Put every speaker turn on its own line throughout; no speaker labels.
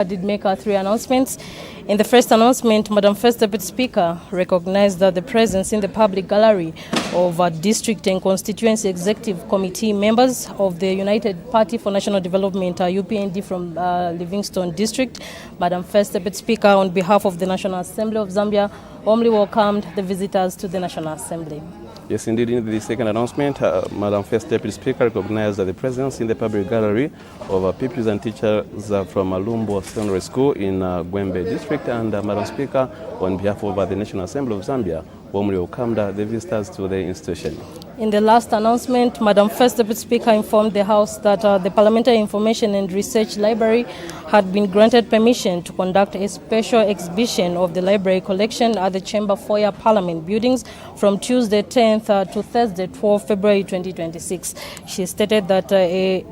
did make our three announcements. In the first announcement, Madam First Deputy Speaker recognized that the presence in the public gallery of district and constituency executive committee members of the United Party for National Development, UPND from Livingstone District. Madam First Deputy Speaker, on behalf of the National Assembly of Zambia, warmly welcomed the visitors to the National Assembly.
Yes, indeed, in the second announcement, Madam First Deputy Speaker recognized the presence in the public gallery of pupils and teachers from Lumbo Secondary School in Gwembe District, and Madam Speaker, on behalf of the National Assembly of Zambia, warmly welcomed the visitors to the institution.
In the last announcement, Madam First Deputy Speaker informed the House that the Parliamentary Information and Research Library had been granted permission to conduct a special exhibition of the library collection at the Chamber Foyer Parliament buildings from Tuesday 10th to Thursday 12th February 2026. She stated that a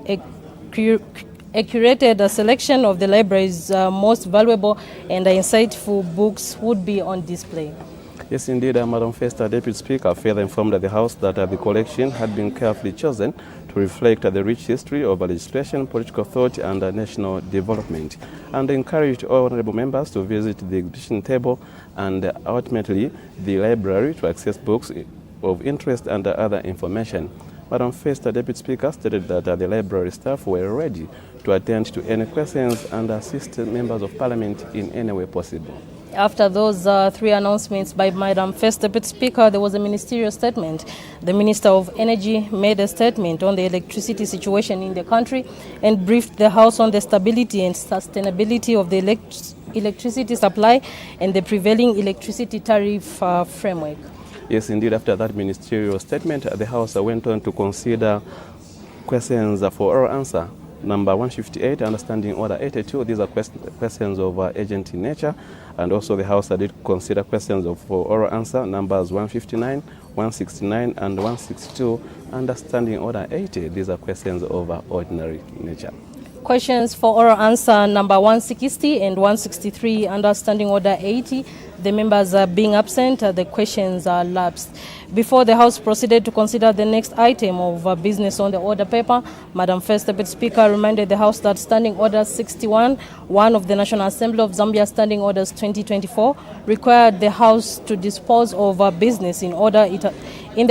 curated selection of the library's most valuable and insightful books would be on display.
Yes, indeed, Madam First Deputy Speaker further informed the House that the collection had been carefully chosen to reflect the rich history of legislation, political thought, and national development, and encouraged all honorable members to visit the exhibition table and ultimately the library to access books of interest and other information. Madam First Deputy Speaker stated that the library staff were ready to attend to any questions and assist members of Parliament in any way possible.
After those three announcements by Madam First Deputy Speaker, there was a ministerial statement. The Minister of Energy made a statement on the electricity situation in the country and briefed the House on the stability and sustainability of the electricity supply and the prevailing electricity tariff framework.
Yes, indeed, after that ministerial statement, the House went on to consider questions for oral answer. Number 158, understanding order 82, these are questions of urgent in nature, and also the House did consider questions for oral answer, numbers 159, 169, and 162, understanding order 80, these are questions of ordinary nature.
Questions for oral answer number 160 and 163, understanding order 80. The members are being absent, the questions are lapsed. Before the House proceeded to consider the next item of business on the order paper, Madam First Deputy Speaker reminded the House that Standing Order 61, one of the National Assembly of Zambia Standing Orders 2024, required the House to dispose of business in the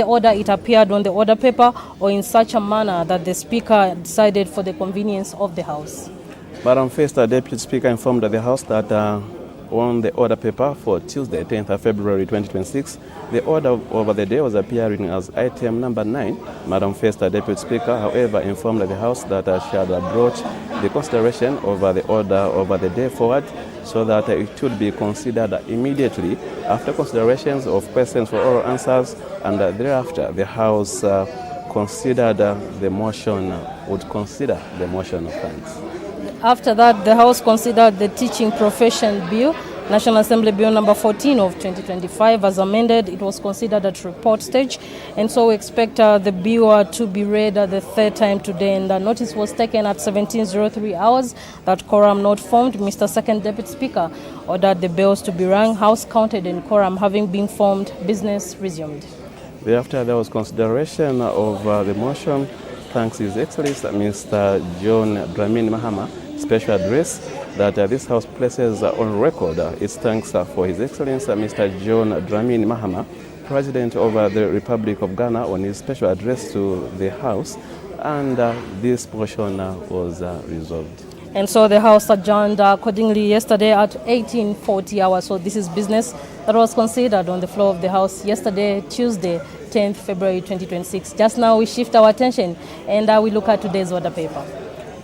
order it appeared on the order paper or in such a manner that the Speaker decided for the convenience of the House.
Madam First Deputy Speaker informed the House that on the order paper for Tuesday, 10th of February 2026, the order over the day was appearing as item number 9. Madam First Deputy Speaker, however, informed the House that she had brought the consideration over the order over the day forward so that it should be considered immediately after considerations of questions for oral answers, and thereafter the House would consider the motion of thanks.
After that, the House considered the Teaching Profession Bill, National Assembly Bill number 14 of 2025 as amended. It was considered at report stage, and so we expect the bill to be read the third time today, and the notice was taken at 17:03 hours that quorum not formed. Mr. Second Deputy Speaker ordered the bells to be rung, House counted, and quorum having been formed, business resumed.
Thereafter, there was consideration of the motion. Thanks His Excellency Mr. John Dramini Mahama, special address that this House places on record its thanks for His Excellency Mr. John Dramini Mahama, President of the Republic of Ghana, on his special address to the House, and this portion was resolved.
And so the House adjourned accordingly yesterday at 18:40 hours. So this is business that was considered on the floor of the House yesterday, Tuesday, 10th February 2026. Just now we shift our attention and we look at today's order paper.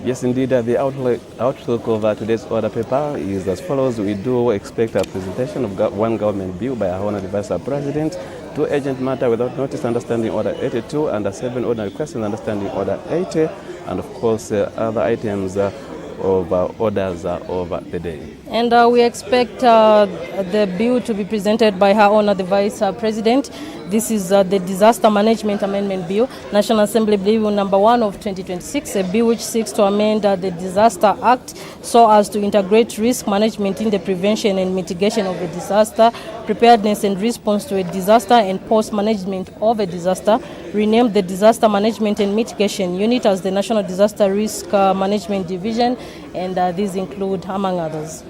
Yes, indeed, the outlook of today's order paper is as follows. We do expect a presentation of one government bill by our Honourable Vice President, 2 urgent matter without notice, understanding order 82, and 7 ordinary questions, understanding order 80, and of course other items of orders of the day. And
we expect the bill to be presented by Her Honor the Vice President. This is the Disaster Management Amendment Bill, National Assembly Bill number 1 of 2026, a bill which seeks to amend the Disaster Act so as to integrate risk management in the prevention and mitigation of a disaster, preparedness and response to a disaster, and post-management of a disaster, renamed the Disaster Management and Mitigation Unit as the National Disaster Risk Management Division, and these include, among others.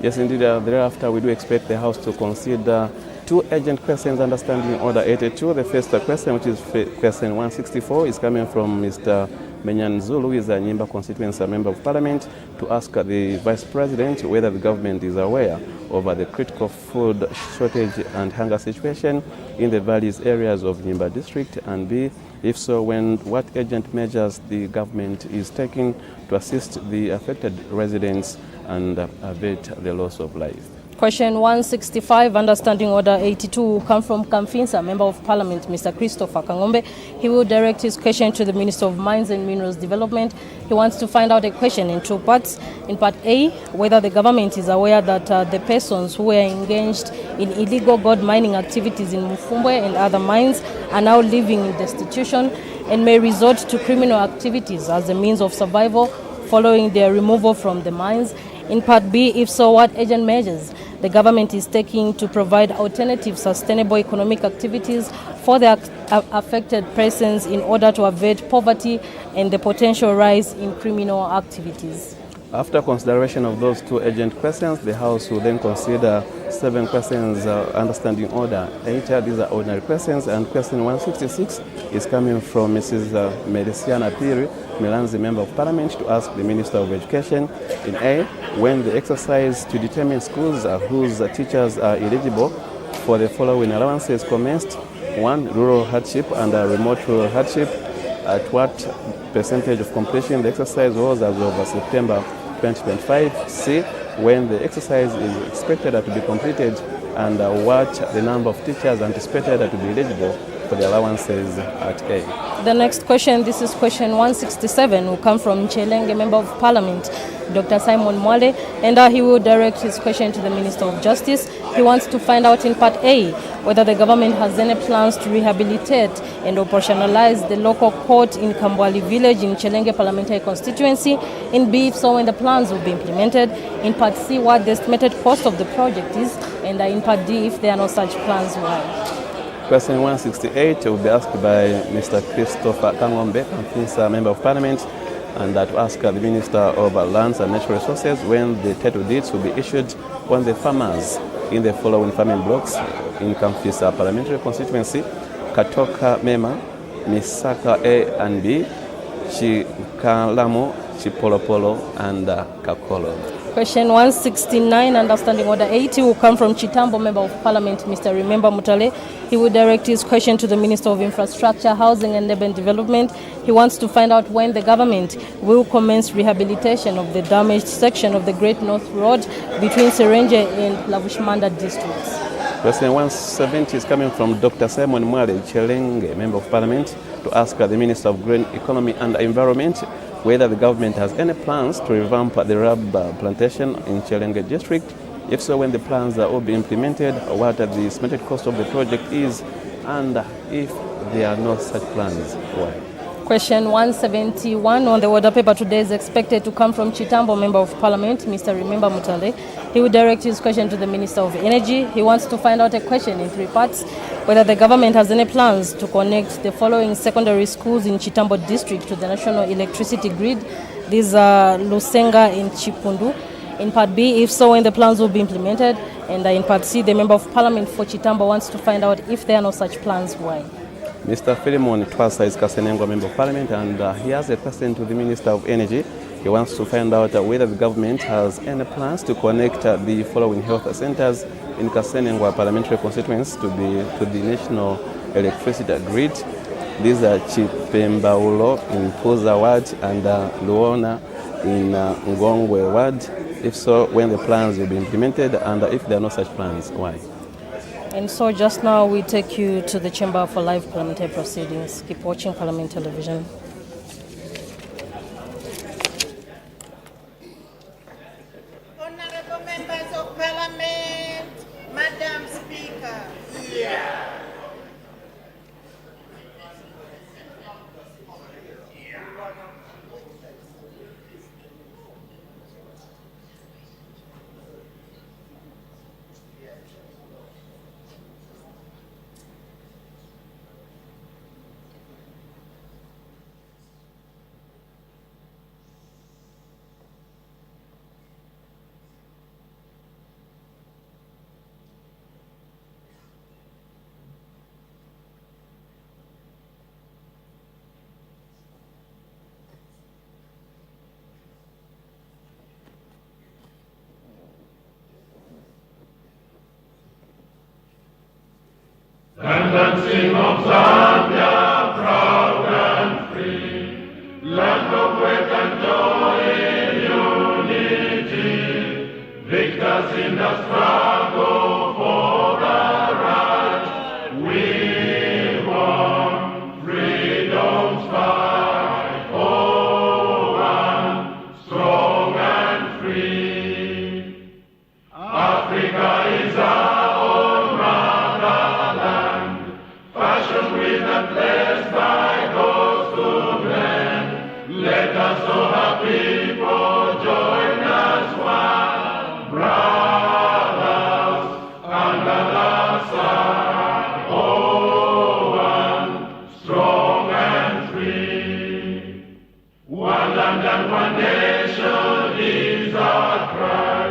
Yes, indeed. Thereafter, we do expect the House to consider two urgent questions under Standing Order 82. The first question, which is question 164, is coming from Mr. Menyan Zulu, who is a Nyimba constituency member of Parliament, to ask the Vice President whether the government is aware of the critical food shortage and hunger situation in the various areas of Nyimba district, and B, if so, what urgent measures the government is taking to assist the affected residents and avert the loss of life.
Question 165, Understanding Order 82, will come from Kamfinsa, Member of Parliament, Mr. Christopher Kangombe. He will direct his question to the Minister of Mines and Minerals Development. He wants to find out a question in two parts. In part A, whether the government is aware that the persons who were engaged in illegal gold mining activities in Mufumbwe and other mines are now living in destitution and may resort to criminal activities as a means of survival following their removal from the mines. In part B, if so, what urgent measures the government is taking to provide alternative sustainable economic activities for the affected persons in order to avert poverty and the potential rise in criminal activities.
After consideration of those two urgent questions, the House will then consider 7 questions Understanding Order 8. These are ordinary questions, and question 166 is coming from Mrs. Mediciana Piri, Milanzi Member of Parliament, to ask the Minister of Education in A, when the exercise to determine schools whose teachers are eligible for the following allowances commenced: 1. Rural hardship and remote rural hardship. At what percentage of completion the exercise was as of September 2025. C, when the exercise is expected to be completed, and what the number of teachers anticipated to be eligible for the allowances at A.
The next question, this is question 167, will come from Chelenge, Member of Parliament, Dr. Simon Mwale, and he will direct his question to the Minister of Justice. He wants to find out in part A whether the government has any plans to rehabilitate and operationalize the local court in Kambwali village in Chelenge parliamentary constituency. In B, if so, when the plans will be implemented. In part C, what the estimated cost of the project is, and in part D, if there are no such plans, why.
Question 168 will be asked by Mr. Christopher Kangombe, Kamfinsa Member of Parliament, and to ask the Minister of Lands and Natural Resources when the title deeds will be issued on the farmers in the following farming blocks in Kamfinsa parliamentary constituency: Katoka Mema, Misaka A and B, Chikalamo, Chipolopolo, and Kakolo.
Question 169, Understanding Order 80, will come from Chitambo, Member of Parliament, Mr. Remember Mutale. He will direct his question to the Minister of Infrastructure, Housing and Urban Development. He wants to find out when the government will commence rehabilitation of the damaged section of the Great North Road between Serenge and Lavushmanda districts.
Question 170 is coming from Dr. Simon Mwale, Chelenge, Member of Parliament, to ask the Minister of Green Economy and Environment whether the government has any plans to revamp the rubber plantation in Chelenge district. If so, when the plans will be implemented, what the estimated cost of the project is, and if there are no such plans, why.
Question 171 on the order paper today is expected to come from Chitambo, Member of Parliament, Mr. Remember Mutale. He will direct his question to the Minister of Energy. He wants to find out a question in 3 parts: whether the government has any plans to connect the following secondary schools in Chitambo district to the national electricity grid. These are Lusenga and Chipundu. In part B, if so, when the plans will be implemented. And in part C, the Member of Parliament for Chitambo wants to find out if there are no such plans, why.
Mr. Philemon Twasa is Kasenengo, Member of Parliament, and he has a question to the Minister of Energy. He wants to find out whether the government has any plans to connect the following health centers in Kasenengo parliamentary constituency to the national electricity grid. These are Chipembaulo in Puza Ward and Luona in Ngongwe Ward. If so, when the plans will be implemented, and if there are no such plans, why.
And so just now we take you to the chamber for live parliamentary proceedings. Keep watching Parliament Television.
Honorable members of Parliament, Madam Speaker. Yeah. And then sing of Zambia, proud and free, land of wealth and joy in unity, victors in the struggle for our rights. We want freedom's fight, oh, one, strong and free. Africa is our own motherland, fashioned with and blessed by those who blend. Let us, O her people, join as one, brothers under the sun, oh, one, strong and free. One land and one nation is our cry,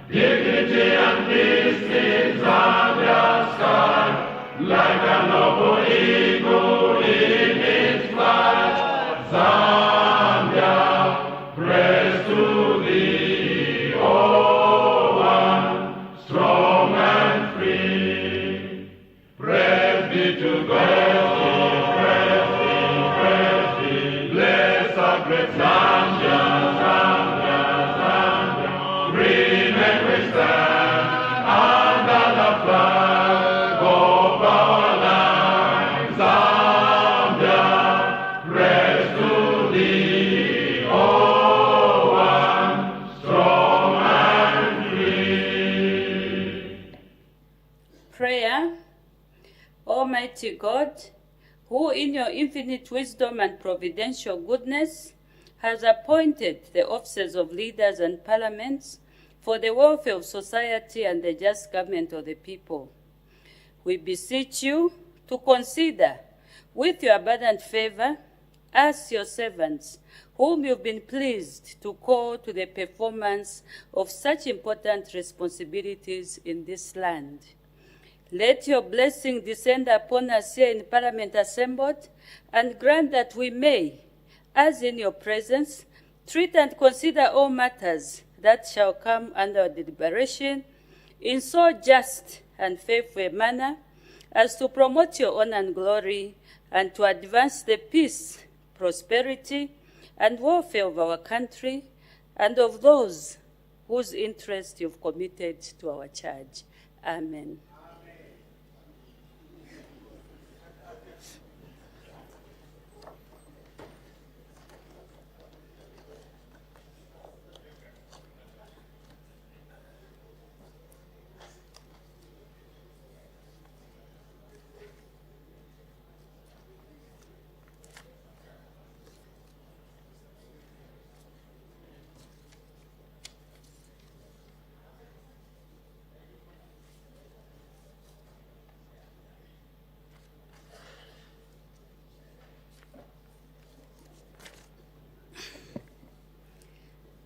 dignity and peace in Zambia's sky, like a noble eagle in its flight. Zambia, praise to thee, oh, one, strong and free. Praise be to God, praise be, bless our great Zambia, Zambia, Zambia. Green and we stand under the flag of our land. Zambia, praise to thee, oh, one, strong and free.
Prayer. Almighty God, who in your infinite wisdom and providential goodness has appointed the offices of leaders and parliaments for the welfare of society and the just government of the people, we beseech you to consider with your abundant favor us, your servants, whom you've been pleased to call to the performance of such important responsibilities in this land. Let your blessing descend upon us here in Parliament assembled, and grant that we may, as in your presence, treat and consider all matters that shall come under deliberation in so just and faithful a manner as to promote your honor and glory, and to advance the peace, prosperity, and welfare of our country and of those whose interest you've committed to our charge. Amen.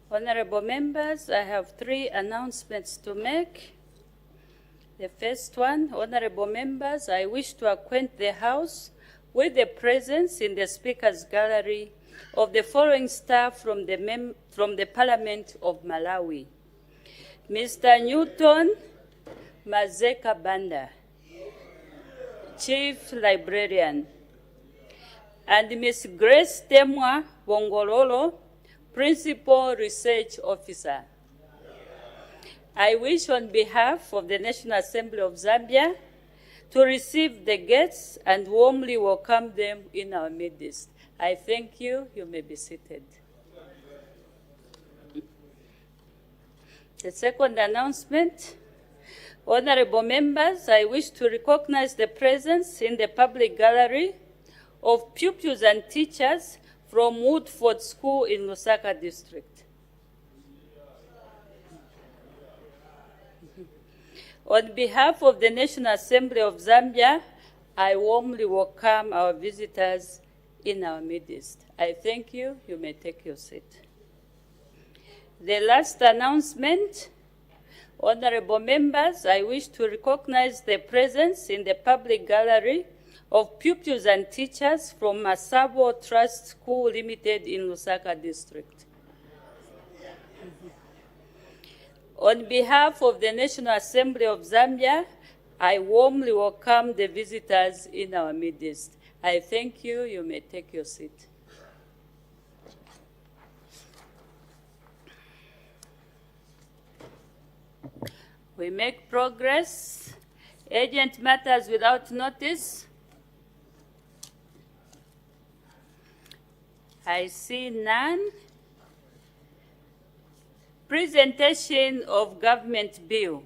Honorable members, I have 3 announcements to make. The first one, honorable members, I wish to acquaint the House with the presence in the Speaker's Gallery of the following staff from the Parliament of Malawi. Mr. Newton Mazeka Banda, Chief Librarian, and Ms. Grace Temwa Bongololo, Principal Research Officer. I wish on behalf of the National Assembly of Zambia to receive the guests and warmly welcome them in our midst. I thank you. You may be seated. The second announcement. Honorable members, I wish to recognize the presence in the public gallery of pupils and teachers from Woodford School in Lusaka District. On behalf of the National Assembly of Zambia, I warmly welcome our visitors in our midst. I thank you. You may take your seat. The last announcement. Honorable members, I wish to recognize the presence in the public gallery of pupils and teachers from Masabo Trust School Limited in Lusaka District. On behalf of the National Assembly of Zambia, I warmly welcome the visitors in our midst. I thank you. You may take your seat. We make progress. Urgent matters without notice. I see none. Presentation of government bill.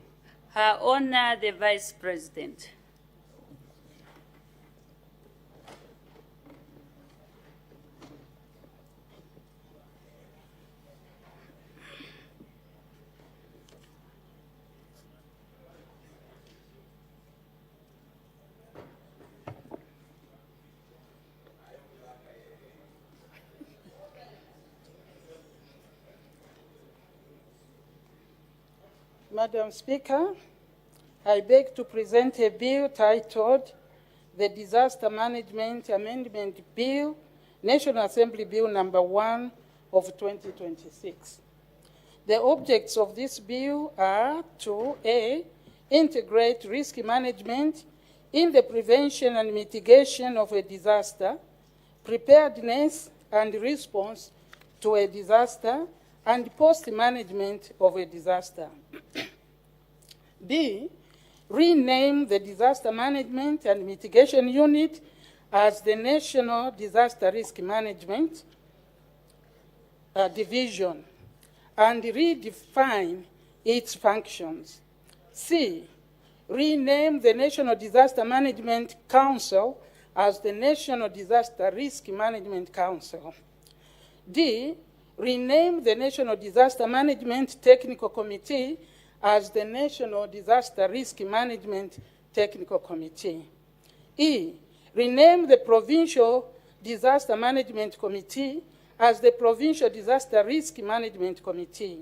Her Honor, the Vice President.
Madam Speaker, I beg to present a bill titled the Disaster Management Amendment Bill, National Assembly Bill number 1 of 2026. The objects of this bill are to A, integrate risk management in the prevention and mitigation of a disaster, preparedness and response to a disaster, and post-management of a disaster. B, rename the Disaster Management and Mitigation Unit as the National Disaster Risk Management Division and redefine its functions. C, rename the National Disaster Management Council as the National Disaster Risk Management Council. D, rename the National Disaster Management Technical Committee as the National Disaster Risk Management Technical Committee. E, rename the Provincial Disaster Management Committee as the Provincial Disaster Risk Management Committee.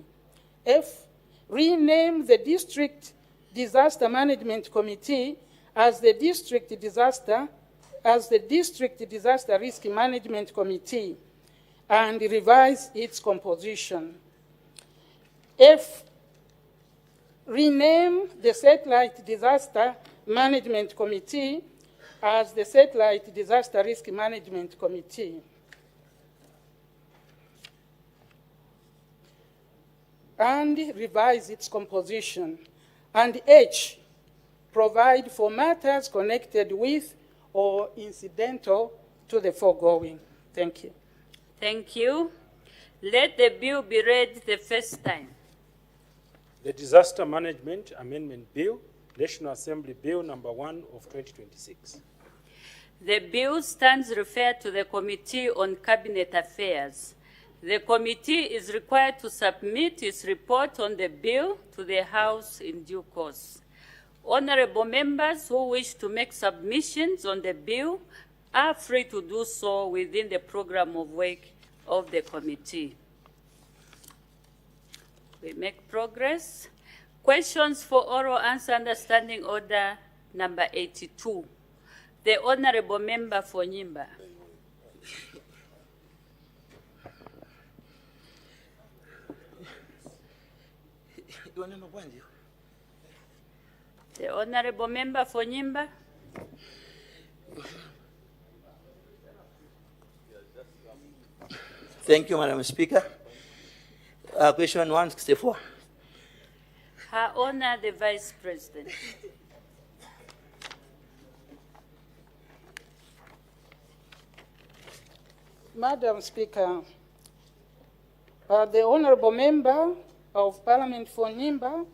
F, rename the District Disaster Management Committee as the District Disaster Risk Management Committee and revise its composition. F, rename the Satellite Disaster Management Committee as the Satellite Disaster Risk Management Committee. And revise its composition. And H, provide for matters connected with or incidental to the foregoing. Thank you.
Thank you. Let the bill be read the first time.
The Disaster Management Amendment Bill, National Assembly Bill number 1 of 2026.
The bill stands referred to the Committee on Cabinet Affairs. The committee is required to submit its report on the bill to the House in due course. Honorable members who wish to make submissions on the bill are free to do so within the program of work of the committee. We make progress. Questions for oral answer under Standing Order number 82. The Honorable Member for Nyimba. The Honorable Member for Nyimba.
Thank you, Madam Speaker. Question 164.
Her Honor, the Vice President.
Madam Speaker, the Honorable Member of Parliament for Nyimba,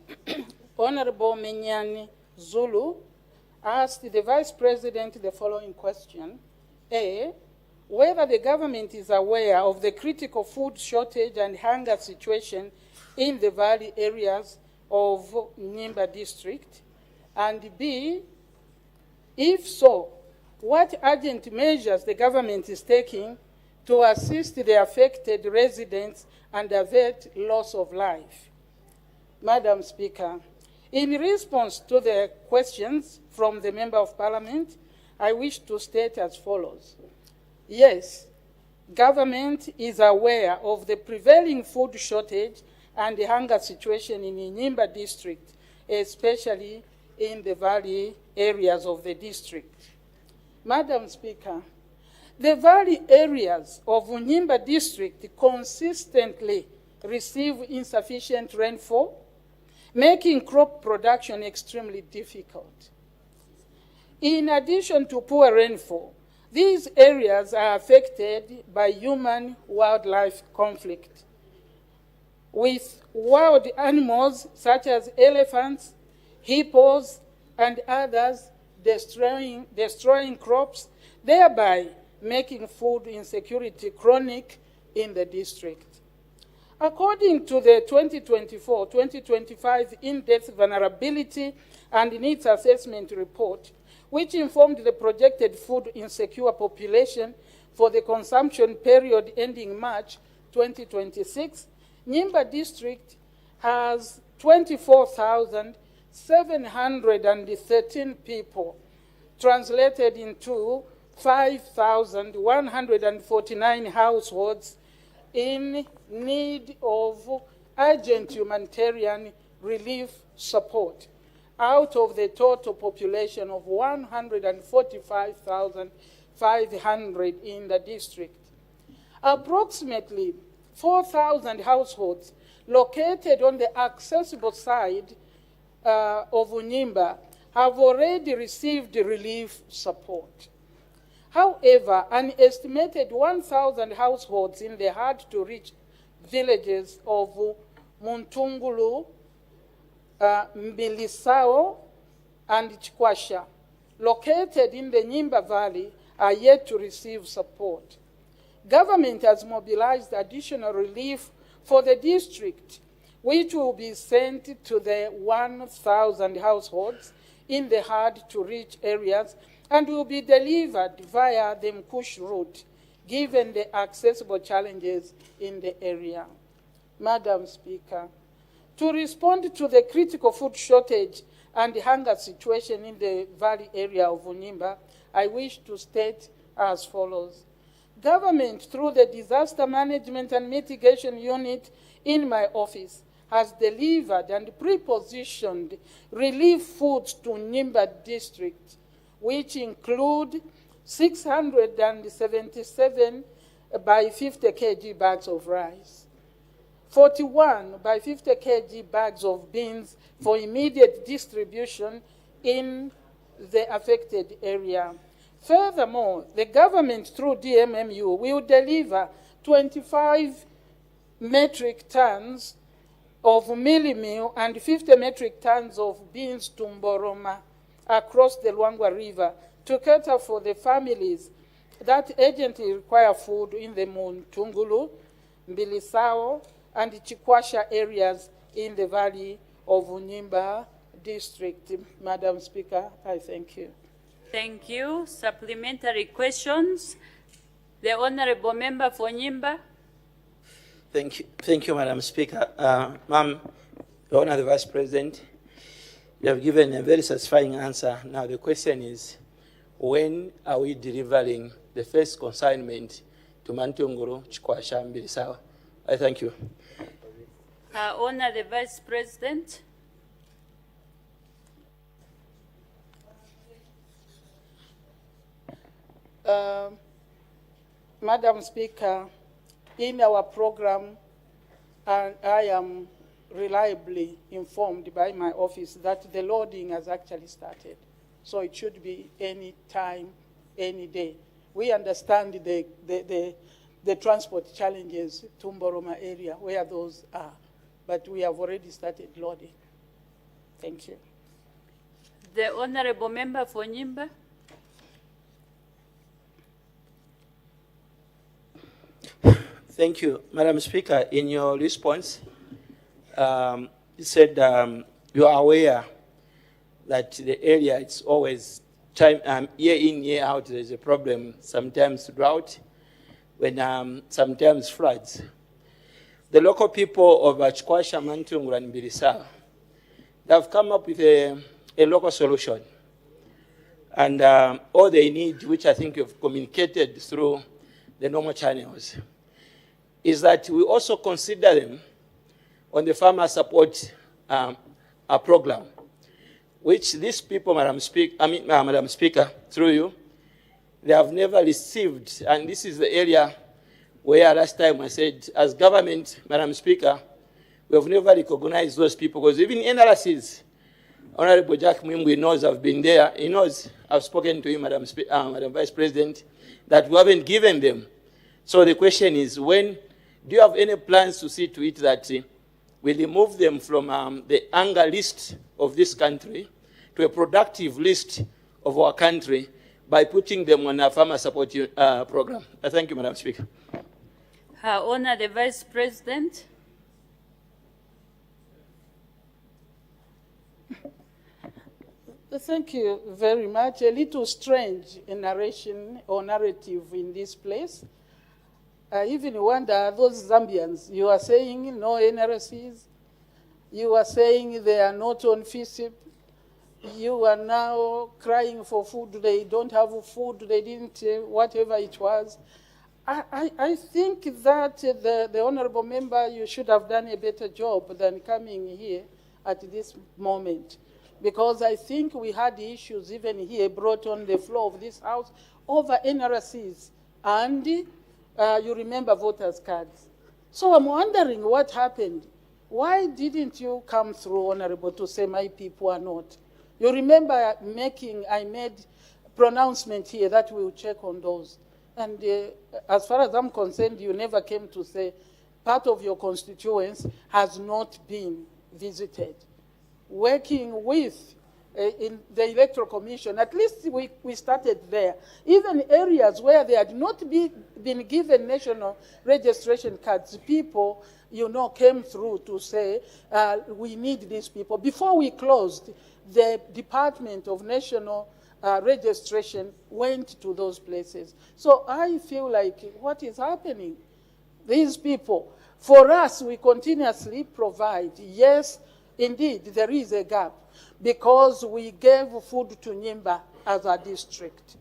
Honorable Menyani Zulu, asked the Vice President the following question. A, whether the government is aware of the critical food shortage and hunger situation in the valley areas of Nyimba district, and B, if so, what urgent measures the government is taking to assist the affected residents and avert loss of life. Madam Speaker, in response to the questions from the Member of Parliament, I wish to state as follows. Yes, government is aware of the prevailing food shortage and the hunger situation in Nyimba district, especially in the valley areas of the district. Madam Speaker, the valley areas of Unyimba district consistently receive insufficient rainfall, making crop production extremely difficult. In addition to poor rainfall, these areas are affected by human-wildlife conflict, with wild animals such as elephants, hippos, and others destroying crops, thereby making food insecurity chronic in the district. According to the 2024-2025 In-Depth Vulnerability and Needs Assessment Report, which informed the projected food insecure population for the consumption period ending March 2026, Nyimba district has 24,713 people, translated into 5,149 households in need of urgent humanitarian relief support, out of the total population of 145,500 in the district. Approximately 4,000 households located on the accessible side of Unyimba have already received relief support. However, an estimated 1,000 households in the hard-to-reach villages of Muntungulu, Mbilisao, and Chikwasha, located in the Nyimba Valley, are yet to receive support. Government has mobilized additional relief for the district, which will be sent to the 1,000 households in the hard-to-reach areas and will be delivered via the Mkush route, given the accessible challenges in the area. Madam Speaker, to respond to the critical food shortage and hunger situation in the valley area of Unyimba, I wish to state as follows. Government, through the Disaster Management and Mitigation Unit in my office, has delivered and pre-positioned relief foods to Unyimba district, which include 677 by 50 kg bags of rice, 41 by 50 kg bags of beans for immediate distribution in the affected area. Furthermore, the government, through DMMU, will deliver 25 metric tons of mealie meal and 50 metric tons of beans to Mboroma across the Luangwa River to cater for the families that urgently require food in the Muntungulu, Mbilisao, and Chikwasha areas in the valley of Unyimba district. Madam Speaker, I thank you.
Thank you. Supplementary questions. The Honorable Member for Nyimba.
Thank you, Madam Speaker. Ma'am, the Honorable Vice President, you have given a very satisfying answer. Now the question is, when are we delivering the first consignment to Mantunguru, Chikwasha, and Mbilisao? I thank you.
Honor the Vice President.
Madam Speaker, in our program, I am reliably informed by my office that the loading has actually started. So it should be any time, any day. We understand the transport challenges to Mboroma area, where those are, but we have already started loading. Thank you.
The Honorable Member for Nyimba.
Thank you, Madam Speaker. In your response, you said you are aware that the area, it's always year in, year out, there's a problem, sometimes drought, when sometimes floods. The local people of Chikwasha, Mantungulu, and Mbilisao, they have come up with a local solution. And all they need, which I think you've communicated through the normal channels, is that we also consider them on the farmer support program, which these people, Madam Speaker, through you, they have never received. And this is the area where last time I said, as government, Madam Speaker, we have never recognized those people, because even NRCs, Honorable Jack Mwimwe knows I've been there. He knows I've spoken to him, Madam Vice President, that we haven't given them. So the question is, when do you have any plans to see to it that we remove them from the anger list of this country to a productive list of our country by putting them on a farmer support program? Thank you, Madam Speaker.
Her Honor, the Vice President.
Thank you very much. A little strange narration or narrative in this place. I even wonder, those Zambians, you are saying no NRCs, you are saying they are not on FISIP, you are now crying for food, they don't have food, they didn't, whatever it was. I think that the honorable member, you should have done a better job than coming here at this moment. Because I think we had issues even here brought on the floor of this House over NRCs and you remember voters' cards. So I'm wondering what happened. Why didn't you come through, Honorable, to say my people are not? You remember I made pronouncement here that we will check on those. And as far as I'm concerned, you never came to say part of your constituents has not been visited. Working with in the Electoral Commission, at least we started there. Even areas where they had not been given national registration cards, people, came through to say, we need these people. Before we closed, the Department of National Registration went to those places. So I feel like, what is happening? These people, for us, we continuously provide, yes, indeed, there is a gap because we gave food to Nyimba as a district.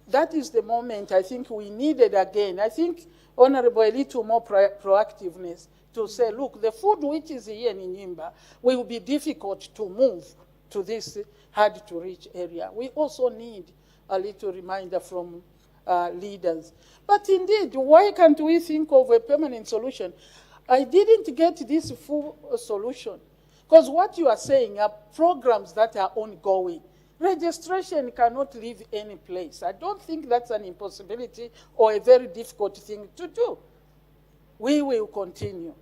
That is the moment I think we needed again. I think, Honorable, a little more proactiveness to say, look, the food which is here in Nyimba will be difficult to move to this hard-to-reach area. We also need a little reminder from leaders. But indeed, why can't we think of a permanent solution? I didn't get this full solution. Because what you are saying are programs that are ongoing. Registration cannot leave any place. I don't think that's an impossibility or a very difficult thing to do. We will continue.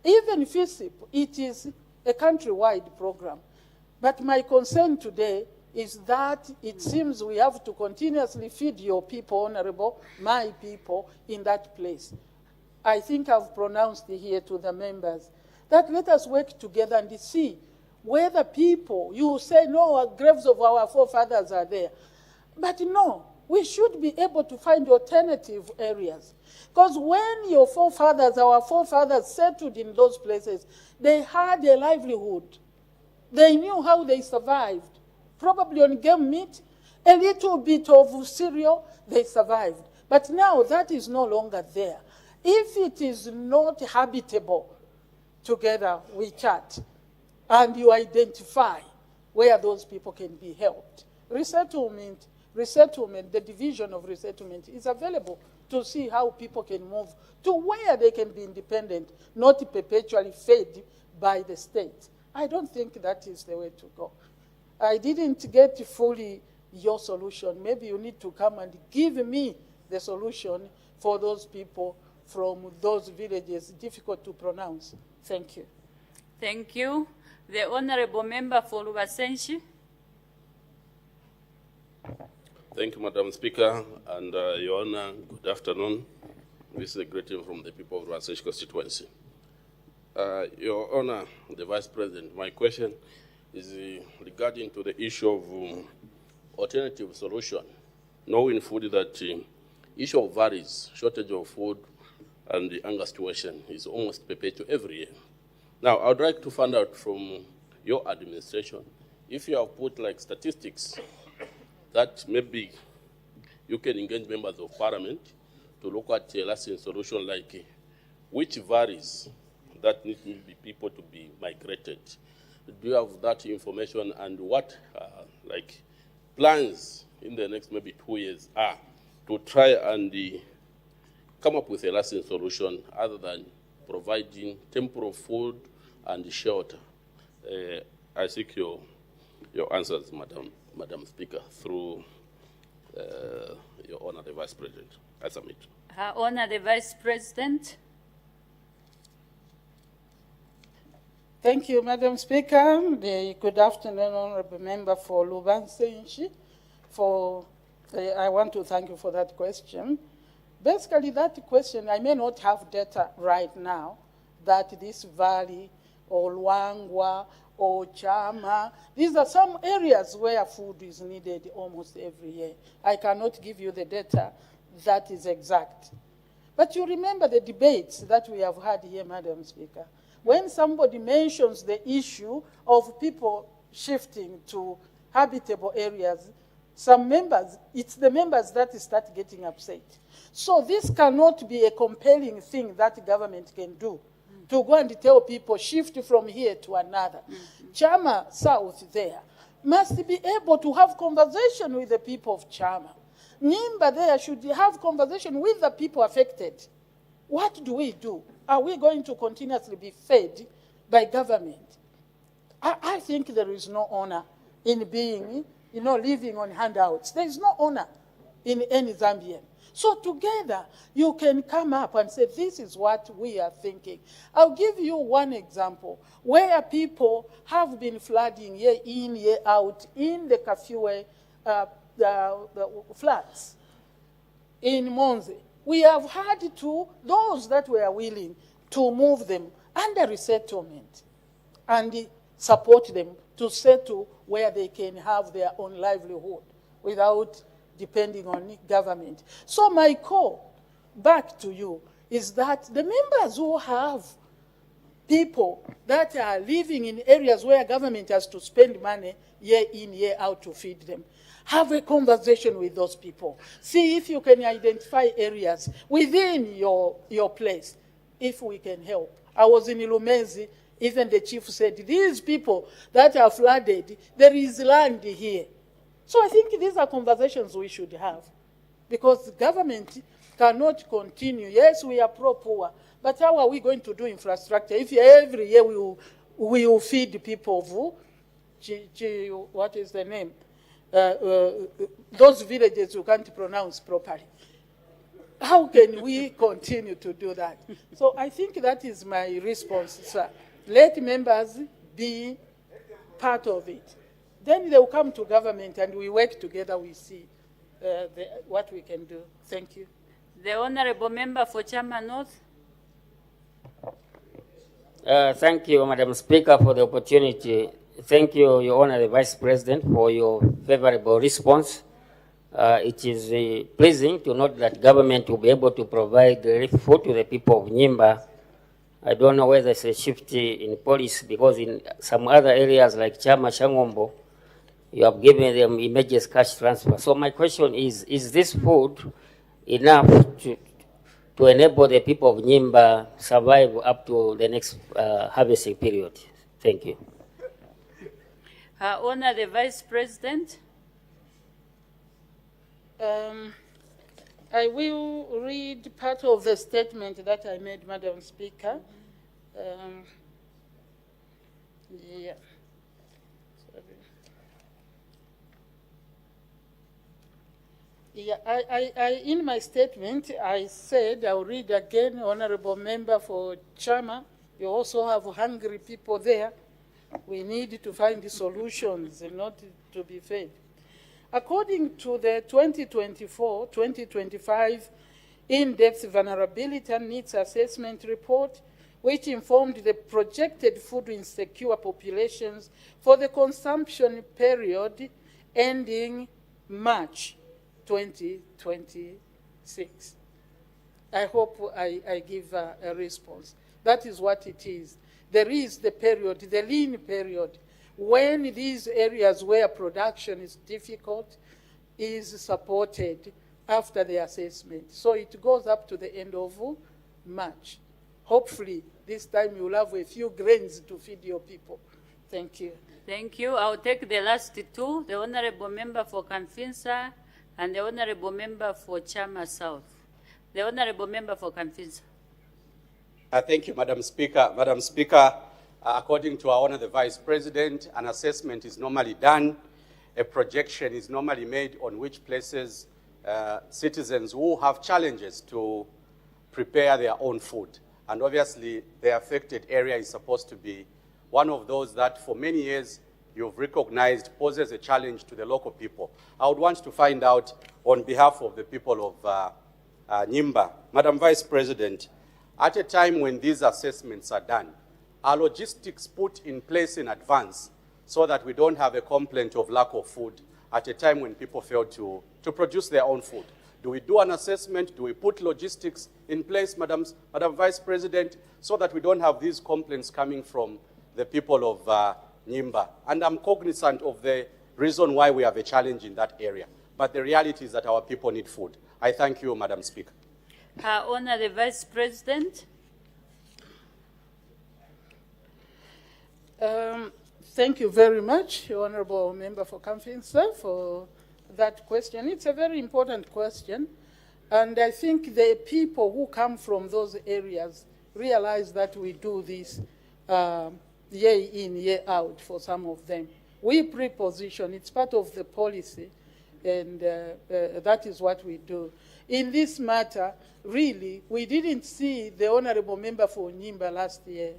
Even FISIP, it is a countrywide program. But my concern today is that it seems we have to continuously feed your people, Honorable, my people, in that place. I think I've pronounced here to the members that let us work together and see whether people, you say, no, graves of our forefathers are there. But no, we should be able to find alternative areas. Because when your forefathers, our forefathers settled in those places, they had a livelihood. They knew how they survived. Probably on game meat, a little bit of cereal, they survived. But now that is no longer there. If it is not habitable, together we chat, and you identify where those people can be helped. Resettlement, the division of resettlement is available to see how people can move to where they can be independent, not perpetually fed by the state. I don't think that is the way to go. I didn't get fully your solution. Maybe you need to come and give me the solution for those people from those villages, difficult to pronounce. Thank you.
Thank you. The Honorable Member for Lubasenshi.
Thank you, Madam Speaker, and Your Honor, good afternoon. This is a greeting from the people of Lubasenshi constituency. Your Honor, the Vice President, my question is regarding to the issue of alternative solution, knowing fully that issue of varies, shortage of food, and the hunger situation is almost perpetual every year. Now, I would like to find out from your administration if you have put like statistics that maybe you can engage members of parliament to look at a lasting solution like which varies that need people to be migrated. Do you have that information, and what like plans in the next maybe 2 years are to try and come up with a lasting solution other than providing temporary food and shelter? I seek your answers, Madam Speaker, through your Honor the Vice President. I submit.
Her Honor the Vice President.
Thank you, Madam Speaker. Good afternoon, Honorable Member for Lubansenshi. I want to thank you for that question. Basically, that question, I may not have data right now that this valley or Luangwa or Chama, these are some areas where food is needed almost every year. I cannot give you the data that is exact. But you remember the debates that we have had here, Madam Speaker. When somebody mentions the issue of people shifting to habitable areas, some members, it's the members that start getting upset. So this cannot be a compelling thing that the government can do, to go and tell people shift from here to another. Chama South there must be able to have conversation with the people of Chama. Nimba there should have conversation with the people affected. What do we do? Are we going to continuously be fed by government? I think there is no honor in being, living on handouts. There is no honor in any Zambian. So together, you can come up and say, this is what we are thinking. I'll give you one example where people have been flooding year in, year out in the Kafue the floods in Monze. We have had to, those that were willing to move them under resettlement and support them to settle where they can have their own livelihood without depending on government. So my call back to you is that the members who have people that are living in areas where government has to spend money year in, year out to feed them, have a conversation with those people. See if you can identify areas within your place, if we can help. I was in Ilumezi, even the chief said, these people that are flooded, there is land here. So I think these are conversations we should have, because the government cannot continue. Yes, we are pro-poor, but how are we going to do infrastructure if every year we will feed people of, what is the name? Those villages you can't pronounce properly. How can we continue to do that? So I think that is my response, sir. Let members be part of it. Then they will come to government and we work together, we see what we can do. Thank you.
The Honorable Member for Chama North.
Thank you, Madam Speaker, for the opportunity. Thank you, Your Honor, the Vice President, for your favorable response. It is pleasing to note that government will be able to provide relief food to the people of Nyimba. I don't know whether it's a shift in policy, because in some other areas like Chama, Shangombo, you have given them immediate cash transfer. So my question is this food enough to enable the people of Nyimba survive up to the next harvesting period? Thank you.
Her Honor, the Vice President.
I will read part of the statement that I made, Madam Speaker. Yeah. Sorry. Yeah, in my statement, I said, I'll read again, Honorable Member for Chama. You also have hungry people there. We need to find solutions and not to be fed. According to the 2024-2025 In-Depth Vulnerability and Needs Assessment Report, which informed the projected food insecure populations for the consumption period ending March 2026. I hope I give a response. That is what it is. There is the period, the lean period, when these areas where production is difficult is supported after the assessment. So it goes up to the end of March. Hopefully, this time you'll have a few grains to feed your people. Thank you.
Thank you. I'll take the last two, the Honorable Member for Kamfinsa and the Honorable Member for Chama South. The Honorable Member for Kamfinsa.
Thank you, Madam Speaker. Madam Speaker, according to our Honor the Vice President, an assessment is normally done. A projection is normally made on which places citizens who have challenges to prepare their own food. And obviously, the affected area is supposed to be one of those that for many years you've recognized poses a challenge to the local people. I would want to find out on behalf of the people of Nyimba, Madam Vice President, at a time when these assessments are done, are logistics put in place in advance so that we don't have a complaint of lack of food at a time when people fail to produce their own food? Do we do an assessment? Do we put logistics in place, Madam Vice President, so that we don't have these complaints coming from the people of Nyimba? And I'm cognizant of the reason why we have a challenge in that area. But the reality is that our people need food. I thank you, Madam Speaker.
Her Honor the Vice President.
Thank you very much, Honorable Member for Kamfinsa, for that question. It's a very important question, and I think the people who come from those areas realize that we do this year in, year out for some of them. We pre-position, it's part of the policy, and that is what we do. In this matter, really, we didn't see the Honorable Member for Nyimba last year.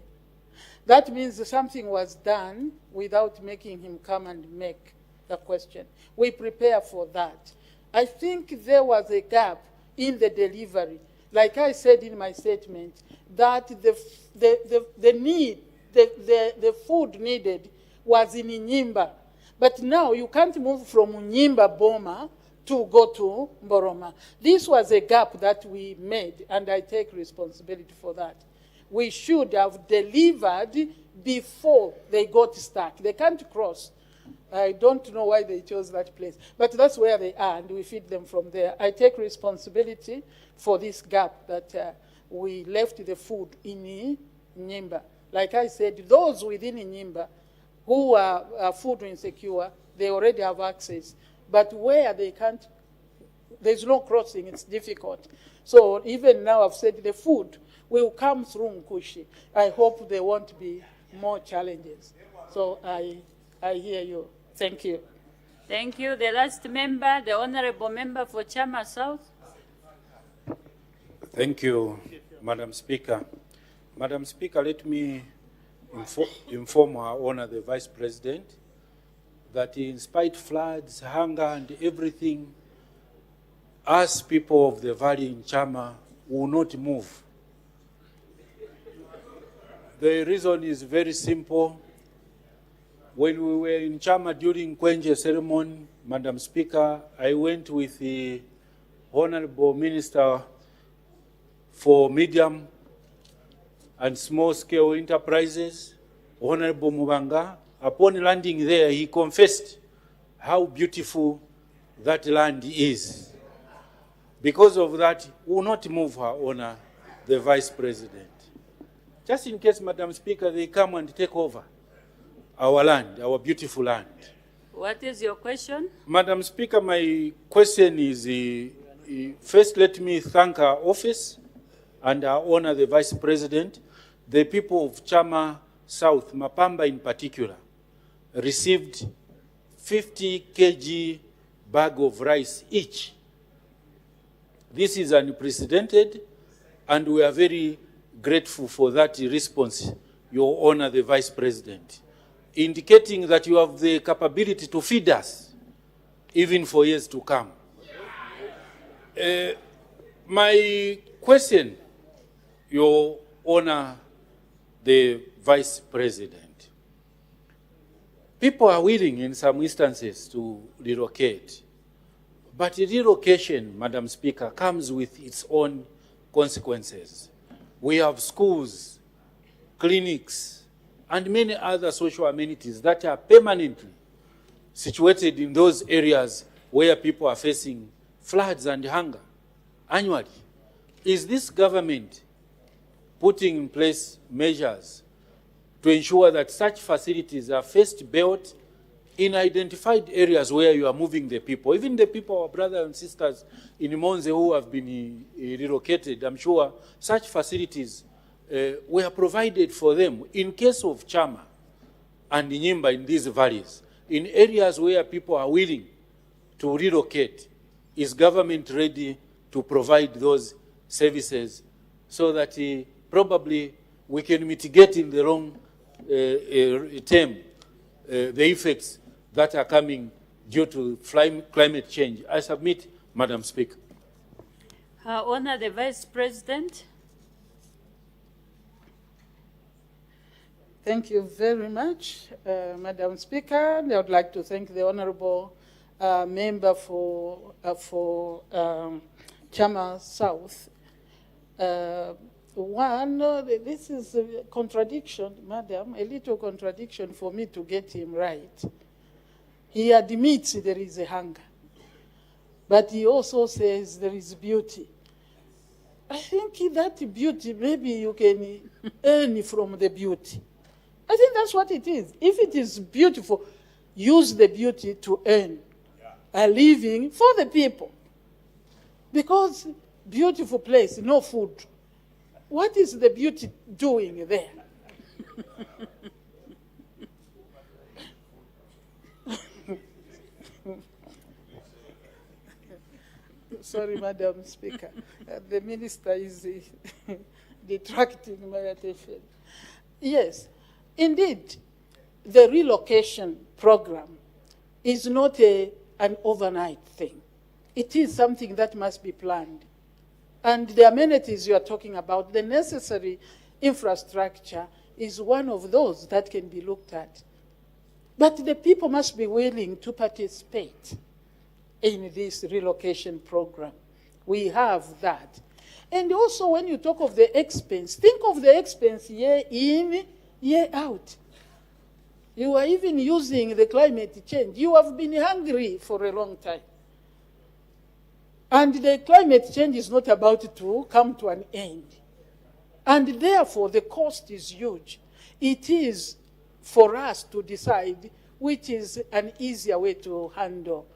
That means something was done without making him come and make the question. We prepare for that. I think there was a gap in the delivery. Like I said in my statement, that the need, the food needed was in Nyimba. But now you can't move from Nyimba Boma to go to Mboroma. This was a gap that we made, and I take responsibility for that. We should have delivered before they got stuck. They can't cross. I don't know why they chose that place, but that's where they are, and we feed them from there. I take responsibility for this gap that we left the food in Nyimba. Like I said, those within Nyimba who are food insecure, they already have access. But where they can't, there's no crossing, it's difficult. So even now I've said the food will come through Nkushi. I hope there won't be more challenges. So I hear you. Thank you.
Thank you. The last member, the Honorable Member for Chama South.
Thank you, Madam Speaker. Madam Speaker, let me inform our Honor the Vice President that in spite of floods, hunger, and everything, us people of the valley in Chama will not move. The reason is very simple. When we were in Chama during Kwenje ceremony, Madam Speaker, I went with the Honorable Minister for Medium and Small-Scale Enterprises, Honorable Mubanga. Upon landing there, he confessed how beautiful that land is. Because of that, we will not move Her Honor, the Vice President. Just in case, Madam Speaker, they come and take over our land, our beautiful land.
What is your question?
Madam Speaker, my question is, first let me thank our office and our Honor, the Vice President. The people of Chama South, Mapamba in particular, received 50 kg bag of rice each. This is unprecedented, and we are very grateful for that response, Your Honor, the Vice President, indicating that you have the capability to feed us, even for years to come. My question, Your Honor, the Vice President, people are willing in some instances to relocate, but relocation, Madam Speaker, comes with its own consequences. We have schools, clinics, and many other social amenities that are permanently situated in those areas where people are facing floods and hunger annually. Is this government putting in place measures to ensure that such facilities are first built in identified areas where you are moving the people. Even the people, our brothers and sisters in Monze who have been relocated, I'm sure such facilities were provided for them in case of Chama and Nyimba in these valleys. In areas where people are willing to relocate, is government ready to provide those services so that probably we can mitigate in the long term the effects that are coming due to climate change? I submit, Madam Speaker.
Her Honor, the Vice President.
Thank you very much, Madam Speaker. I would like to thank the Honorable member for Chama South. This is a contradiction, Madam, a little contradiction for me to get him right. He admits there is a hunger, but he also says there is beauty. I think that beauty, maybe you can earn from the beauty. I think that's what it is. If it is beautiful, use the beauty to earn a living for the people. Because beautiful place, no food. What is the beauty doing there? Sorry, Madam Speaker. The minister is detracting my attention. Yes, indeed, the relocation program is not an overnight thing. It is something that must be planned. And the amenities you are talking about, the necessary infrastructure, is one of those that can be looked at. But the people must be willing to participate in this relocation program. We have that. And also when you talk of the expense, think of the expense year in, year out. You are even using the climate change. You have been hungry for a long time. And the climate change is not about to come to an end. And therefore, the cost is huge. It is for us to decide which is an easier way to handle,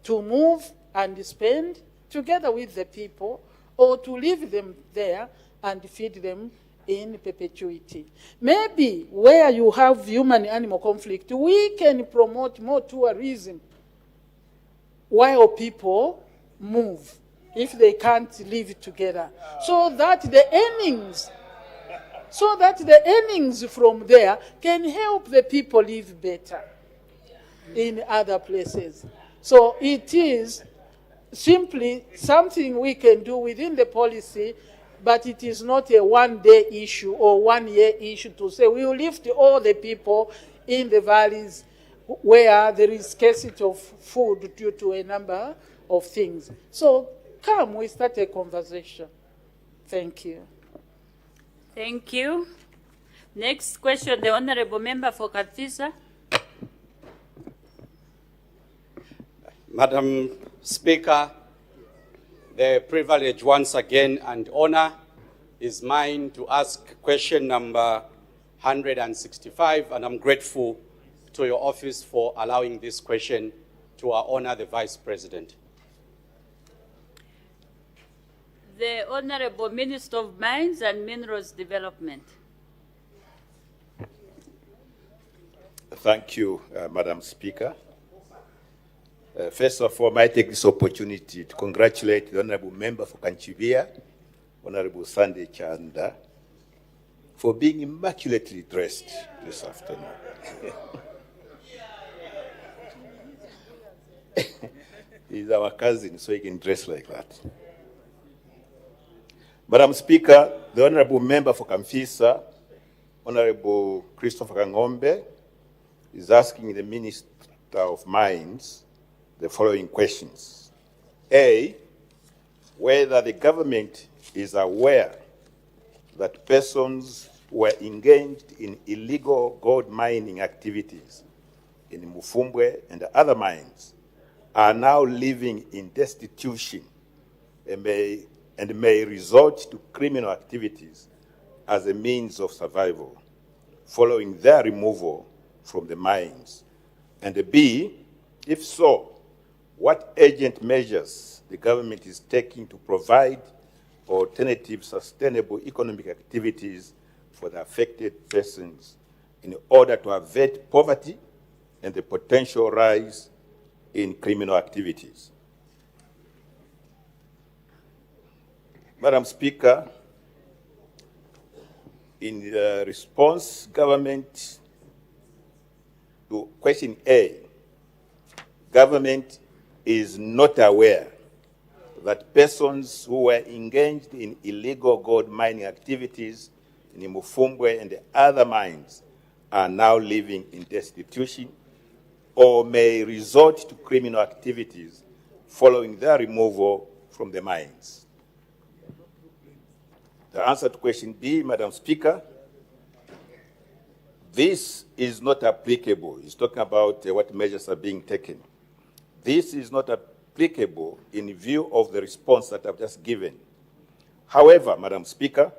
to move and spend together with the people, or to leave them there and feed them in perpetuity. Maybe where you have human-animal conflict, we can promote more tourism while people move, if they can't live together, so that the earnings from there can help the people live better in other places. So it is simply something we can do within the policy, but it is not a one-day issue or one-year issue to say we will lift all the people in the valleys where there is scarcity of food due to a number of things. So come, we start a conversation. Thank you.
Thank you. Next question, the Honorable Member for Kafisa.
Madam Speaker, the privilege once again and honor is mine to ask question number 165, and I'm grateful to your office for allowing this question to our honor, the Vice President.
The Honorable Minister of Mines and Minerals Development.
Thank you, Madam Speaker. First of all, I take this opportunity to congratulate the Honorable Member for Kanchivia, Honorable Sunday Chanda, for being immaculately dressed this afternoon. He's our cousin, so he can dress like that. Madam Speaker, the Honorable Member for Kamfisa, Honorable Christopher Kangombe, is asking the Minister of Mines the following questions. A, whether the government is aware that persons were engaged in illegal gold mining activities in Mufumbwe and other mines are now living in destitution and may resort to criminal activities as a means of survival. following their removal from the mines? And B, if so, what urgent measures the government is taking to provide alternative sustainable economic activities for the affected persons in order to avert poverty and the potential rise in criminal activities? Madam Speaker, in response, government to question A, government is not aware that persons who were engaged in illegal gold mining activities in Mufumbwe and the other mines are now living in destitution or may resort to criminal activities following their removal from the mines. The answer to question B, Madam Speaker, this is not applicable. It's talking about what measures are being taken. This is not applicable in view of the response that I've just given. However, Madam Speaker,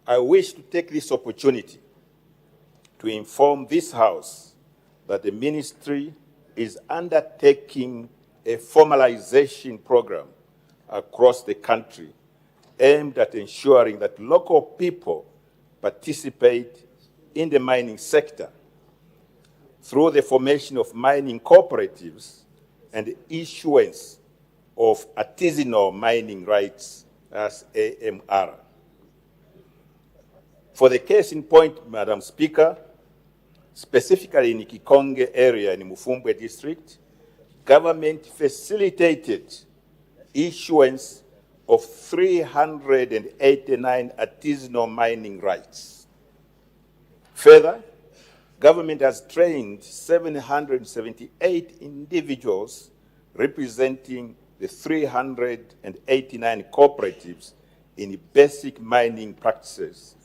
I wish to take this opportunity to inform this House that the Ministry is undertaking a formalization program across the country aimed at ensuring that local people participate in the mining sector through the formation of mining cooperatives and the issuance of artisanal mining rights as AMR. For the case in point, Madam Speaker, specifically in the Kikonge area in Mufumbwe district, government facilitated issuance of 389 artisanal mining rights. Further, government has trained 778 individuals representing the 389 cooperatives in basic mining practices,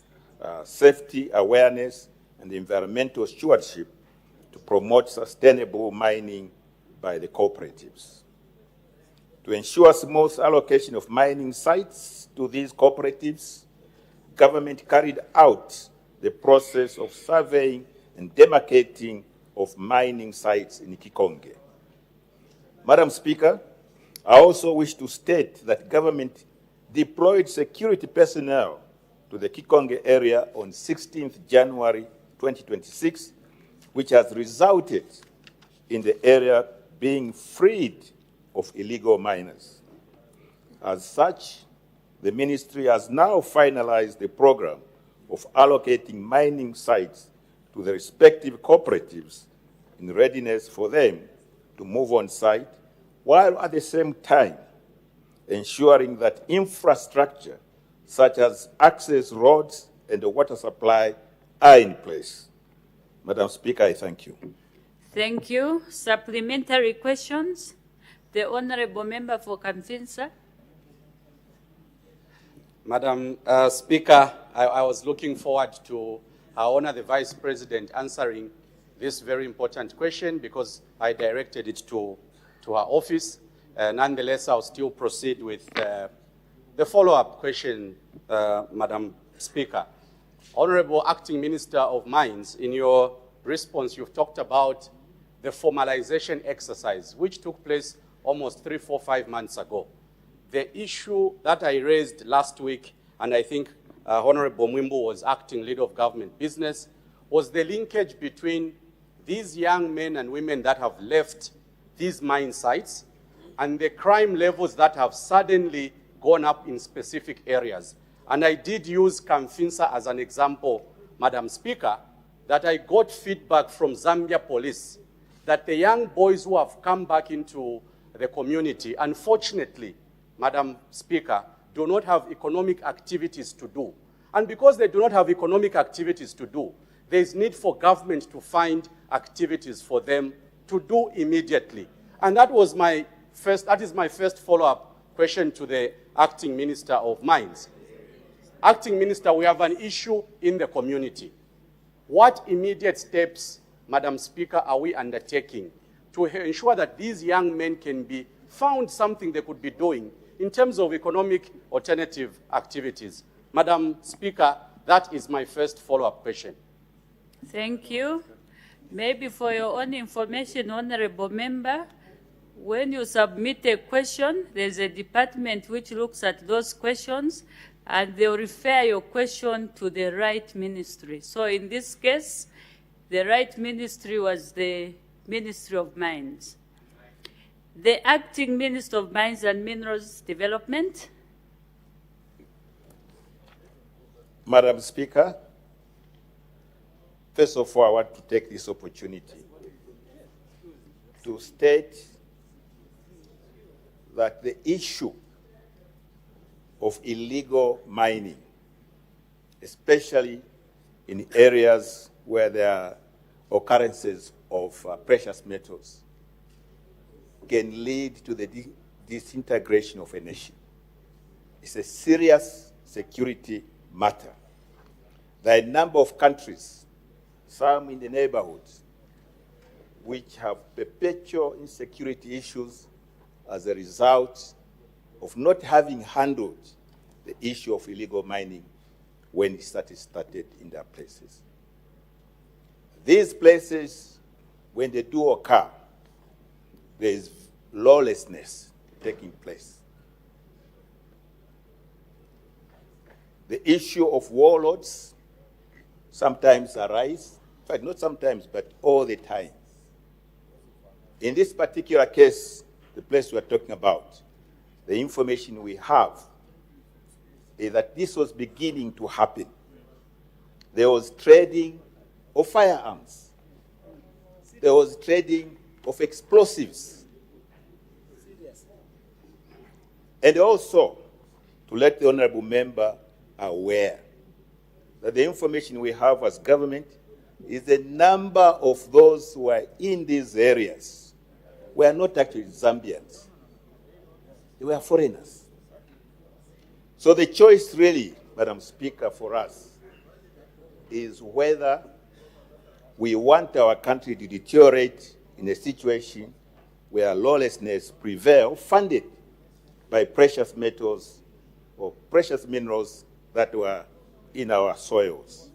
safety awareness, and environmental stewardship to promote sustainable mining by the cooperatives. To ensure smooth allocation of mining sites to these cooperatives, government carried out the process of surveying and demarcating of mining sites in Kikonge. Madam Speaker, I also wish to state that government deployed security personnel to the Kikonge area on 16th January 2026, which has resulted in the area being freed of illegal miners. As such, the Ministry has now finalized the program of allocating mining sites to the respective cooperatives in readiness for them to move on site, while at the same time ensuring that infrastructure such as access roads and the water supply are in place. Madam Speaker, I thank you.
Thank you. Supplementary questions? The Honourable Member for Kamfinsa.
Madam Speaker, I was looking forward to Honour the Vice President answering this very important question because I directed it to her office. Nonetheless, I'll still proceed with the follow-up question, Madam Speaker. Honourable Acting Minister of Mines, in your response, you've talked about the formalization exercise, which took place almost 3, 4, 5 months ago. The issue that I raised last week, and I think Honorable Mwimbu was acting leader of government business, was the linkage between these young men and women that have left these mine sites and the crime levels that have suddenly gone up in specific areas. And I did use Kamfinsa as an example, Madam Speaker, that I got feedback from Zambia police that the young boys who have come back into the community, unfortunately, Madam Speaker, do not have economic activities to do. And because they do not have economic activities to do, there is need for government to find activities for them to do immediately. And that is my first follow-up question to the Acting Minister of Mines. Acting Minister, we have an issue in the community. What immediate steps, Madam Speaker, are we undertaking to ensure that these young men can be found something they could be doing in terms of economic alternative activities? Madam Speaker, that is my first follow-up question.
Thank you. Maybe for your own information, Honorable Member, when you submit a question, there's a department which looks at those questions, and they'll refer your question to the right ministry. So in this case, the right ministry was the Ministry of Mines. The Acting Minister of Mines and Minerals Development.
Madam Speaker, first of all, I want to take this opportunity to state that the issue of illegal mining, especially in areas where there are occurrences of precious metals, can lead to the disintegration of a nation. It's a serious security matter. There are a number of countries, some in the neighborhoods, which have perpetual insecurity issues as a result of not having handled the issue of illegal mining when it started in their places. These places, when they do occur, there is lawlessness taking place. The issue of warlords sometimes arise, in fact, not sometimes, but all the time. In this particular case, the place we are talking about, the information we have is that this was beginning to happen. There was trading of firearms. There was trading of explosives. And also, to let the honorable member aware that the information we have as government is the number of those who are in these areas were not actually Zambians. They were foreigners. So the choice really, Madam Speaker, for us is whether we want our country to deteriorate in a situation where lawlessness prevails, funded by precious metals or precious minerals that were in our soils.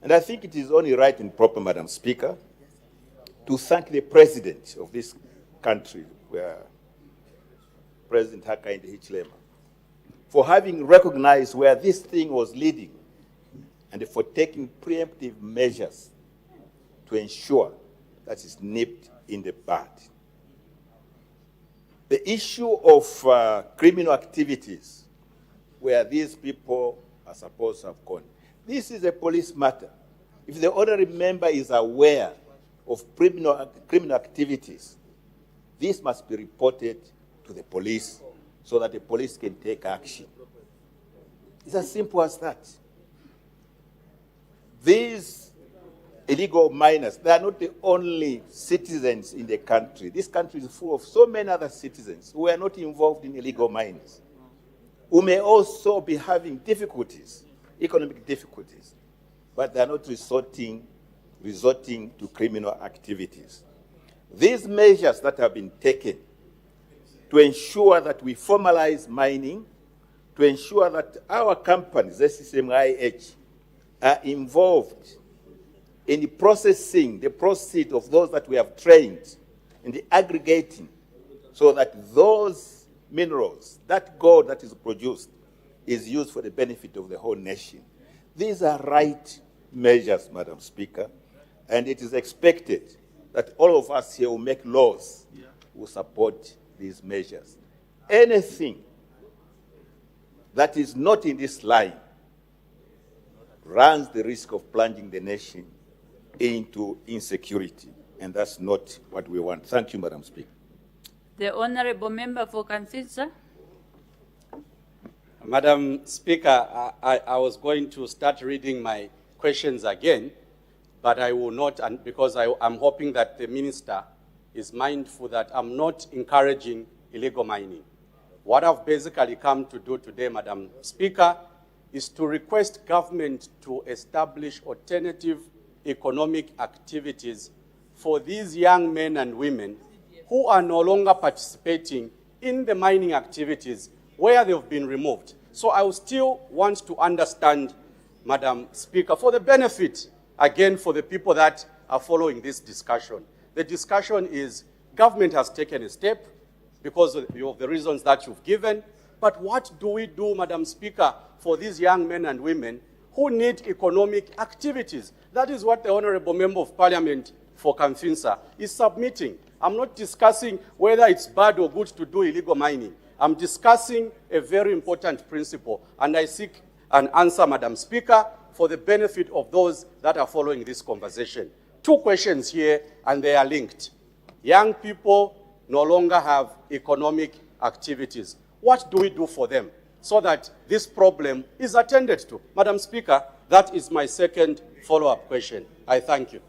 And I think it is only right and proper, Madam Speaker, to thank the President of this country, President Hakainde Hichilema, for having recognized where this thing was leading and for taking preemptive measures to ensure that it's nipped in the bud. The issue of criminal activities where these people are supposed to have gone, this is a police matter. If the honorary member is aware of criminal activities, this must be reported to the police so that the police can take action. It's as simple as that. These illegal miners, they are not the only citizens in the country. This country is full of so many other citizens who are not involved in illegal mines, who may also be having difficulties, economic difficulties, but they are not resorting to criminal activities. These measures that have been taken to ensure that we formalize mining, to ensure that our companies, SSMIH, are involved in the processing, the proceeds of those that we have trained, in the aggregating, so that those minerals, that gold that is produced, is used for the benefit of the whole nation. These are right measures, Madam Speaker, and it is expected that all of us here will make laws who support these measures. Anything that is not in this line runs the risk of plunging the nation into insecurity, and that's not what we want. Thank you, Madam Speaker.
The Honorable Member for Kanfisa.
Madam Speaker, I was going to start reading my questions again, but I will not, and because I'm hoping that the Minister is mindful that I'm not encouraging illegal mining. What I've basically come to do today, Madam Speaker, is to request government to establish alternative economic activities for these young men and women who are no longer participating in the mining activities where they've been removed. So I still want to understand, Madam Speaker, for the benefit again, for the people that are following this discussion. The discussion is government has taken a step because of the reasons that you've given. But what do we do, Madam Speaker, for these young men and women who need economic activities? That is what the Honorable Member of Parliament for Kamfinsa is submitting. I'm not discussing whether it's bad or good to do illegal mining. I'm discussing a very important principle, and I seek an answer, Madam Speaker, for the benefit of those that are following this conversation. Two questions here, and they are linked. Young people no longer have economic activities. What do we do for them so that this problem is attended to? Madam Speaker, that is my second follow-up question. I thank you.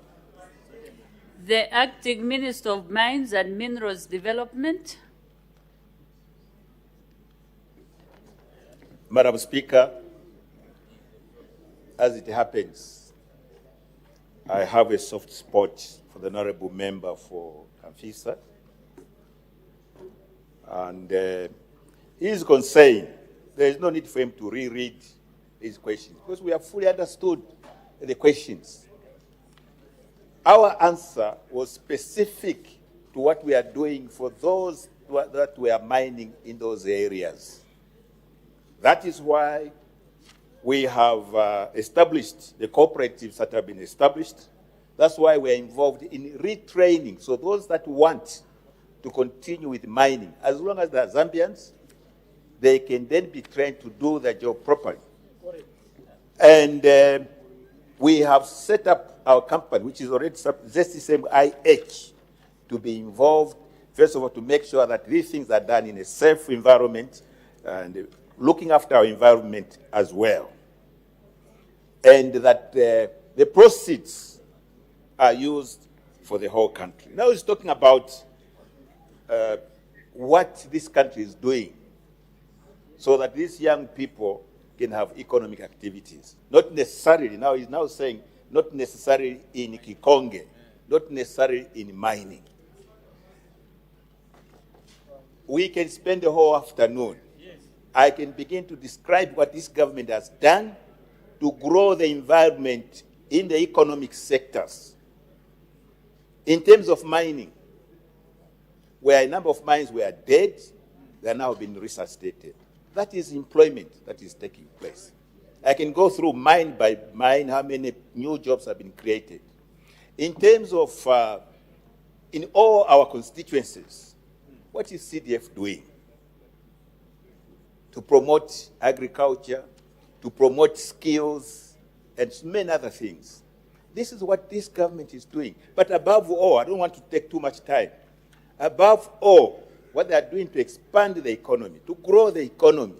The Acting Minister of Mines and Minerals Development.
Madam Speaker, as it happens, I have a soft spot for the honorable member for Kamfinsa. And he is concerned. There is no need for him to reread his questions because we have fully understood the questions. Our answer was specific to what we are doing for those that we are mining in those areas. That is why we have established the cooperatives that have been established. That's why we are involved in retraining. So those that want to continue with mining, as long as they are Zambians, they can then be trained to do their job properly. And we have set up our company, which is already ZCCM-IH, to be involved, first of all, to make sure that these things are done in a safe environment and looking after our environment as well. And that the proceeds are used for the whole country. Now he's talking about what this country is doing so that these young people can have economic activities. Not necessarily, now he's now saying, not necessarily in Kikonge, not necessarily in mining. We can spend the whole afternoon. Yes. I can begin to describe what this government has done to grow the environment in the economic sectors. In terms of mining, where a number of mines were dead, they are now being resuscitated. That is employment that is taking place. I can go through mine by mine how many new jobs have been created. In terms of, in all our constituencies, what is CDF doing? To promote agriculture, to promote skills, and many other things. This is what this government is doing. But above all, I don't want to take too much time. Above all, what they are doing to expand the economy, to grow the economy,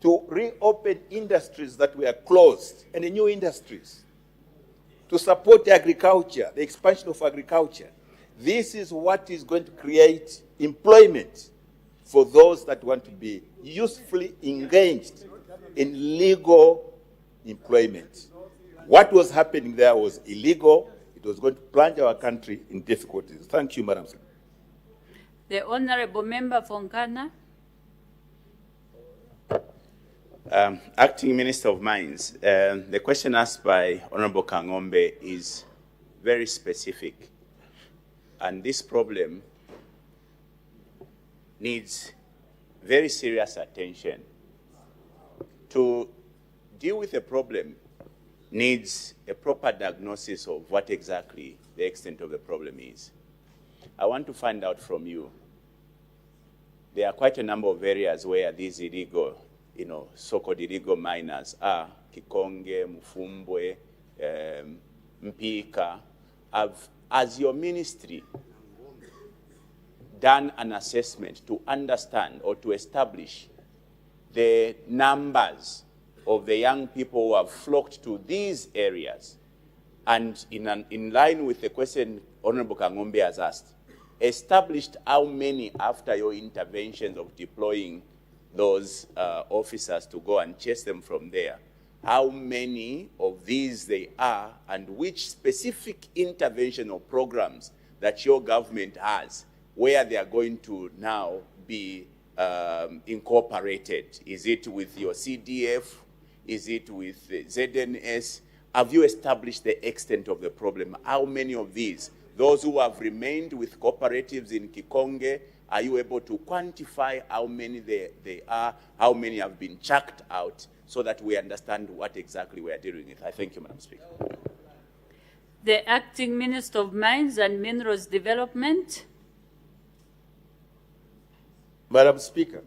to reopen industries that were closed and new industries, to support agriculture, the expansion of agriculture. This is what is going to create employment for those that want to be usefully engaged in legal employment. What was happening there was illegal. It was going to plunge our country in difficulties. Thank you, Madam Secretary.
The Honorable Member from Ghana.
Acting Minister of Mines, the question asked by Honorable Kangombe is very specific. And this problem needs very serious attention. To deal with the problem needs a proper diagnosis of what exactly the extent of the problem is. I want to find out from you, there are quite a number of areas where these illegal, so-called illegal miners are, Kikonge, Mufumbwe, Mpika, have, as your ministry, done an assessment to understand or to establish the numbers of the young people who have flocked to these areas, and in line with the question Honorable Kangombe has asked, established how many after your interventions of deploying those officers to go and chase them from there, how many of these they are, and which specific intervention or programs that your government has where they are going to now be incorporated. Is it with your CDF? Is it with ZNS? have you established the extent of the problem? How many of these, those who have remained with cooperatives in Kikonge, are you able to quantify how many they are, how many have been chucked out, so that we understand what exactly we are dealing with? I thank you, Madam Speaker.
The Acting Minister of Mines and Minerals Development.
Madam Speaker,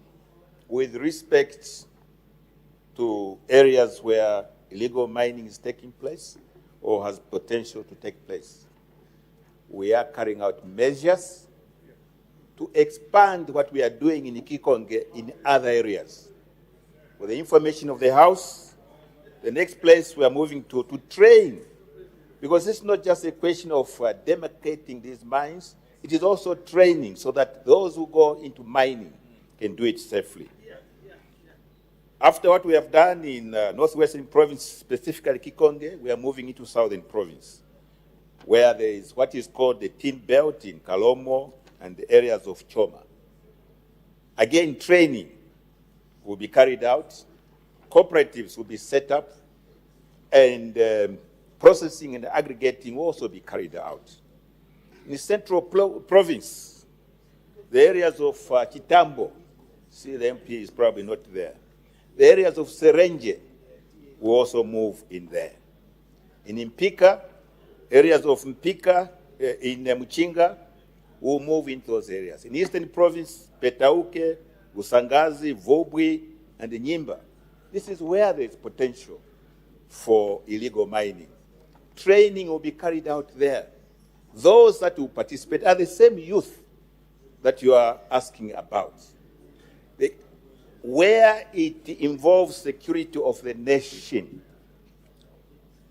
with respect to areas where illegal mining is taking place or has potential to take place, we are carrying out measures to expand what we are doing in Kikonge in other areas. For the information of the House, the next place we are moving to train, because it's not just a question of demarcating these mines, it is also training so that those who go into mining can do it safely. After what we have done in Northwestern Province, specifically Kikonge, we are moving into Southern Province, where there is what is called the Tin Belt in Kalomo and the areas of Choma. Again, training will be carried out, cooperatives will be set up, and processing and aggregating will also be carried out. In the Central Province, the areas of Chitambo, see the MP is probably not there. The areas of Serenge will also move in there. In Mpika, areas of Mpika in Muchinga will move into those areas. In Eastern Province, Petauke, Usangazi, Vobwi, and Nyimba. This is where there is potential for illegal mining. Training will be carried out there. Those that will participate are the same youth that you are asking about. Where it involves security of the nation,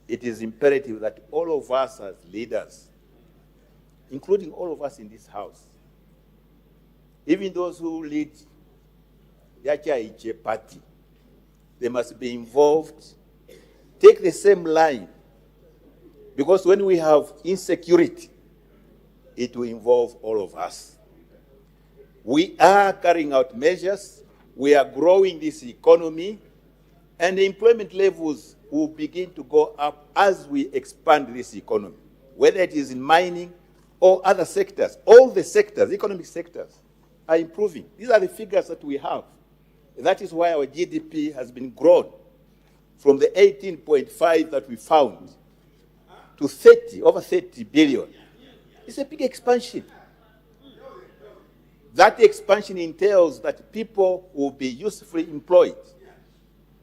it is imperative that all of us as leaders, including all of us in this House, even those who lead the Achaiche party, they must be involved, take the same line, because when we have insecurity, it will involve all of us. We are carrying out measures, we are growing this economy, and the employment levels will begin to go up as we expand this economy, whether it is in mining or other sectors. All the sectors, economic sectors, are improving. These are the figures that we have. That is why our GDP has been grown from the 18.5 that we found to over 30 billion. It's a big expansion. That expansion entails that people will be usefully employed.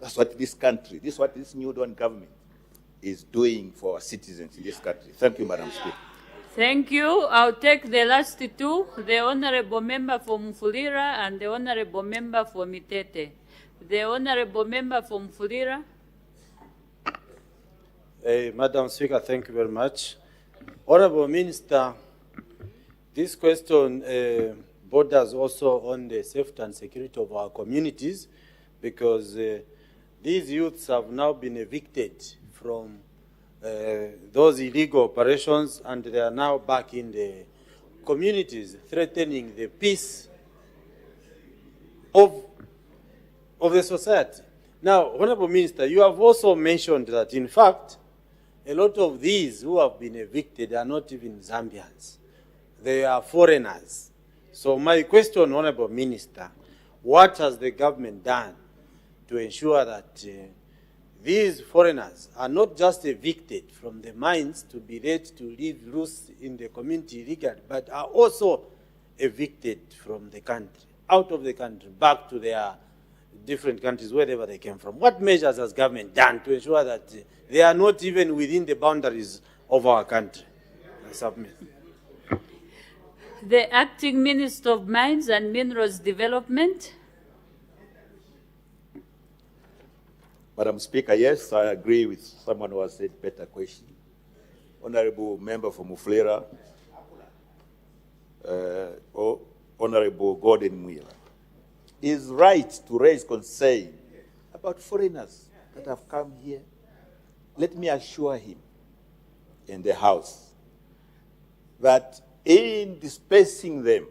That's what this country, this is what this new dawn government is doing for our citizens in this country. Thank you, Madam Speaker.
Thank you. I'll take the last two, the Honorable Member for Mfulira and the Honorable Member for Mitete. The Honorable Member for Mfulira.
Madam Speaker, thank you very much. Honorable Minister, this question borders also on the safety and security of our communities, because these youths have now been evicted from those illegal operations, and they are now back in the communities, threatening the peace of the society. Now, Honorable Minister, you have also mentioned that, in fact, a lot of these who have been evicted are not even Zambians. They are foreigners. So my question, Honorable Minister, what has the government done to ensure that these foreigners are not just evicted from the mines to be let to live loose in the community illegally, but are also evicted from the country, out of the country, back to their different countries, wherever they came from? What measures has government done to ensure that they are not even within the boundaries of our country? I submit.
The Acting Minister of Mines and Minerals Development.
Madam Speaker, yes, I agree with someone who has said better question. Honorable Member for Mufulira, Honorable Gordon Mwila, is right to raise concern about foreigners that have come here. Let me assure him in the House that in dispersing them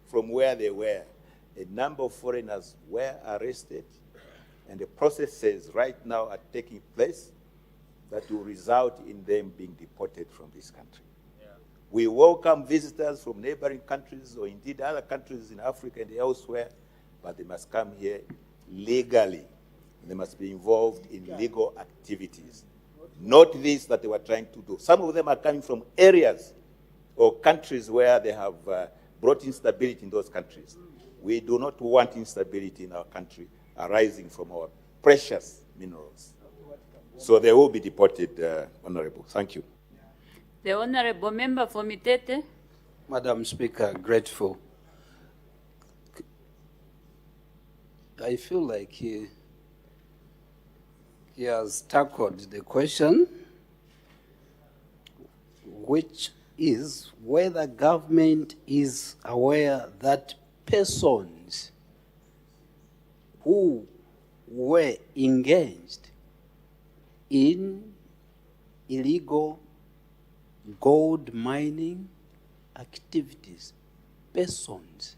from where they were, a number of foreigners were arrested, and the processes right now are taking place. that will result in them being deported from this country. We welcome visitors from neighboring countries or indeed other countries in Africa and elsewhere, but they must come here legally. They must be involved in legal activities. Not this that they were trying to do. Some of them are coming from areas or countries where they have brought instability in those countries. We do not want instability in our country arising from our precious minerals. So they will be deported, Honorable. Thank you.
The Honorable Member for Mitete.
Madam Speaker, grateful. I feel like he has tackled the question, which is whether government is aware that persons who were engaged in illegal gold mining activities, persons.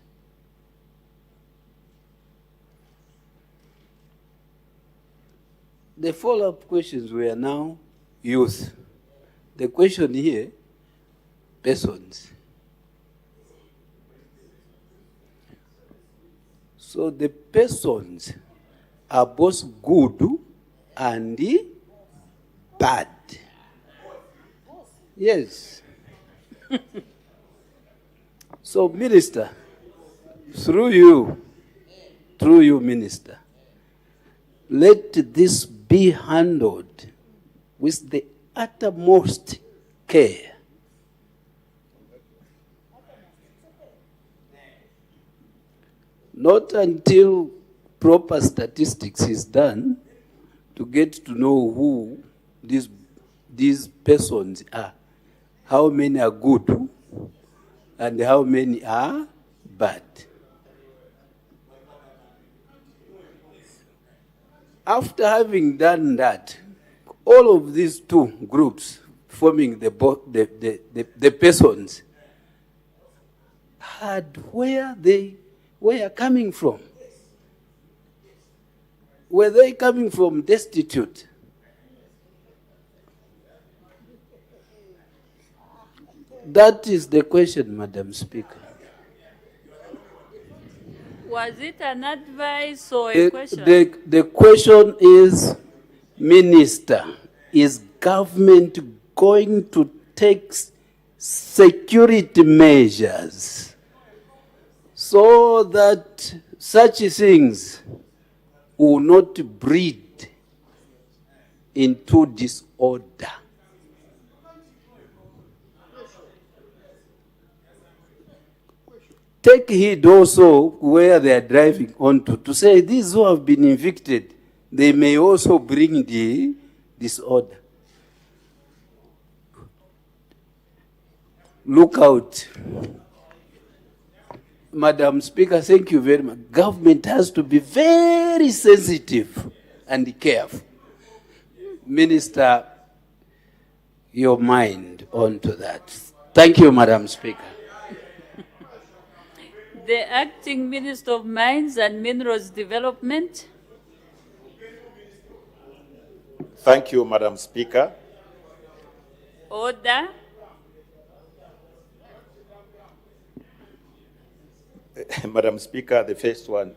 The follow-up questions were now youth. The question here, persons. So the persons are both good and bad. Yes. So, Minister, through you, Minister, let this be handled with the uttermost care. Not until proper statistics is done to get to know who these persons are. How many are good and how many are bad. After having done that, all of these two groups forming the persons had where they were coming from. Were they coming from destitute? That is the question, Madam Speaker.
Was it an advice or a question?
The question is, Minister, is government going to take security measures so that such things will not breed into disorder? Take heed also where they are driving onto, to say these who have been evicted, they may also bring the disorder. Look out. Madam Speaker, thank you very much. Government has to be very sensitive and careful. Minister, your mind onto that. Thank you, Madam Speaker.
The Acting Minister of Mines and Minerals Development.
Thank you, Madam Speaker.
Order.
Madam Speaker, the first one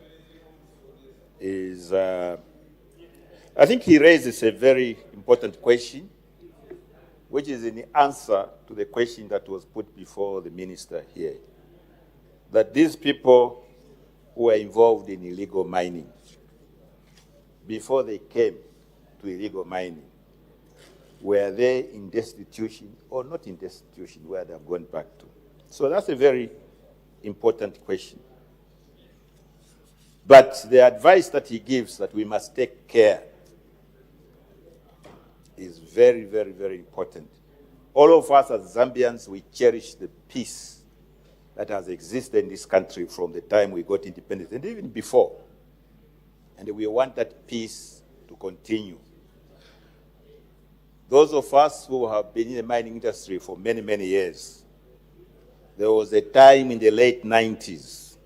is, I think he raises a very important question, which is in answer to the question that was put before the minister here, that these people who were involved in illegal mining, before they came to illegal mining, were they in destitution or not in destitution, where they have gone back to? So that's a very important question. But the advice that he gives, that we must take care, is very, very, very important. All of us as Zambians, we cherish the peace that has existed in this country from the time we got independence, and even before. And we want that peace to continue. Those of us who have been in the mining industry for many, many years, there was a time in the late 90s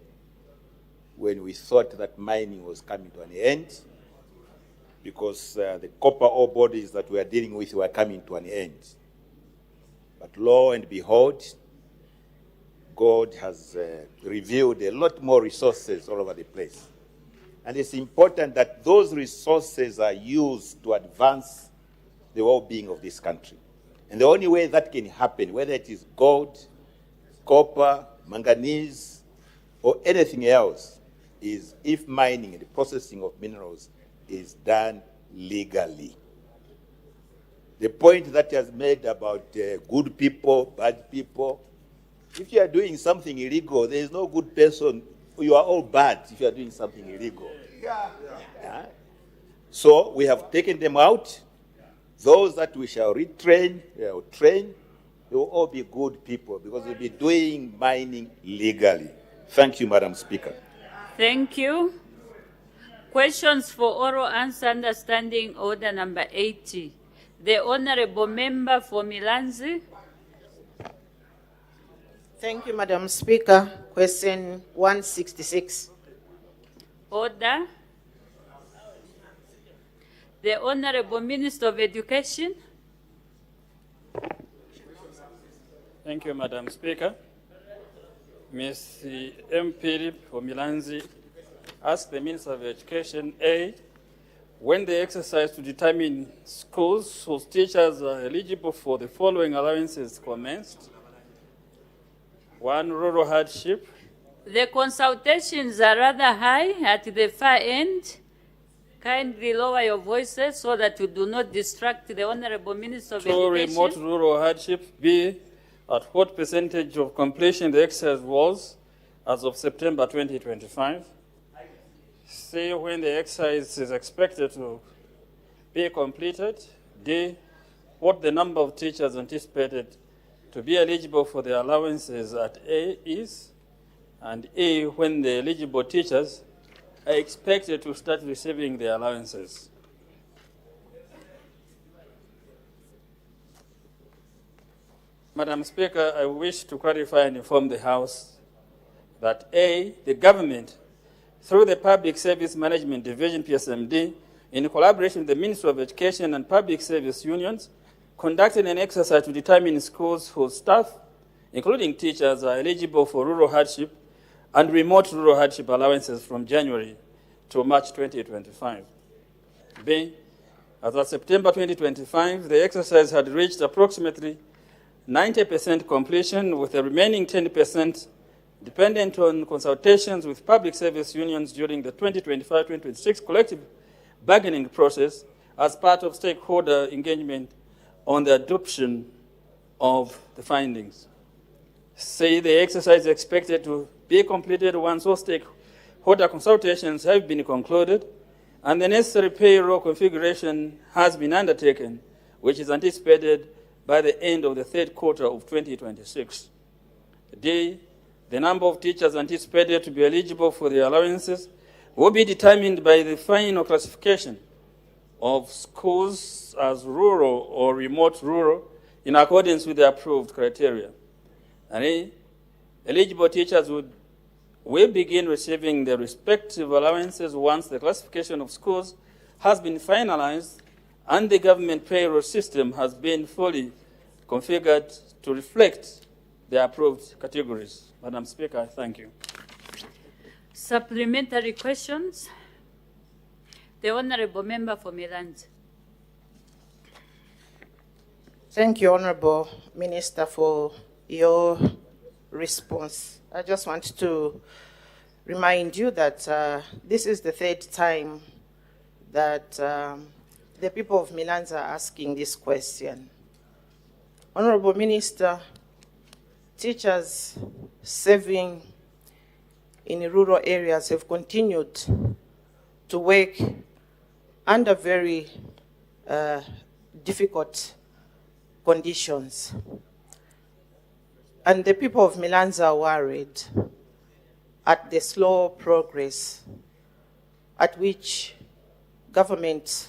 when we thought that mining was coming to an end, because the copper ore bodies that we are dealing with were coming to an end. But lo and behold, God has revealed a lot more resources all over the place. And it's important that those resources are used to advance the well-being of this country. And the only way that can happen, whether it is gold, copper, manganese, or anything else, is if mining and the processing of minerals is done legally. The point that has made about good people, bad people, if you are doing something illegal, there is no good person. You are all bad if you are doing something illegal. Yeah. So we have taken them out. Those that we shall retrain, we will train, they will all be good people because they'll be doing mining legally. Thank you, Madam Speaker.
Thank you. Questions for oral answer under Standing Order number 80. The Honorable Member for Milanzi.
Thank you, Madam Speaker. Question 166.
Order. The Honorable Minister of Education.
Thank you, Madam Speaker. Ms. M. Philip for Milanzi asked the Minister of Education, A, when the exercise to determine schools whose teachers are eligible for the following allowances commenced. 1, rural hardship.
The consultations are rather high at the far end. Kindly lower your voices so that you do not distract the Honorable Minister of
2,
Education.
remote rural hardship. B, at what percentage of completion the exercise was as of September 2025. C, when the exercise is expected to be completed. D, what the number of teachers anticipated to be eligible for the allowances at A is, and E, when the eligible teachers are expected to start receiving the allowances. Madam Speaker, I wish to clarify and inform the House that A, the government, through the Public Service Management Division, PSMD, in collaboration with the Ministry of Education and Public Service Unions, conducted an exercise to determine schools whose staff, including teachers, are eligible for rural hardship and remote rural hardship allowances from January to March 2025. B, as of September 2025, the exercise had reached approximately 90% completion, with the remaining 10% dependent on consultations with public service unions during the 2025-2026 collective bargaining process as part of stakeholder engagement on the adoption of the findings. C, the exercise is expected to be completed once all stakeholder consultations have been concluded and the necessary payroll configuration has been undertaken, which is anticipated by the end of the third quarter of 2026. D, the number of teachers anticipated to be eligible for the allowances will be determined by the final classification of schools as rural or remote rural in accordance with the approved criteria. And E, eligible teachers will begin receiving their respective allowances once the classification of schools has been finalized and the government payroll system has been fully configured to reflect the approved categories. Madam Speaker, thank you.
Supplementary questions? The Honorable Member for Milanzi.
Thank you, Honorable Minister, for your response. I just want to remind you that this is the third time that the people of Milanzi are asking this question. Honorable Minister, teachers serving in rural areas have continued to work under very difficult conditions. And the people of Milanzi are worried at the slow progress at which government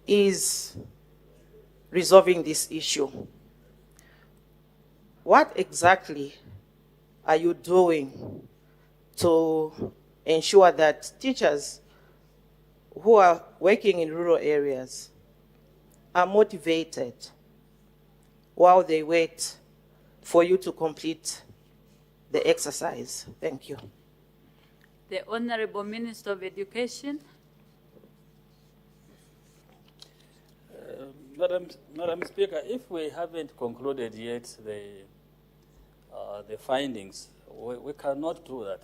is resolving this issue. What exactly are you doing to ensure that teachers who are working in rural areas are motivated while they wait for you to complete the exercise? Thank you.
The Honorable Minister of Education.
Madam Speaker, if we haven't concluded yet the findings, we cannot do that.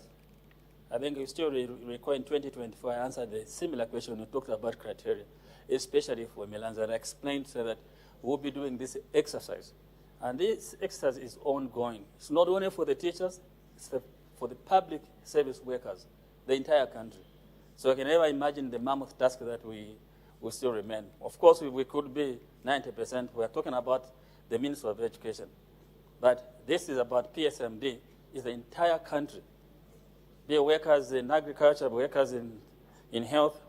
I think we still recall in 2024, I answered a similar question. We talked about criteria, especially for Milans, and I explained so that we'll be doing this exercise. And this exercise is ongoing. It's not only for the teachers, it's for the public service workers, the entire country. So I can never imagine the mammoth task that we will still remain. Of course, we could be 90%. We're talking about the Minister of Education. But this is about PSMD, is the entire country. Be workers in agriculture, workers in health,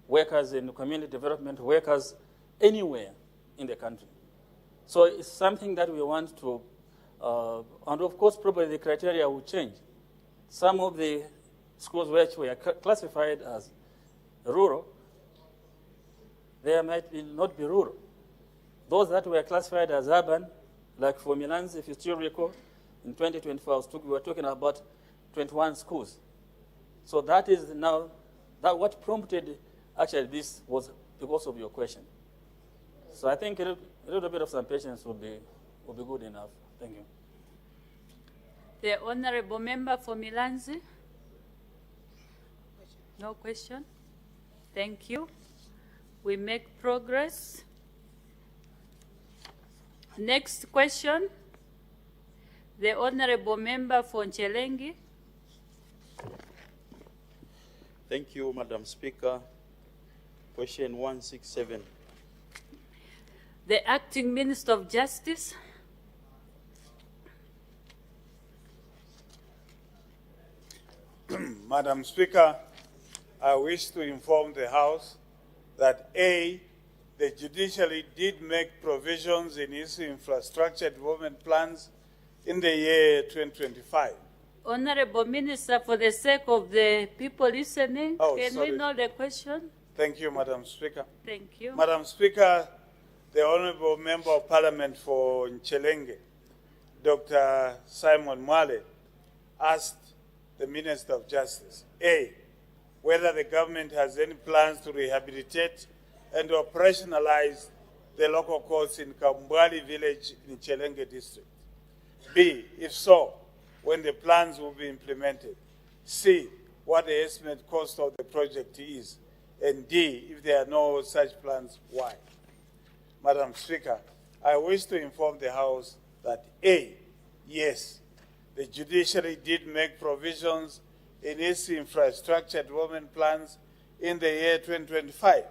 workers in community development, workers anywhere in the country. So it's something that we want to, and of course, probably the criteria will change. Some of the schools which were classified as rural, they might not be rural. Those that were classified as urban, like for Milans, if you still recall, in 2024, we were talking about 21 schools. So that is now, that what prompted actually this was because of your question. So I think a little bit of some patience will be good enough. Thank you.
The Honorable Member for Milanzi. No question? Thank you. We make progress. Next question. The Honorable Member for Nchelengi.
Thank you, Madam Speaker. Question 167.
The Acting Minister of Justice.
Madam Speaker, I wish to inform the House that A, the judiciary did make provisions in its infrastructure development plans in the year 2025.
Honorable Minister, for the sake of the people listening, can we know the question?
Thank you, Madam Speaker.
Thank you.
Madam Speaker, the Honorable Member of Parliament for Nchelengi, Dr. Simon Mwale, asked the Minister of Justice, A, whether the government has any plans to rehabilitate and operationalize the local courts in Kambwali village in Nchelengi district. B, if so, when the plans will be implemented. C, what the estimate cost of the project is. And D, if there are no such plans, why? Madam Speaker, I wish to inform the House that A, yes, the judiciary did make provisions in its infrastructure development plans in the year 2025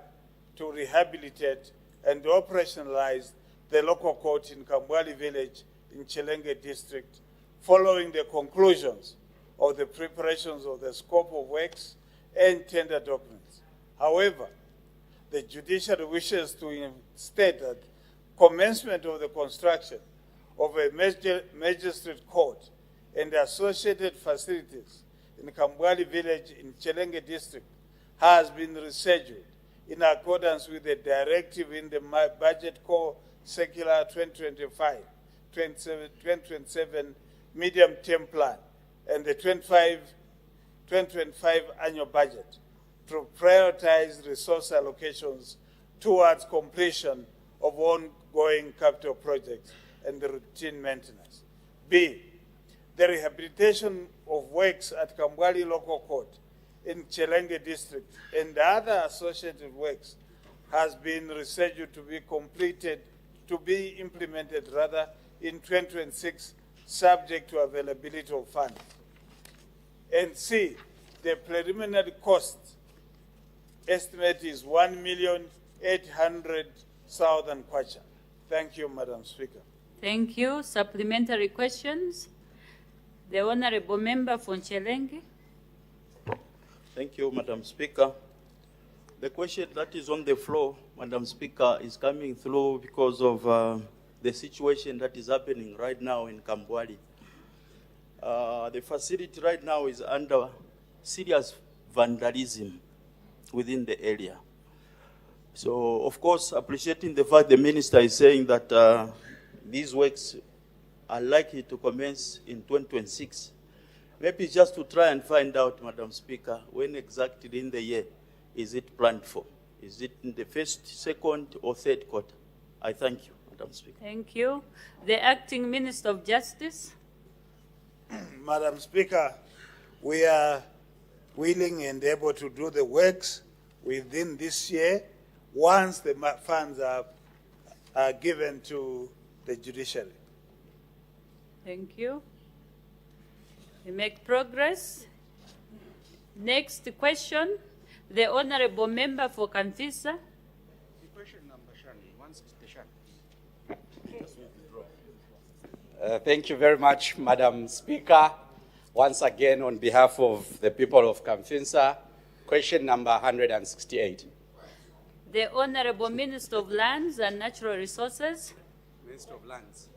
to rehabilitate and operationalize the local court in Kambwali village in Nchelengi district, following the conclusions of the preparations of the scope of works and tender documents. However, the judiciary wishes to state that commencement of the construction of a magistrate court and associated facilities in Kambwali village in Nchelengi district has been rescheduled in accordance with the directive in the Budget Core Circular 2025-2027 Medium-Term Plan and the 2025 Annual Budget to prioritize resource allocations towards completion of ongoing capital projects and the routine maintenance. B, the rehabilitation of works at Kambwali Local Court in Nchelengi district and other associated works has been rescheduled to be implemented in 2026, subject to availability of funds. And C, the preliminary cost estimate is 1,800,000 kwacha. Thank you, Madam Speaker.
Thank you. Supplementary questions? The Honorable Member for Nchelengi.
Thank you, Madam Speaker. The question that is on the floor, Madam Speaker, is coming through because of the situation that is happening right now in Kambwali. The facility right now is under serious vandalism. within the area. So, of course, appreciating the fact the minister is saying that these works are likely to commence in 2026. Maybe just to try and find out, Madam Speaker, when exactly in the year is it planned for? Is it in the first, second, or third quarter? I thank you, Madam Speaker.
Thank you. The Acting Minister of Justice.
Madam Speaker, we are willing and able to do the works within this year once the funds are given to the judiciary.
Thank you. We make progress. Next question, the Honorable Member for Kanfisa.
Thank you very much, Madam Speaker. Once again, on behalf of the people of Kamfinsa, question number 168.
The Honorable Minister of Lands and Natural Resources.
Minister of Lands.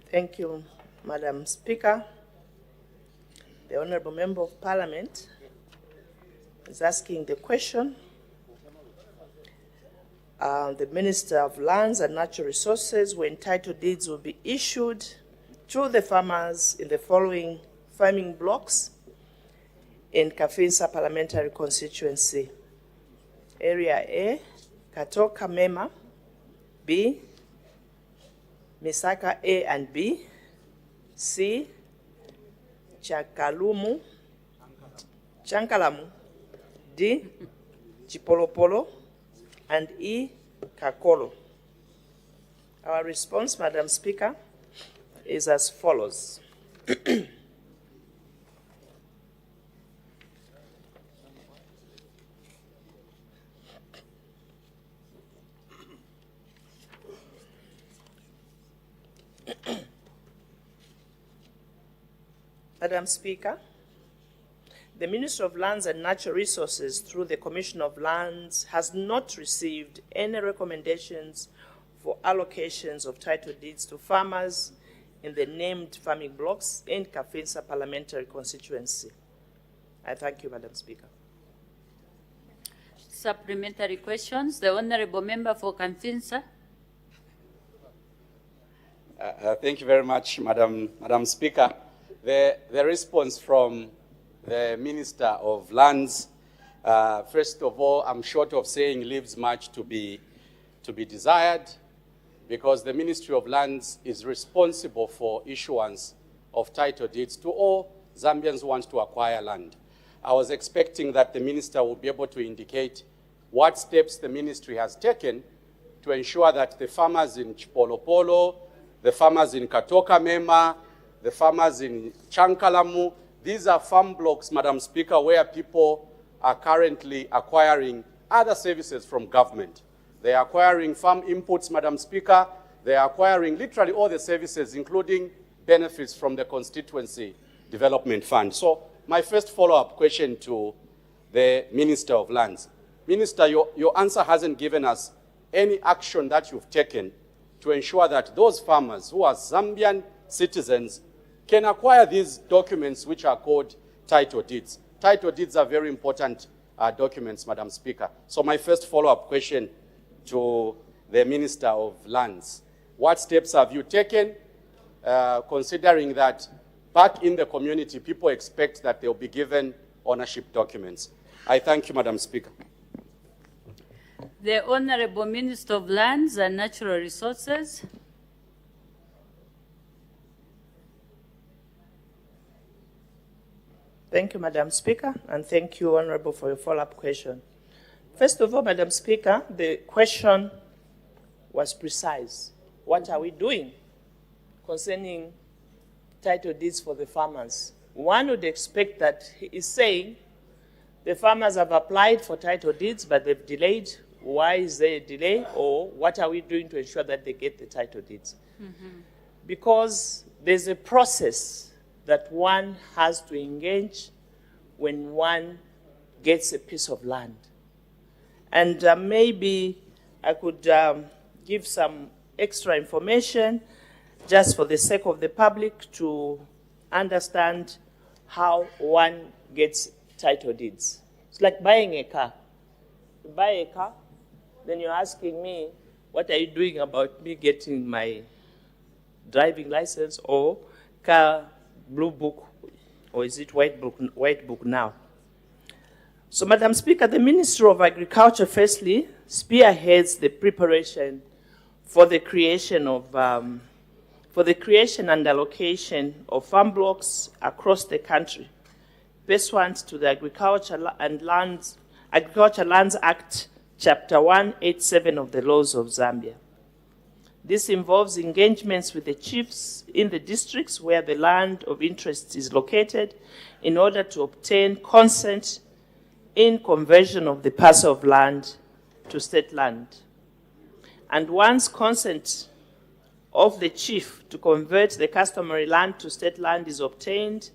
Thank you, Madam Speaker. The Honorable Member of Parliament is asking the question. The Minister of Lands and Natural Resources, when title deeds will be issued to the farmers in the following farming blocks in Kafinsa Parliamentary Constituency. Area A, Katoka Mema, B, Misaka A and B, C, Chankalamu, D, Chipolopolo, and E, Kakolo. Our response, Madam Speaker, is as follows. Madam Speaker, the Minister of Lands and Natural Resources, through the Commission of Lands, has not received any recommendations for allocations of title deeds to farmers in the named farming blocks in Kafinsa Parliamentary Constituency. I thank you, Madam Speaker.
Supplementary questions. The Honorable Member for Kafinsa.
Thank you very much, Madam Speaker. The response from the Minister of Lands, first of all, I'm short of saying leaves much to be desired, because the Ministry of Lands is responsible for issuance of title deeds to all Zambians who want to acquire land. I was expecting that the Minister would be able to indicate what steps the Ministry has taken to ensure that the farmers in Chipolopolo, the farmers in Katoka Mema, the farmers in Chankalamu, these are farm blocks, Madam Speaker, where people are currently acquiring other services from government. They are acquiring farm inputs, Madam Speaker. They are acquiring literally all the services, including benefits from the Constituency Development Fund. So my first follow-up question to the Minister of Lands. Minister, your answer hasn't given us any action that you've taken to ensure that those farmers who are Zambian citizens can acquire these documents which are called title deeds. Title deeds are very important documents, Madam Speaker. So my first follow-up question to the Minister of Lands. What steps have you taken, considering that back in the community, people expect that they'll be given ownership documents? I thank you, Madam Speaker.
The Honorable Minister of Lands and Natural Resources.
Thank you, Madam Speaker, and thank you, Honorable, for your follow-up question. First of all, Madam Speaker, the question was precise. What are we doing concerning title deeds for the farmers? One would expect that he is saying the farmers have applied for title deeds, but they've delayed. Why is there a delay? Or what are we doing to ensure that they get the title deeds? Mm-hmm. Because there's a process that one has to engage when one gets a piece of land. And maybe I could give some extra information just for the sake of the public to understand how one gets title deeds. It's like buying a car. You buy a car, then you're asking me, what are you doing about me getting my driving license or car blue book, or is it white book now? So, Madam Speaker, the Ministry of Agriculture firstly spearheads the preparation for the creation and allocation of farm blocks across the country, pursuant to the Agriculture Lands Act, Chapter 187 of the laws of Zambia. This involves engagements with the chiefs in the districts where the land of interest is located in order to obtain consent in conversion of the parcel of land to state land. And once consent of the chief to convert the customary land to state land is obtained,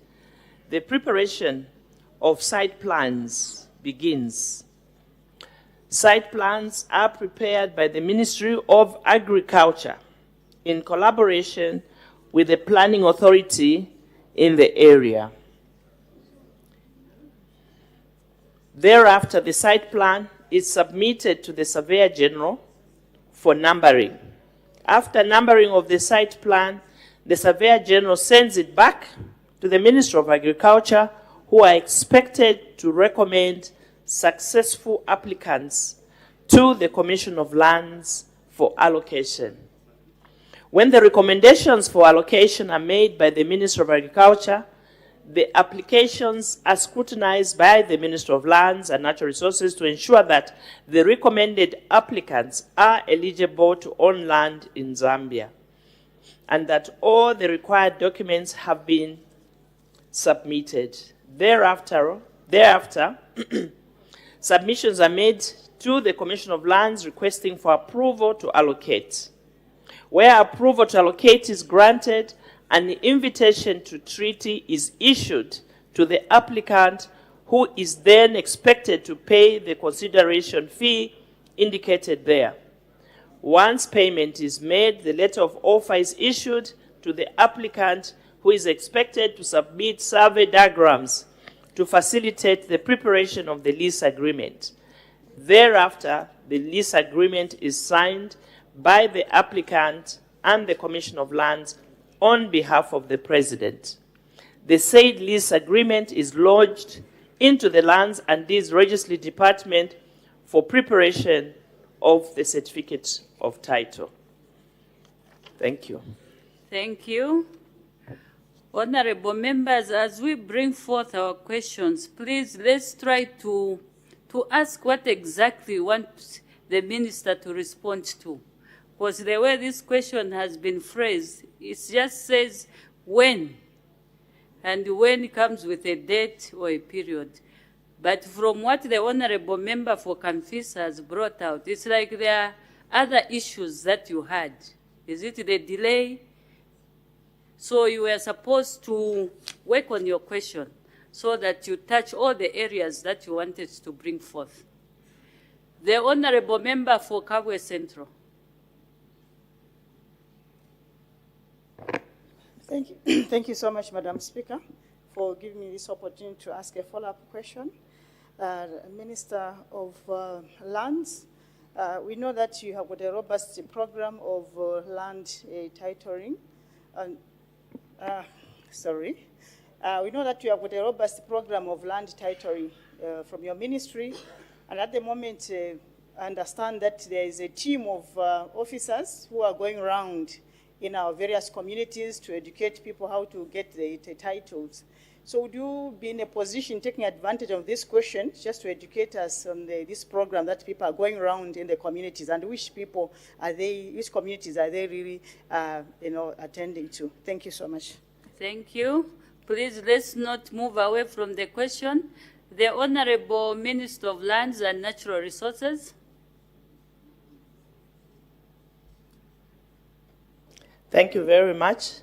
the preparation of site plans begins. Site plans are prepared by the Ministry of Agriculture in collaboration with the planning authority in the area. Thereafter, the site plan is submitted to the Surveyor General for numbering. After numbering of the site plan, the Surveyor General sends it back to the Ministry of Agriculture, who are expected to recommend successful applicants to the Commission of Lands for allocation. When the recommendations for allocation are made by the Ministry of Agriculture, the applications are scrutinized by the Ministry of Lands and Natural Resources to ensure that the recommended applicants are eligible to own land in Zambia and that all the required documents have been submitted. Thereafter, submissions are made to the Commission of Lands requesting for approval to allocate. Where approval to allocate is granted, an invitation to treaty is issued to the applicant, who is then expected to pay the consideration fee indicated there. Once payment is made, the letter of offer is issued to the applicant, who is expected to submit survey diagrams to facilitate the preparation of the lease agreement. Thereafter, the lease agreement is signed by the applicant and the Commission of Lands on behalf of the President. The said lease agreement is lodged into the Lands and Deeds Registry Department for preparation of the certificate of title. Thank you.
Thank you. Honorable members, as we bring forth our questions, please let's try to ask what exactly we want the minister to respond to. Because the way this question has been phrased, it just says when, and when comes with a date or a period. But from what the honorable member for Kamfisa has brought out, it's like there are other issues that you had. Is it the delay? So you were supposed to work on your question so that you touch all the areas that you wanted to bring forth. The honorable member for Kabwe Central.
Thank you. Thank you so much, Madam Speaker, for giving me this opportunity to ask a follow-up question. Minister of Lands, we know that you have got a robust program of land titling. We know that you have got a robust program of land titling from your ministry, and at the moment, I understand that there is a team of officers who are going around in our various communities to educate people how to get the titles. So would you be in a position, taking advantage of this question, just to educate us on this program that people are going around in the communities, and which communities are they really attending to? Thank you so much.
Thank you. Please, let's not move away from the question. The Honorable Minister of Lands and Natural Resources.
Thank you very much.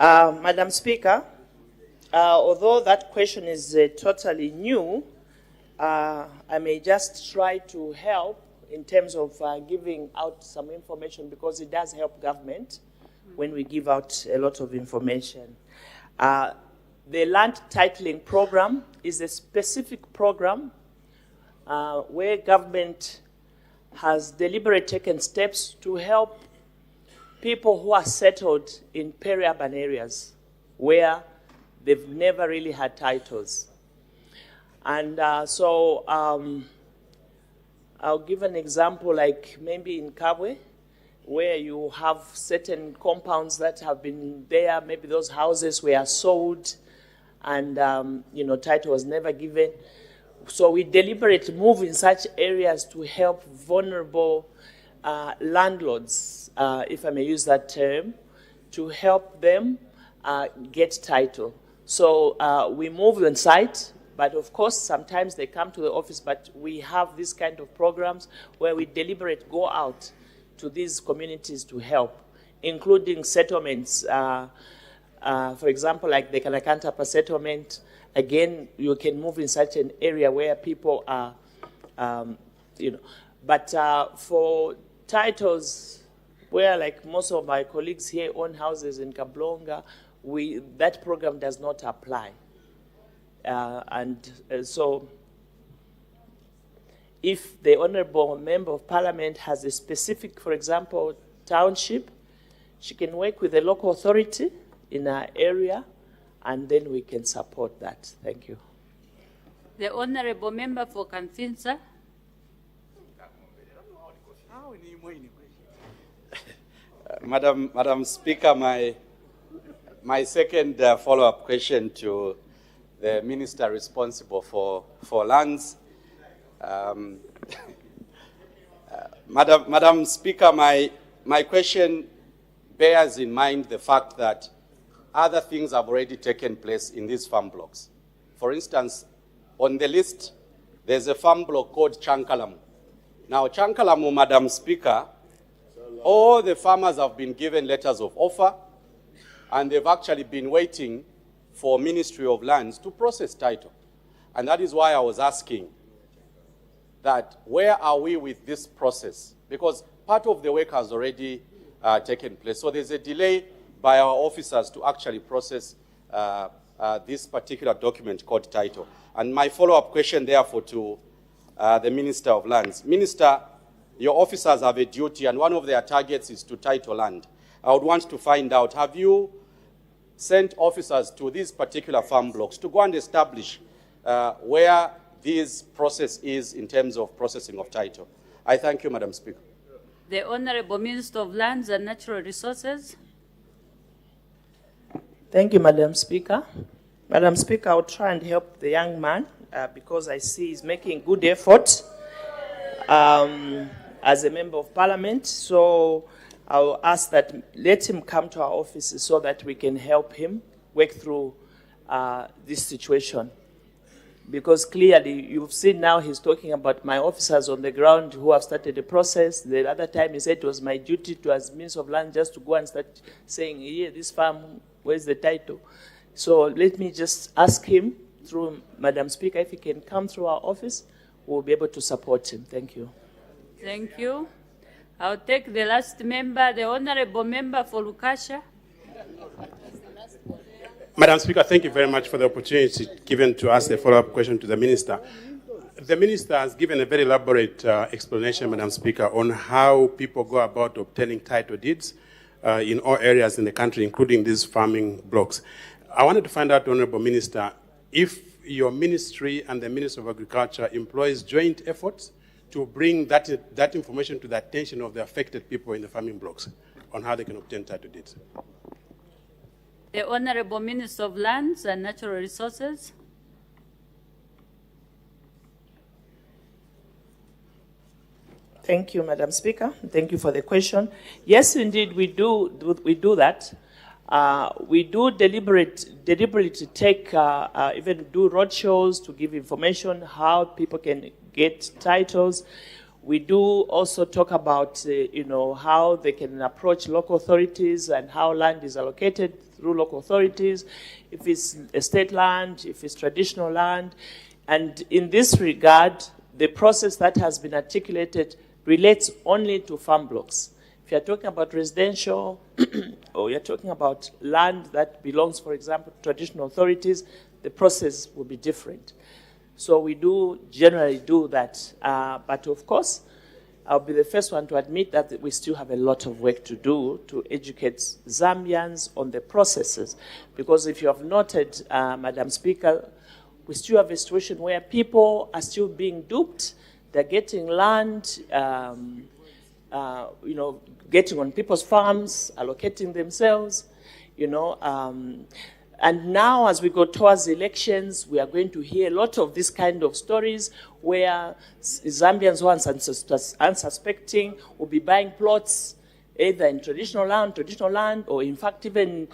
Madam Speaker, although that question is totally new, I may just try to help in terms of giving out some information, because it does help government when we give out a lot of information. The land titling program is a specific program where government has deliberately taken steps to help people who are settled in peri-urban areas where they've never really had titles. And so I'll give an example, like maybe in Kabwe, where you have certain compounds that have been there, maybe those houses were sold and title was never given. So we deliberately move in such areas to help vulnerable landlords, if I may use that term, to help them get title. So we move on site, but of course sometimes they come to the office, but we have this kind of programs where we deliberately go out to these communities to help, including settlements. For example, like the Kanakantapa settlement, again, you can move in such an area where people are, But for titles, where like most of my colleagues here own houses in Kablonga, that program does not apply. So if the Honorable Member of Parliament has a specific, for example, township, she can work with the local authority in our area, and then we can support that. Thank you.
The Honorable Member for Kanfinsa.
Madam Speaker, my second follow-up question to the Minister responsible for lands. Madam Speaker, my question bears in mind the fact that other things have already taken place in these farm blocks. For instance, on the list, there's a farm block called Chankalamu. Now, Chankalamu, Madam Speaker, all the farmers have been given letters of offer, and they've actually been waiting for Ministry of Lands to process title. And that is why I was asking that where are we with this process? Because part of the work has already taken place. So there's a delay by our officers to actually process this particular document called title. And my follow-up question, therefore, to the Minister of Lands. Minister, your officers have a duty, and one of their targets is to title land. I would want to find out, have you sent officers to these particular farm blocks to go and establish where this process is in terms of processing of title? I thank you, Madam Speaker.
The Honorable Minister of Lands and Natural Resources.
Thank you, Madam Speaker. Madam Speaker, I'll try and help the young man because I see he's making good effort as a member of Parliament. So I'll ask that let him come to our offices so that we can help him work through this situation. Because clearly, you've seen now he's talking about my officers on the ground who have started the process. The other time he said it was my duty to, as Minister of Land, just to go and start saying, yeah, this farm, where's the title? So let me just ask him through Madam Speaker, if he can come through our office, we'll be able to support him. Thank you.
Thank you. I'll take the last member, the Honorable Member for Lukasha.
Madam Speaker, thank you very much for the opportunity given to ask a follow-up question to the Minister. The Minister has given a very elaborate explanation, Madam Speaker, on how people go about obtaining title deeds in all areas in the country, including these farming blocks. I wanted to find out, Honourable Minister, if your ministry and the Minister of Agriculture employs joint efforts to bring that information to the attention of the affected people in the farming blocks on how they can obtain title deeds.
The Honorable Minister of Lands and Natural Resources.
Thank you, Madam Speaker. Thank you for the question. Yes, indeed, we do that. We do deliberately take, even do roadshows to give information how people can get titles. We do also talk about, how they can approach local authorities and how land is allocated through local authorities, if it's estate land, if it's traditional land. And in this regard, the process that has been articulated
relates only to farm blocks. If you're talking about residential or you're talking about land that belongs, for example, to traditional authorities, the process will be different. So we do generally do that. But of course, I'll be the first one to admit that we still have a lot of work to do to educate Zambians on the processes. Because if you have noted, Madam Speaker, we still have a situation where people are still being duped. They're getting land, getting on people's farms, allocating themselves, and now as we go towards elections, we are going to hear a lot of this kind of stories where Zambians who are unsuspecting will be buying plots either in traditional land, or in fact even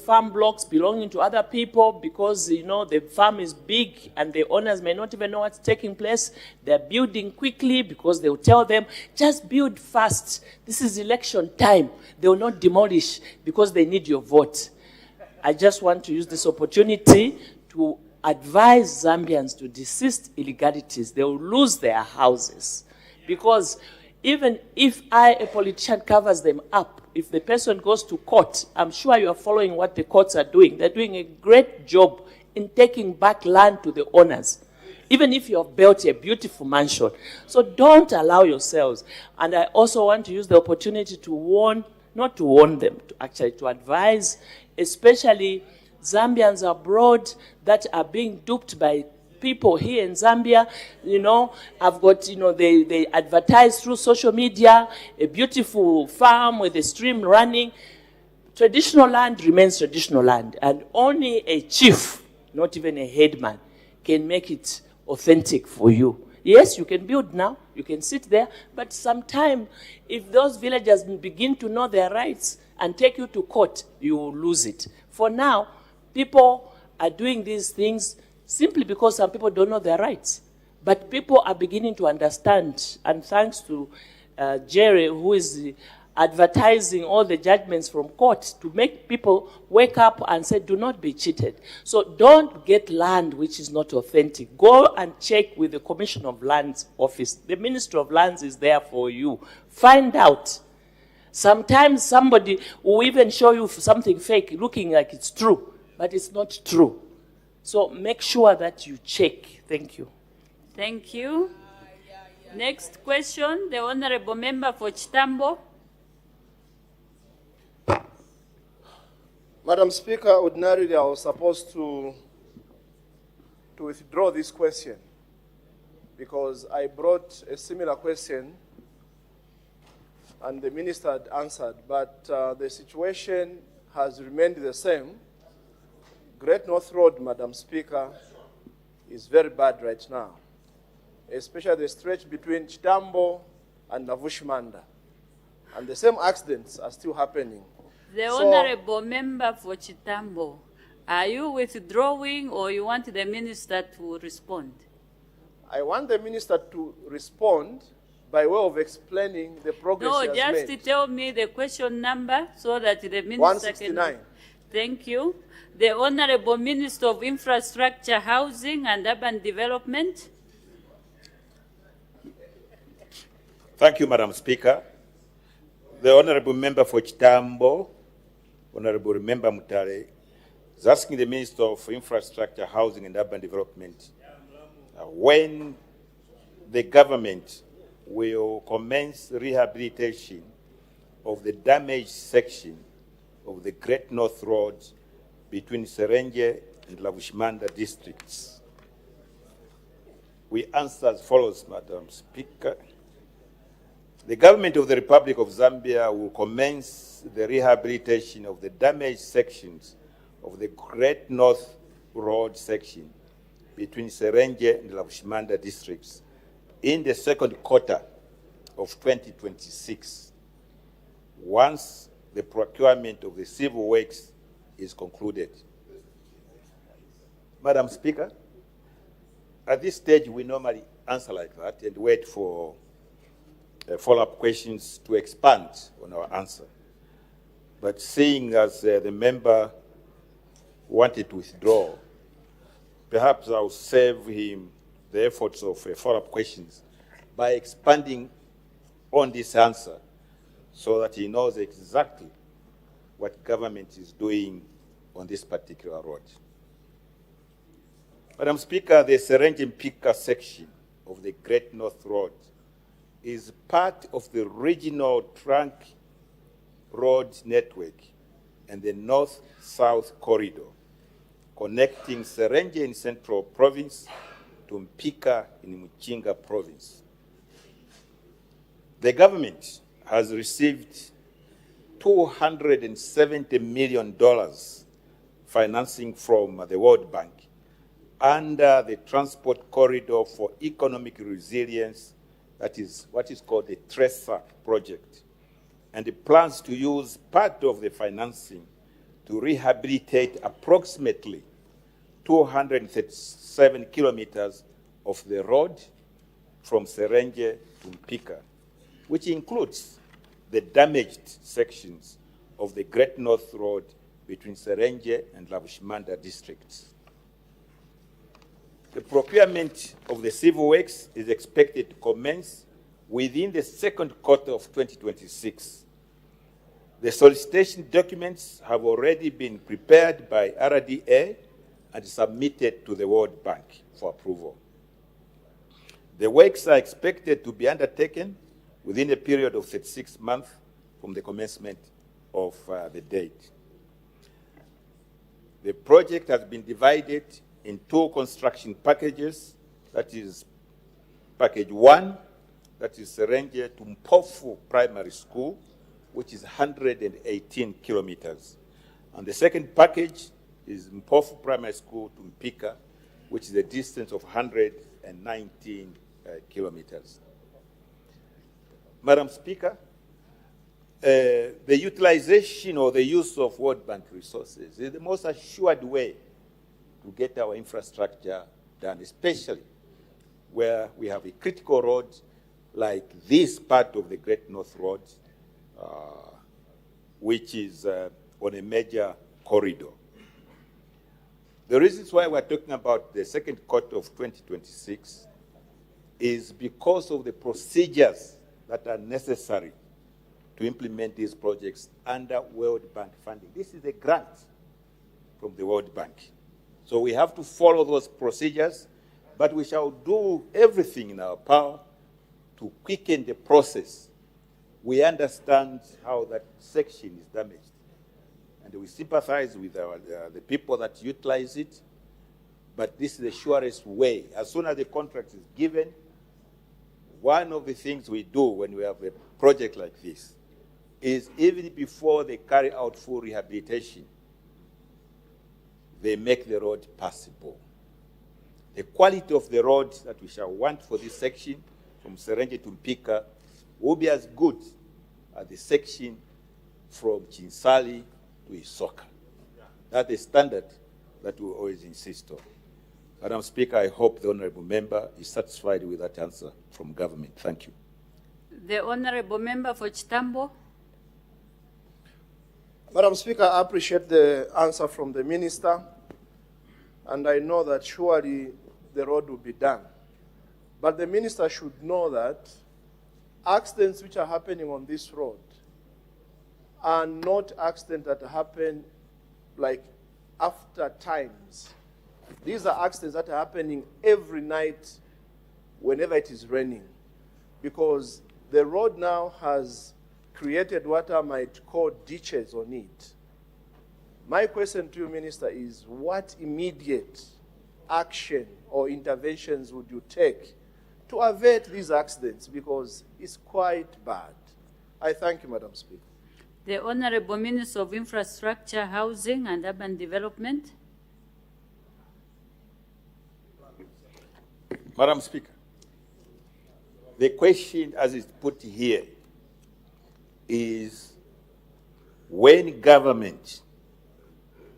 farm blocks belonging to other people because, the farm is big and the owners may not even know what's taking place. They're building quickly because they'll tell them, just build fast. This is election time. They will not demolish because they need your vote. I just want to use this opportunity to advise Zambians to desist illegalities. They will lose their houses. Because even if a politician, covers them up, if the person goes to court, I'm sure you are following what the courts are doing. They're doing a great job in taking back land to the owners, even if you have built a beautiful mansion. So don't allow yourselves. And I also want to use the opportunity to warn, not to warn them, to advise, especially Zambians abroad that are being duped by people here in Zambia. I've got, they advertise through social media, a beautiful farm with a stream running. Traditional land remains traditional land, and only a chief, not even a headman, can make it authentic for you. Yes, you can build now, you can sit there, but sometime, if those villagers begin to know their rights and take you to court, you will lose it. For now, people are doing these things simply because some people don't know their rights. But people are beginning to understand, and thanks to Jerry, who is advertising all the judgments from court to make people wake up and say, do not be cheated. So don't get land which is not authentic. Go and check with the Commission of Lands office. The Ministry of Lands is there for you. Find out. Sometimes somebody will even show you something fake looking like it's true, but it's not true. So make sure that you check. Thank you.
Thank you. Next question, the Honorable Member for Chitambo.
Madam Speaker, ordinarily I was supposed to withdraw this question because I brought a similar question and the minister had answered, but the situation has remained the same. Great North Road, Madam Speaker, is very bad right now, especially the stretch between Chitambo and Navushmanda. And the same accidents are still happening.
The Honorable Member for Chitambo, are you withdrawing or you want the minister to respond?
I want the minister to respond by way of explaining the progress he has made.
No, just tell me the question number so that the minister
169.
can... Thank you. The Honorable Minister of Infrastructure, Housing and Urban Development.
Thank you, Madam Speaker. The Honorable Member for Chitambo, Honorable Member Mutare, is asking the Minister of Infrastructure, Housing and Urban Development when the government will commence rehabilitation of the damaged section of the Great North Road between Serenge and Lavushmanda districts. We answer as follows, Madam Speaker. The government of the Republic of Zambia will commence the rehabilitation of the damaged sections of the Great North Road section between Serenge and Lavushmanda districts in the second quarter of 2026, once the procurement of the civil works is concluded. Madam Speaker, at this stage we normally answer like that and wait for follow-up questions to expand on our answer. But seeing as the member wanted to withdraw, perhaps I'll save him the efforts of follow-up questions by expanding on this answer so that he knows exactly what government is doing on this particular road. Madam Speaker, the Serenge-Mpika section of the Great North Road is part of the regional trunk road network and the north-south corridor connecting Serenge in Central Province to Mpika in Muchinga Province. The government has received $270 million financing from the World Bank under the Transport Corridor for Economic Resilience, that is what is called the TRESA project, and it plans to use part of the financing to rehabilitate approximately 237 kilometers of the road from Serenge to Mpika, which includes the damaged sections of the Great North Road between Serenge and Lavushimanda districts. The procurement of the civil works is expected to commence within the second quarter of 2026. The solicitation documents have already been prepared by RDA and submitted to the World Bank for approval. The works are expected to be undertaken within a period of 36 months from the commencement of the date. The project has been divided in two construction packages. That is package 1, that is Serenge to Mpofu Primary School, which is 118 kilometers. And the second package is Mpofu Primary School to Mpika, which is a distance of 119 kilometers. Madam Speaker, the utilization or the use of World Bank resources is the most assured way to get our infrastructure done, especially where we have a critical road like this part of the Great North Road, which is on a major corridor. The reasons why we're talking about the second quarter of 2026 is because of the procedures that are necessary to implement these projects under World Bank funding. This is a grant from the World Bank. So we have to follow those procedures, but we shall do everything in our power to quicken the process. We understand how that section is damaged, and we sympathize with the people that utilize it, but this is the surest way. As soon as the contract is given, one of the things we do when we have a project like this is even before they carry out full rehabilitation, they make the road passable. The quality of the road that we shall want for this section from Serenge to Mpika will be as good as the section from Chinsali to Isoka. That's the standard that we always insist on. Madam Speaker, I hope the Honourable Member is satisfied with that answer from government. Thank you.
The Honourable Member for Chitambo.
Madam Speaker, I appreciate the answer from the Minister, and I know that surely the road will be done. But the Minister should know that accidents which are happening on this road are not accidents that happen like after times. These are accidents that are happening every night whenever it is raining, because the road now has created what I might call ditches on it. My question to you, Minister, is what immediate action or interventions would you take to avert these accidents, because it's quite bad? I thank you, Madam Speaker.
The Honourable Minister of Infrastructure, Housing and Urban Development.
Madam Speaker, the question as it's put here is when government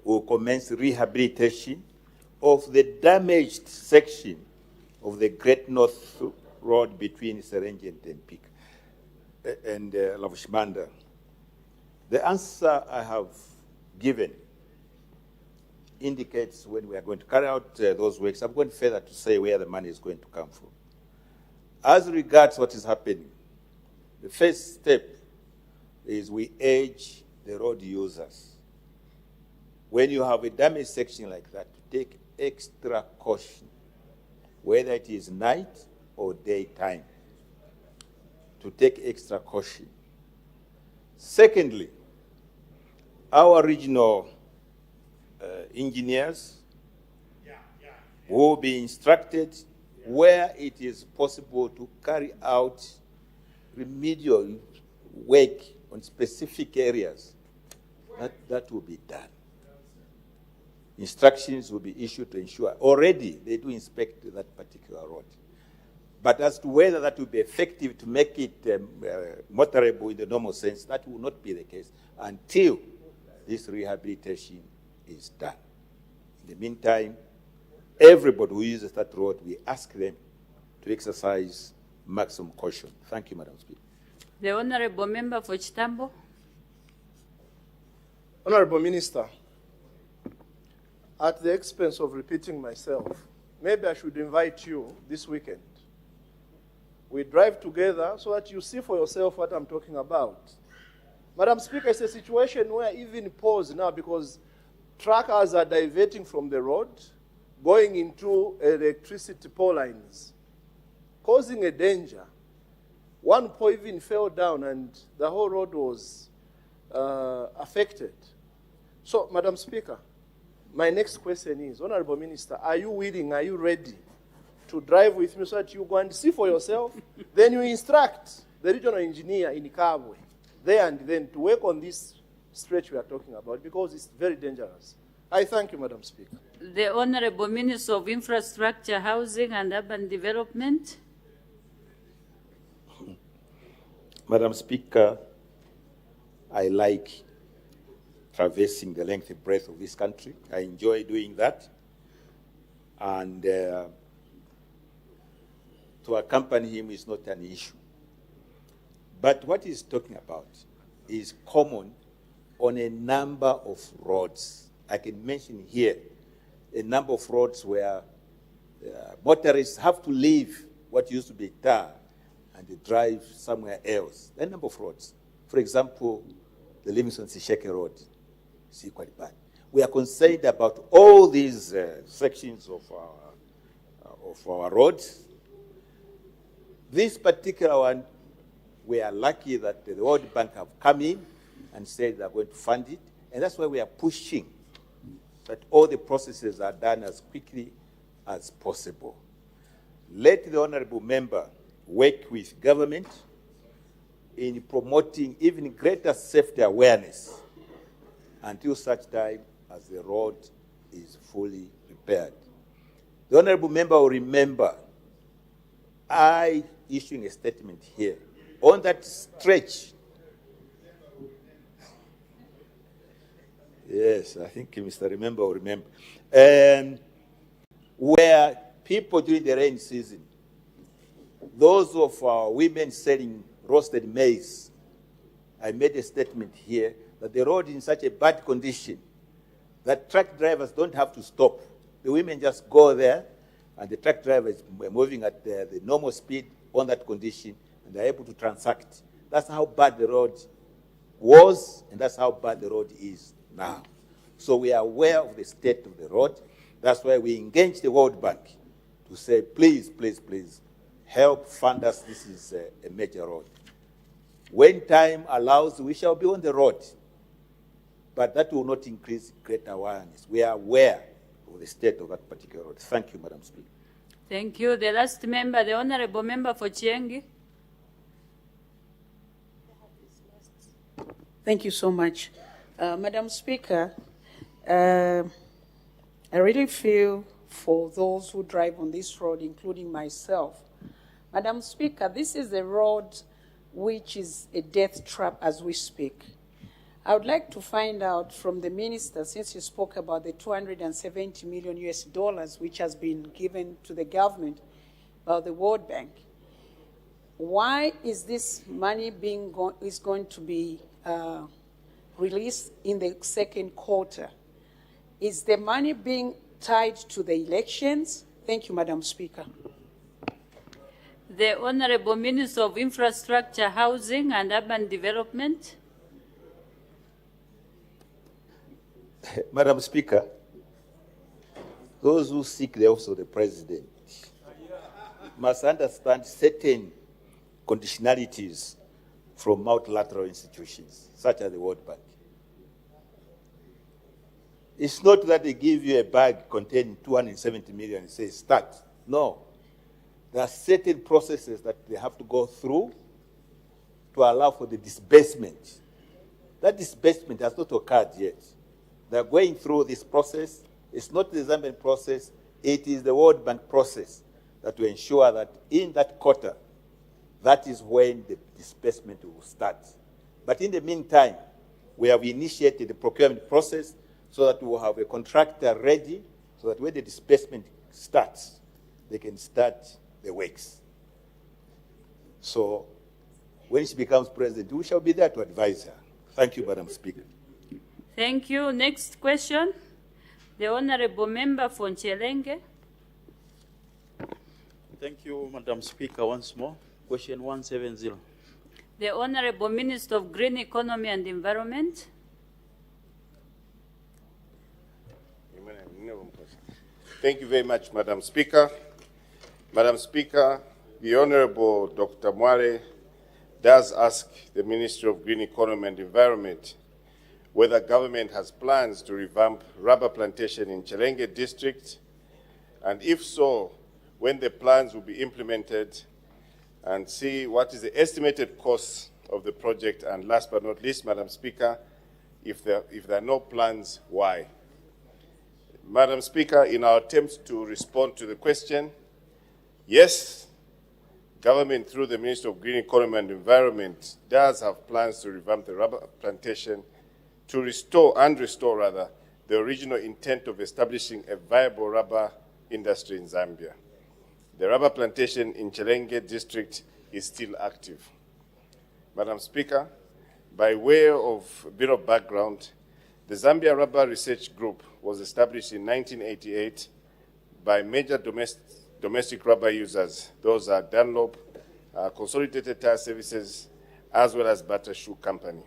will commence rehabilitation of the damaged section of the Great North Road between Serenge and Mpika and Lavushimanda. The answer I have given indicates when we are going to carry out those works. I'm going further to say where the money is going to come from. As regards what is happening The first step is we urge the road users, when you have a damaged section like that, to take extra caution, whether it is night or daytime, to take extra caution. Secondly, our regional engineers will be instructed where it is possible to carry out remedial work on specific areas. That will be done. Instructions will be issued to ensure. Already they do inspect that particular road. But as to whether that will be effective to make it motorable in the normal sense, that will not be the case until this rehabilitation is done. In the meantime, everybody who uses that road, we ask them to exercise maximum caution. Thank you, Madam Speaker.
The Honourable Member for Chitambo.
Honourable Minister, at the expense of repeating myself, maybe I should invite you this weekend. We drive together so that you see for yourself what I'm talking about. Madam Speaker, it's a situation where even pause now because truckers are diverting from the road, going into electricity pole lines, causing a danger. One pole even fell down and the whole road was affected. So, Madam Speaker, my next question is, Honourable Minister, are you willing, are you ready to drive with me so that you go and see for yourself? Then you instruct the regional engineer in Kabwe, there and then, to work on this stretch we are talking about because it's very dangerous. I thank you, Madam Speaker.
The Honourable Minister of Infrastructure, Housing and Urban Development.
Madam Speaker, I like traversing the length and breadth of this country. I enjoy doing that. And to accompany him is not an issue. But what he's talking about is common on a number of roads. I can mention here a number of roads where motorists have to leave what used to be tar and they drive somewhere else. A number of roads. For example, the Livingston-Sisheke Road. See, quite bad. We are concerned about all these sections of our roads. This particular one, we are lucky that the World Bank have come in and said they are going to fund it, and that's why we are pushing that all the processes are done as quickly as possible. Let the Honourable Member work with government in promoting even greater safety awareness until such time as the road is fully repaired. The Honourable Member will remember I issuing a statement here on that stretch. Yes, I think Mr. Remember will remember. Where people during the rain season, those of our women selling roasted maize, I made a statement here that the road is in such a bad condition that truck drivers don't have to stop. The women just go there, and the truck drivers are moving at the normal speed on that condition, and they're able to transact. That's how bad the road was, and that's how bad the road is now. So we are aware of the state of the road. That's why we engaged the World Bank to say, please, please, please, help fund us. This is a major road. When time allows, we shall be on the road. But that will not increase greater awareness. We are aware of the state of that particular road. Thank you, Madam Speaker.
Thank you. The last member, the Honourable Member for Chiengi.
Thank you so much. Madam Speaker, I really feel for those who drive on this road, including myself. Madam Speaker, this is a road which is a death trap as we speak. I would like to find out from the minister, since you spoke about the $270 million which has been given to the government by the World Bank, why is this money going to be released in the second quarter? Is the money being tied to the elections? Thank you, Madam Speaker.
The Honorable Minister of Infrastructure, Housing and Urban Development.
Madam Speaker, those who seek the office of the President must understand certain conditionalities from multilateral institutions, such as the World Bank. It's not that they give you a bag containing 270 million and say, start. No. There are certain processes that they have to go through to allow for the disbursement. That disbursement has not occurred yet. They're going through this process. It's not the Zambian process. It is the World Bank process that will ensure that in that quarter, that is when the disbursement will start. But in the meantime, we have initiated the procurement process so that we will have a contractor ready so that when the disbursement starts, they can start the works. So when she becomes president, we shall be there to advise her. Thank you, Madam Speaker.
Thank you. Next question. The Honorable Member for Nchelenge.
Thank you, Madam Speaker, once more. Question 170.
The Honorable Minister of Green Economy and Environment.
Thank you very much, Madam Speaker. Madam Speaker, the Honorable Dr. Mwale does ask the Ministry of Green Economy and Environment whether government has plans to revamp rubber plantation in Nchelenge district, and if so, when the plans will be implemented, and see what is the estimated cost of the project, and last but not least, Madam Speaker, if there are no plans, why? Madam Speaker, in our attempts to respond to the question, yes, government through the Ministry of Green Economy and Environment does have plans to revamp the rubber plantation to restore the original intent of establishing a viable rubber industry in Zambia. The rubber plantation in Nchelenge district is still active. Madam Speaker, by way of a bit of background, the Zambia Rubber Research Group was established in 1988 by major domestic rubber users. Those are Dunlop, Consolidated Tire Services, as well as Butter Shoe Company,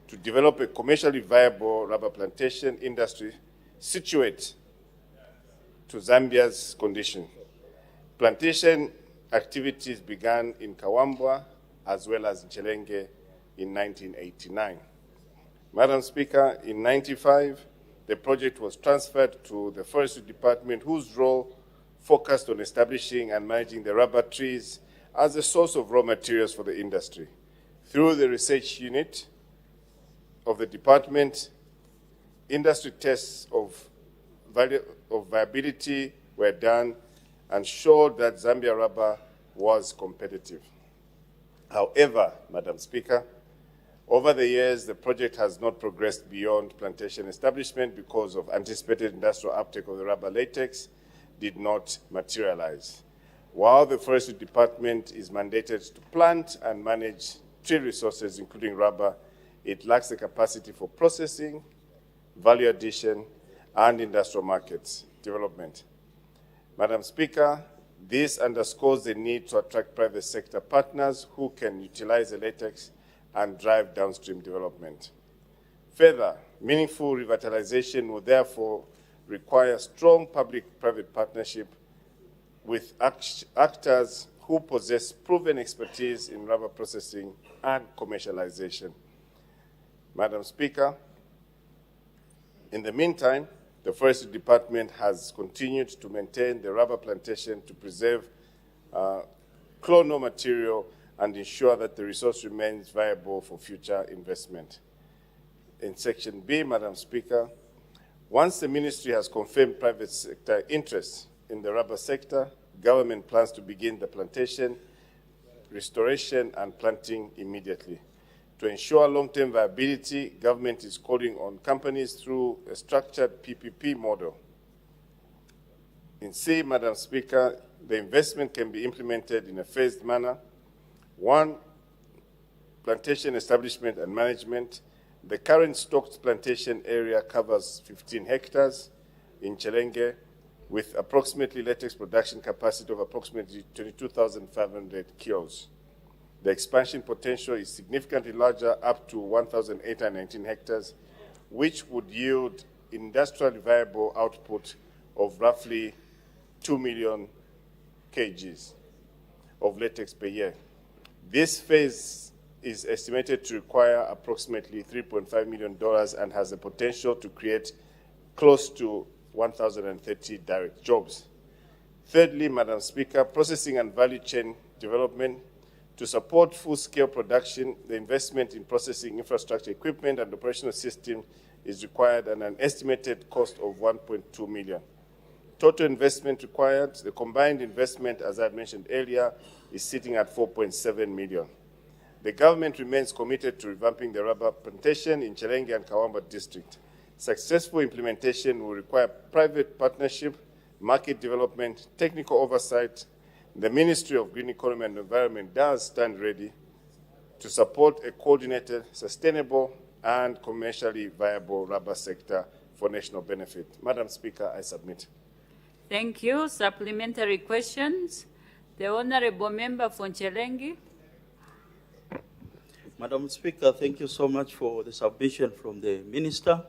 to develop a commercially viable rubber plantation industry situate to Zambia's condition. Plantation activities began in Kawambwa as well as in Nchelenge in 1989. Madam Speaker, in 1995, the project was transferred to the Forestry Department, whose role focused on establishing and managing the rubber trees as a source of raw materials for the industry. Through the research unit of the department, industry tests of viability were done and showed that Zambia rubber was competitive. However, Madam Speaker, over the years, the project has not progressed beyond plantation establishment because of anticipated industrial uptake of the rubber latex did not materialize. While the Forestry Department is mandated to plant and manage tree resources, including rubber, it lacks the capacity for processing, value addition, and industrial markets development. Madam Speaker, this underscores the need to attract private sector partners who can utilize the latex and drive downstream development. Further, meaningful revitalization will therefore require strong public-private partnership with actors who possess proven expertise in rubber processing and commercialization. Madam Speaker, in the meantime, the Forestry Department has continued to maintain the rubber plantation to preserve clono material and ensure that the resource remains viable for future investment. In Section B, Madam Speaker, once the ministry has confirmed private sector interest in the rubber sector, government plans to begin the plantation, restoration, and planting immediately. To ensure long-term viability, government is calling on companies through a structured PPP model. In C, Madam Speaker, the investment can be implemented in a phased manner. 1, plantation establishment and management. The current stocked plantation area covers 15 hectares in Nchelenge, with approximately latex production capacity of approximately 22,500 kilos. The expansion potential is significantly larger, up to 1,819 hectares, which would yield industrially viable output of roughly 2 million kgs of latex per year. This phase is estimated to require approximately $3.5 million and has the potential to create close to 1,030 direct jobs. Thirdly, Madam Speaker, processing and value chain development. To support full-scale production, the investment in processing infrastructure, equipment, and operational system is required at an estimated cost of $1.2 million. Total investment required, the combined investment, as I mentioned earlier, is sitting at $4.7 million. The government remains committed to revamping the rubber plantation in Chilenge and Kawamba district. Successful implementation will require private partnership, market development, technical oversight. The Ministry of Green Economy and Environment does stand ready to support a coordinated, sustainable, and commercially viable rubber sector for national benefit. Madam Speaker, I submit.
Thank you. Supplementary questions. The Honorable Member for Chilenge.
Madam Speaker, thank you so much for the submission from the Minister.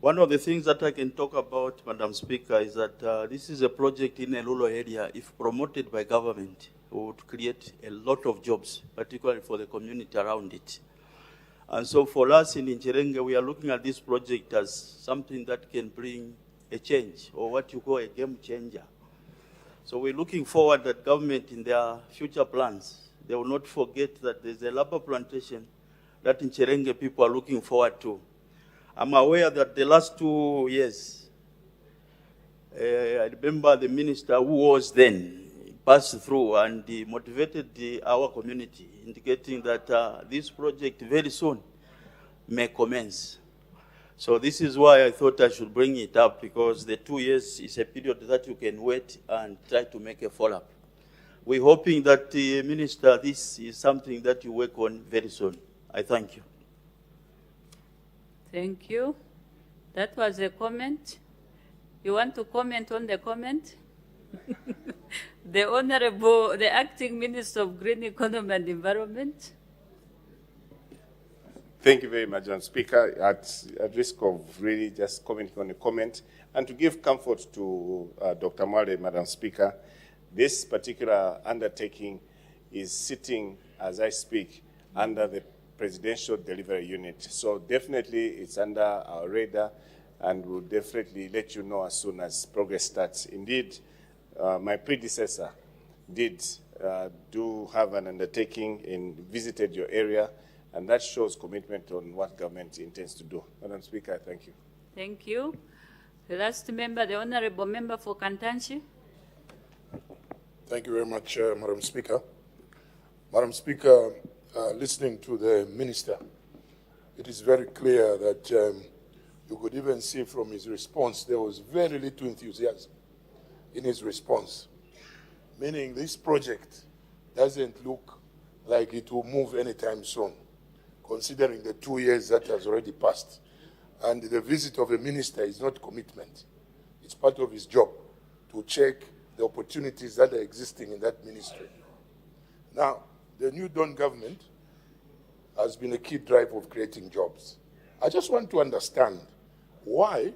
One of the things that I can talk about, Madam Speaker, is that this is a project in a rural area. If promoted by government, it would create a lot of jobs, particularly for the community around it. And so for us in Chilenge, we are looking at this project as something that can bring a change, or what you call a game changer. So we're looking forward that government in their future plans, they will not forget that there's a rubber plantation that in Chilenge people are looking forward to. I'm aware that the last 2 years, I remember the minister who was then passed through and he motivated our community, indicating that this project very soon may commence. So this is why I thought I should bring it up, because the 2 years is a period that you can wait and try to make a follow-up. We're hoping that, Minister, this is something that you work on very soon. I thank you.
Thank you. That was a comment. You want to comment on the comment? The Acting Minister of Green Economy and Environment.
Thank you very much, Madam Speaker. At risk of really just commenting on a comment, and to give comfort to Dr. Mwale, Madam Speaker, this particular undertaking is sitting, as I speak, under the Presidential Delivery Unit. So definitely it's under our radar, and we'll definitely let you know as soon as progress starts. Indeed, my predecessor did do have an undertaking and visited your area, and that shows commitment on what government intends to do. Madam Speaker, I thank you.
Thank you. The last member, the Honorable Member for Kantanchi.
Thank you very much, Madam Speaker. Madam Speaker, listening to the Minister, it is very clear that you could even see from his response there was very little enthusiasm in his response, meaning this project doesn't look like it will move anytime soon, considering the 2 years that has already passed. And the visit of a minister is not commitment. It's part of his job to check the opportunities that are existing in that ministry. Now, the new Dawn government has been a key driver of creating jobs. I just want to understand why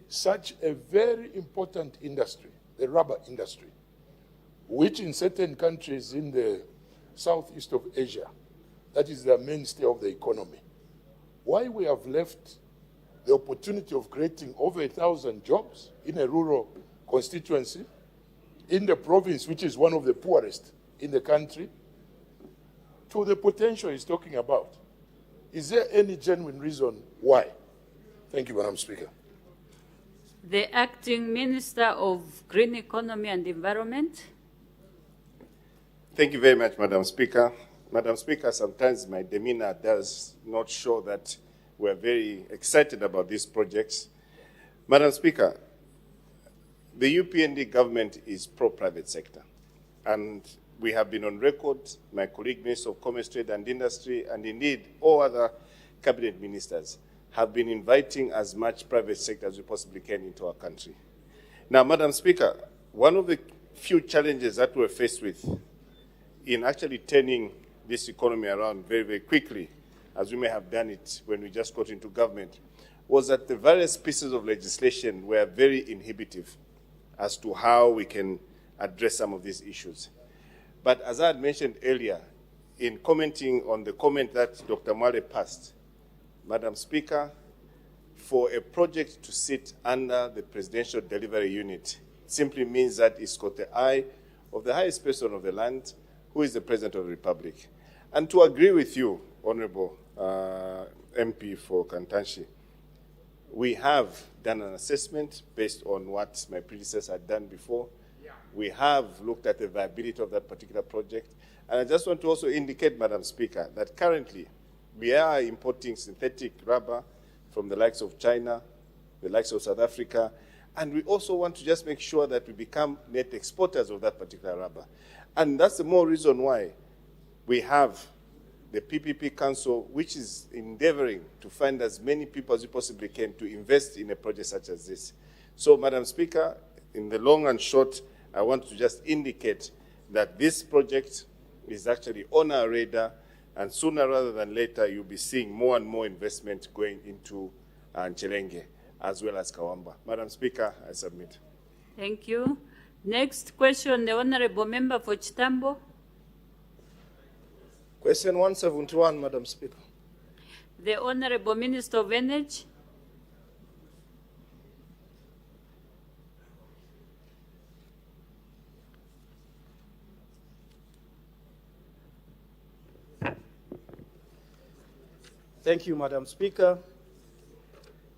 such a very important industry, the rubber industry, which in certain countries in the southeast of Asia, that is the mainstay of the economy, why we have left the opportunity of creating over 1,000 jobs in a rural constituency, in the province, which is one of the poorest in the country, to the potential he's talking about. Is there any genuine reason why? Thank you, Madam Speaker.
The Acting Minister of Green Economy and Environment.
Thank you very much, Madam Speaker. Madam Speaker, sometimes my demeanor does not show that we're very excited about these projects. Madam Speaker, the UPND government is pro-private sector, and we have been on record, my colleague Minister of Commerce, Trade and Industry, and indeed all other cabinet ministers have been inviting as much private sector as we possibly can into our country. Now, Madam Speaker, one of the few challenges that we're faced with in actually turning this economy around very, very quickly, as we may have done it when we just got into government, was that the various pieces of legislation were very inhibitive as to how we can address some of these issues. But as I had mentioned earlier, in commenting on the comment that Dr. Mwale passed, Madam Speaker, for a project to sit under the Presidential Delivery Unit simply means that it's got the eye of the highest person of the land, who is the President of the Republic. And to agree with you, Honorable MP for Kantanshi, we have done an assessment based on what my predecessor had done before. We have looked at the viability of that particular project. And I just want to also indicate, Madam Speaker, that currently we are importing synthetic rubber from the likes of China, the likes of South Africa, and we also want to just make sure that we become net exporters of that particular rubber. And that's the more reason why we have the PPP Council, which is endeavoring to find as many people as we possibly can to invest in a project such as this. So, Madam Speaker, in the long and short, I want to just indicate that this project is actually on our radar, and sooner rather than later, you'll be seeing more and more investment going into Nchelenge as well as Kawamba. Madam Speaker, I submit.
Thank you. Next question, the Honorable Member for Chitambo.
Question 171, Madam Speaker.
The Honorable Minister of Energy.
Thank you, Madam Speaker.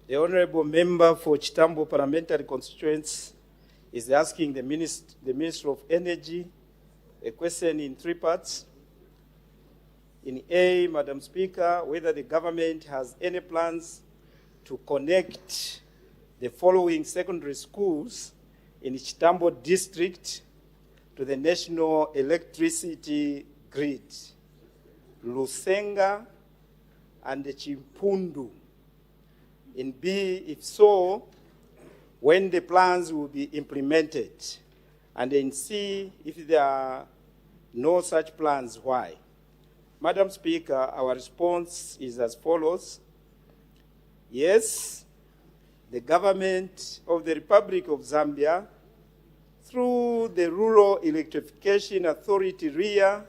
The Honorable Member for Chitambo Parliamentary Constituency is asking the Minister of Energy a question in three parts. In A, Madam Speaker, whether the government has any plans to connect the following secondary schools in Chitambo district to the national electricity grid: Lusenga and Chimpundu. In B, if so, when the plans will be implemented. And in C, if there are no such plans, why? Madam Speaker, our response is as follows. Yes, the government of the Republic of Zambia, through the Rural Electrification Authority, REA,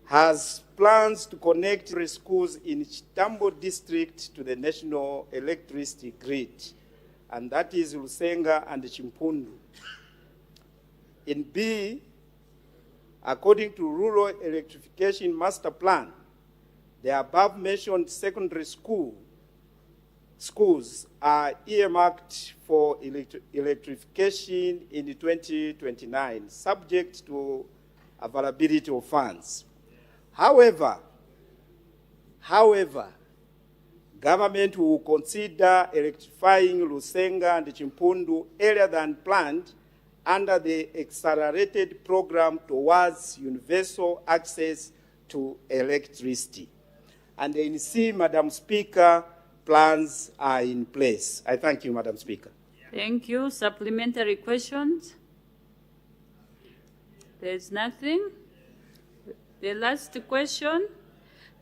has plans to connect schools in Chitambo district to the national electricity grid, and that is Lusenga and Chimpundu. In B, according to Rural Electrification Master Plan, the above-mentioned secondary schools are earmarked for electrification in 2029, subject to availability of funds. However, government will consider electrifying Lusenga and Chimpundu earlier than planned under the accelerated program towards universal access to electricity. And in C, Madam Speaker, plans are in place. I thank you, Madam Speaker.
Thank you. Supplementary questions? There's nothing. The last question,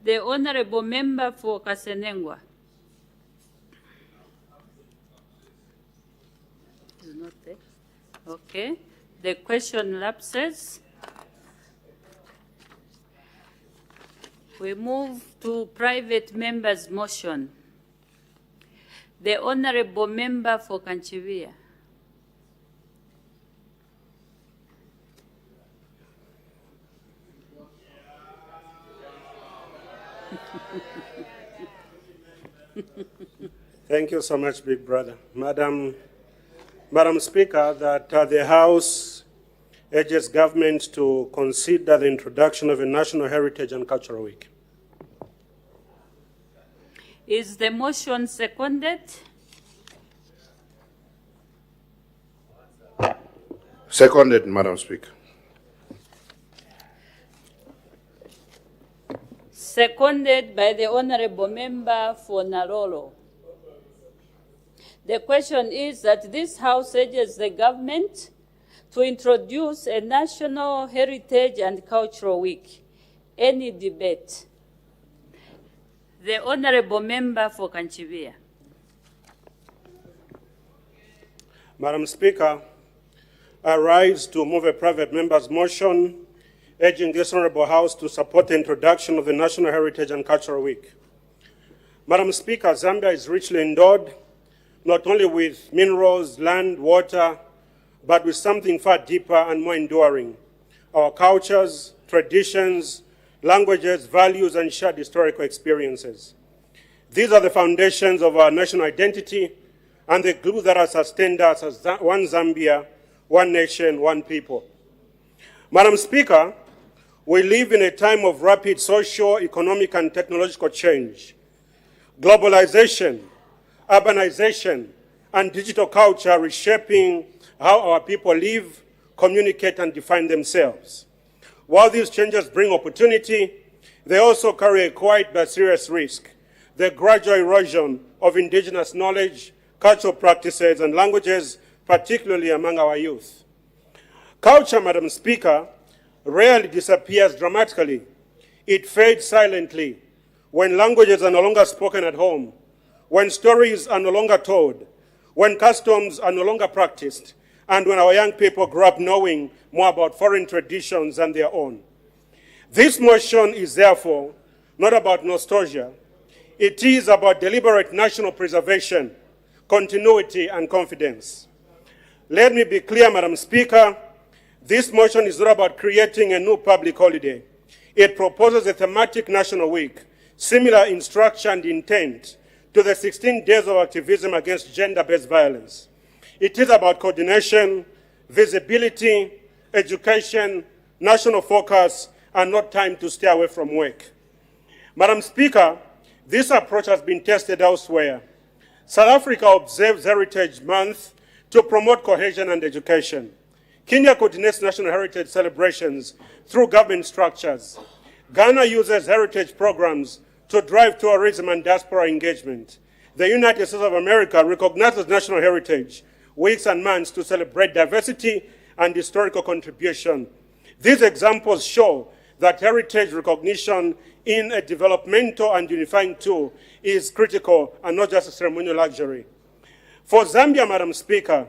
the Honorable Member for Kasenengwa. Is not there. Okay. The question lapses. We move to private member's motion. The Honorable Member for Kanchivia.
Thank you so much, Big Brother. Madam Speaker, that the House urges government to consider the introduction of a National Heritage and Cultural Week.
Is the motion seconded?
Seconded, Madam Speaker.
Seconded by the Honorable Member for Narolo. The question is that this House urges the government to introduce a National Heritage and Cultural Week. Any debate? The Honourable Member for Kanchivia.
Madam Speaker, I rise to move a private member's motion urging this Honourable House to support the introduction of the National Heritage and Cultural Week. Madam Speaker, Zambia is richly endowed not only with minerals, land, water, but with something far deeper and more enduring: our cultures, traditions, languages, values, and shared historical experiences. These are the foundations of our national identity and the glue that has sustained us as one Zambia, one nation, one people. Madam Speaker, we live in a time of rapid social, economic, and technological change. Globalization, urbanization, and digital culture are reshaping how our people live, communicate, and define themselves. While these changes bring opportunity, they also carry a quiet but serious risk: the gradual erosion of indigenous knowledge, cultural practices, and languages, particularly among our youth. Culture, Madam Speaker, rarely disappears dramatically. It fades silently when languages are no longer spoken at home, when stories are no longer told, when customs are no longer practiced, and when our young people grow up knowing more about foreign traditions than their own. This motion is therefore not about nostalgia. It is about deliberate national preservation, continuity, and confidence. Let me be clear, Madam Speaker, this motion is not about creating a new public holiday. It proposes a thematic national week, similar in structure and intent to the 16 days of activism against gender-based violence. It is about coordination, visibility, education, national focus, and not time to stay away from work. Madam Speaker, this approach has been tested elsewhere. South Africa observes Heritage Month to promote cohesion and education. Kenya coordinates national heritage celebrations through government structures. Ghana uses heritage programs to drive tourism and diaspora engagement. The United States of America recognizes national heritage weeks and months to celebrate diversity and historical contribution. These examples show that heritage recognition in a developmental and unifying tool is critical and not just a ceremonial luxury. For Zambia, Madam Speaker,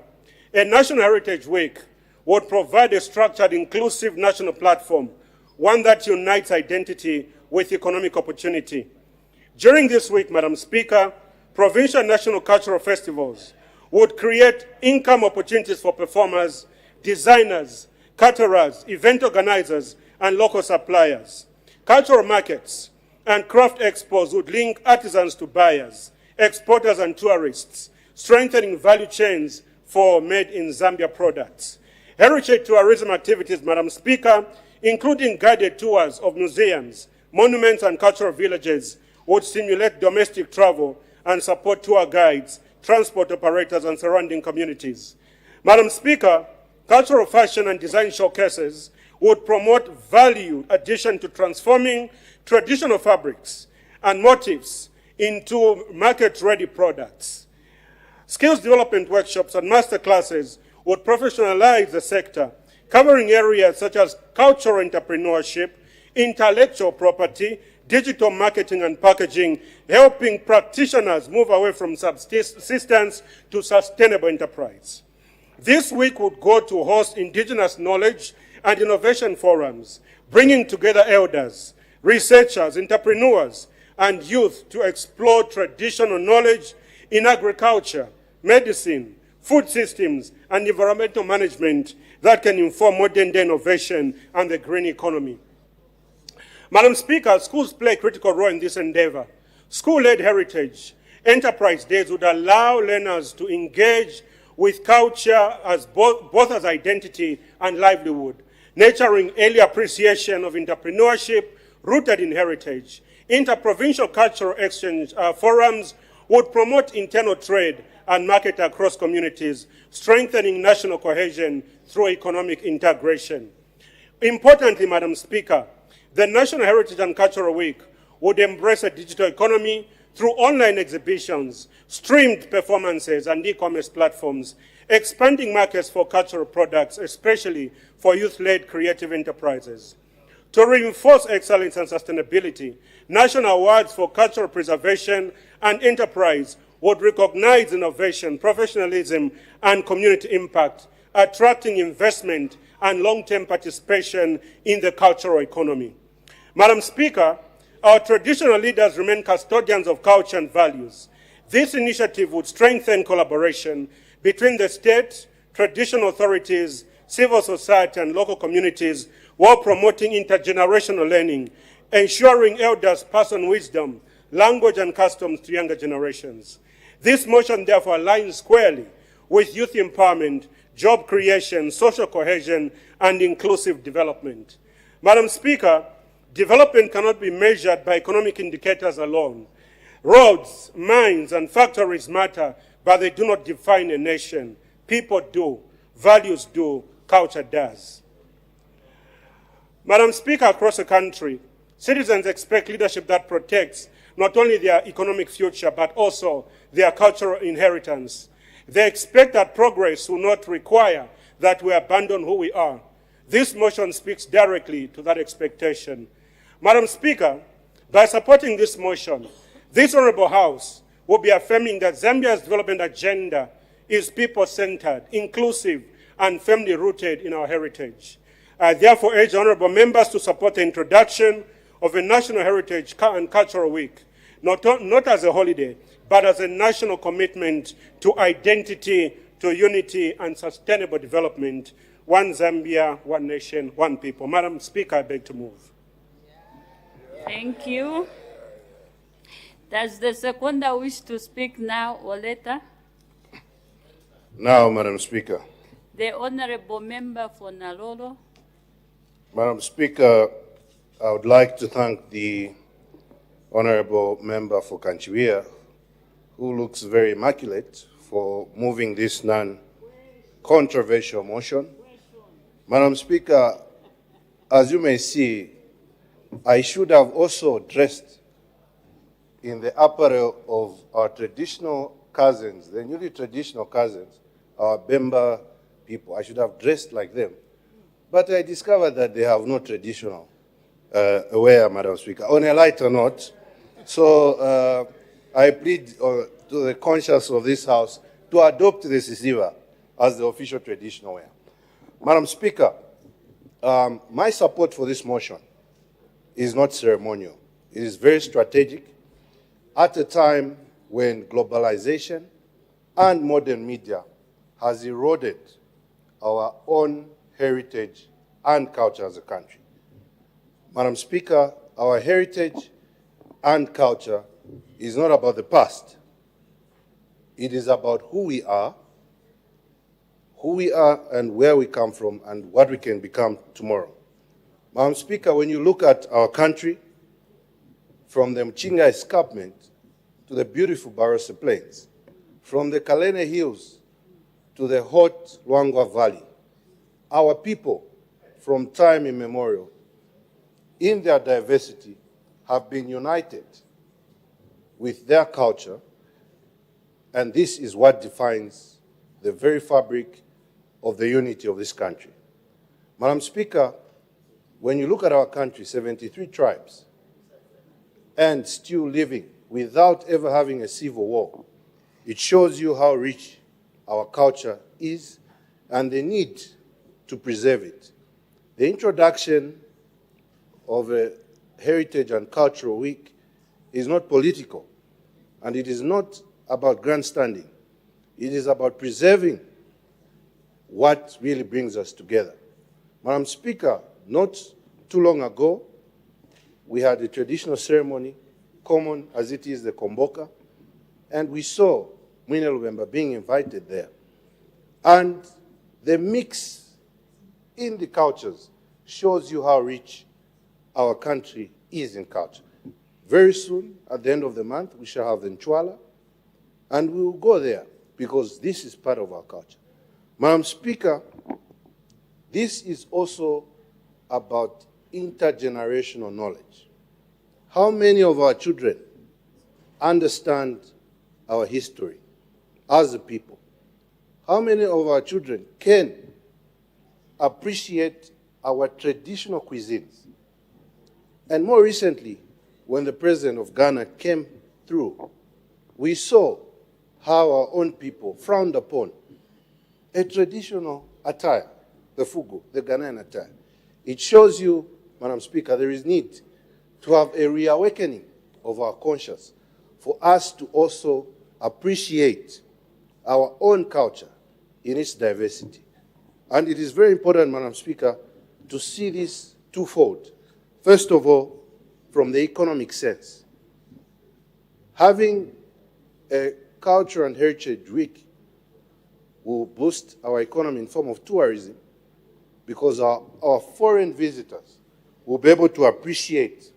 a National Heritage Week would provide a structured, inclusive national platform, one that unites identity with economic opportunity. During this week, Madam Speaker, provincial national cultural festivals would create income opportunities for performers, designers, caterers, event organizers, and local suppliers. Cultural markets and craft expos would link artisans to buyers, exporters, and tourists, strengthening value chains for made-in-Zambia products. Heritage tourism activities, Madam Speaker, including guided tours of museums, monuments, and cultural villages, would stimulate domestic travel and support tour guides, transport operators, and surrounding communities. Madam Speaker, cultural fashion and design showcases would promote value addition to transforming traditional fabrics and motifs into market-ready products. Skills development workshops and masterclasses would professionalize the sector, covering areas such as cultural entrepreneurship, intellectual property, digital marketing and packaging, helping practitioners move away from subsistence to sustainable enterprise. This week would go to host indigenous knowledge and innovation forums, bringing together elders, researchers, entrepreneurs, and youth to explore traditional knowledge in agriculture, medicine, food systems, and environmental management that can inform modern-day innovation and the green economy. Madam Speaker, schools play a critical role in this endeavor. School-led heritage enterprise days would allow learners to engage with culture as both as identity and livelihood, nurturing early appreciation of entrepreneurship rooted in heritage. Interprovincial cultural exchange forums would promote internal trade and market across communities, strengthening national cohesion through economic integration. Importantly, Madam Speaker, the National Heritage and Cultural Week would embrace a digital economy through online exhibitions, streamed performances, and e-commerce platforms, expanding markets for cultural products, especially for youth-led creative enterprises. To reinforce excellence and sustainability, national awards for cultural preservation and enterprise would recognize innovation, professionalism, and community impact, attracting investment and long-term participation in the cultural economy. Madam Speaker, our traditional leaders remain custodians of culture and values. This initiative would strengthen collaboration between the state, traditional authorities, civil society, and local communities while promoting intergenerational learning, ensuring elders pass on wisdom, language, and customs to younger generations. This motion therefore aligns squarely with youth empowerment, job creation, social cohesion, and inclusive development. Madam Speaker, development cannot be measured by economic indicators alone. Roads, mines, and factories matter, but they do not define a nation. People do, values do, culture does. Madam Speaker, across the country, citizens expect leadership that protects not only their economic future, but also their cultural inheritance. They expect that progress will not require that we abandon who we are. This motion speaks directly to that expectation. Madam Speaker, by supporting this motion, this Honorable House will be affirming that Zambia's development agenda is people-centered, inclusive, and firmly rooted in our heritage. I therefore urge honorable members to support the introduction of a National Heritage and Cultural Week, not as a holiday, but as a national commitment to identity, to unity, and sustainable development. One Zambia, one nation, one people. Madam Speaker, I beg to move.
Thank you. Does the seconder wish to speak now or later?
Now, Madam Speaker.
The Honorable Member for Nalolo.
Madam Speaker, I would like to thank the Honorable Member for Kanchiwia, who looks very immaculate, for moving this non-controversial motion. Madam Speaker, as you may see, I should have also dressed in the apparel of our traditional cousins, the newly traditional cousins, our Bemba people. I should have dressed like them. But I discovered that they have no traditional wear, Madam Speaker. On a lighter note, so I plead to the conscience of this House to adopt the Sisiva as the official traditional wear. Madam Speaker, my support for this motion is not ceremonial. It is very strategic at a time when globalization and modern media has eroded our own heritage and culture as a country. Madam Speaker, our heritage and culture is not about the past. It is about who we are and where we come from and what we can become tomorrow. Madam Speaker, when you look at our country, from the Mchinga Escarpment to the beautiful Barossa Plains, from the Kalene Hills to the hot Luangwa Valley, our people, from time immemorial, in their diversity, have been united with their culture, and this is what defines the very fabric of the unity of this country. Madam Speaker, when you look at our country, 73 tribes, and still living without ever having a civil war, it shows you how rich our culture is and the need to preserve it. The introduction of a Heritage and Cultural Week is not political, and it is not about grandstanding. It is about preserving what really brings us together. Madam Speaker, not too long ago, we had a traditional ceremony, common as it is the Komboka, and we saw Mwine Lubemba being invited there. And the mix in the cultures shows you how rich our country is in culture. Very soon, at the end of the month, we shall have the Nchwala, and we will go there because this is part of our culture. Madam Speaker, this is also about intergenerational knowledge. How many of our children
understand our history as a people? How many of our children can appreciate our traditional cuisines? And more recently, when the president of Ghana came through, we saw how our own people frowned upon a traditional attire, the fugu, the Ghanaian attire. It shows you, Madam Speaker, there is need to have a reawakening of our conscience for us to also appreciate our own culture in its diversity. And it is very important, Madam Speaker, to see this twofold. First of all, from the economic sense. Having a Culture and Heritage Week will boost our economy in form of tourism, because our foreign visitors will be able to appreciate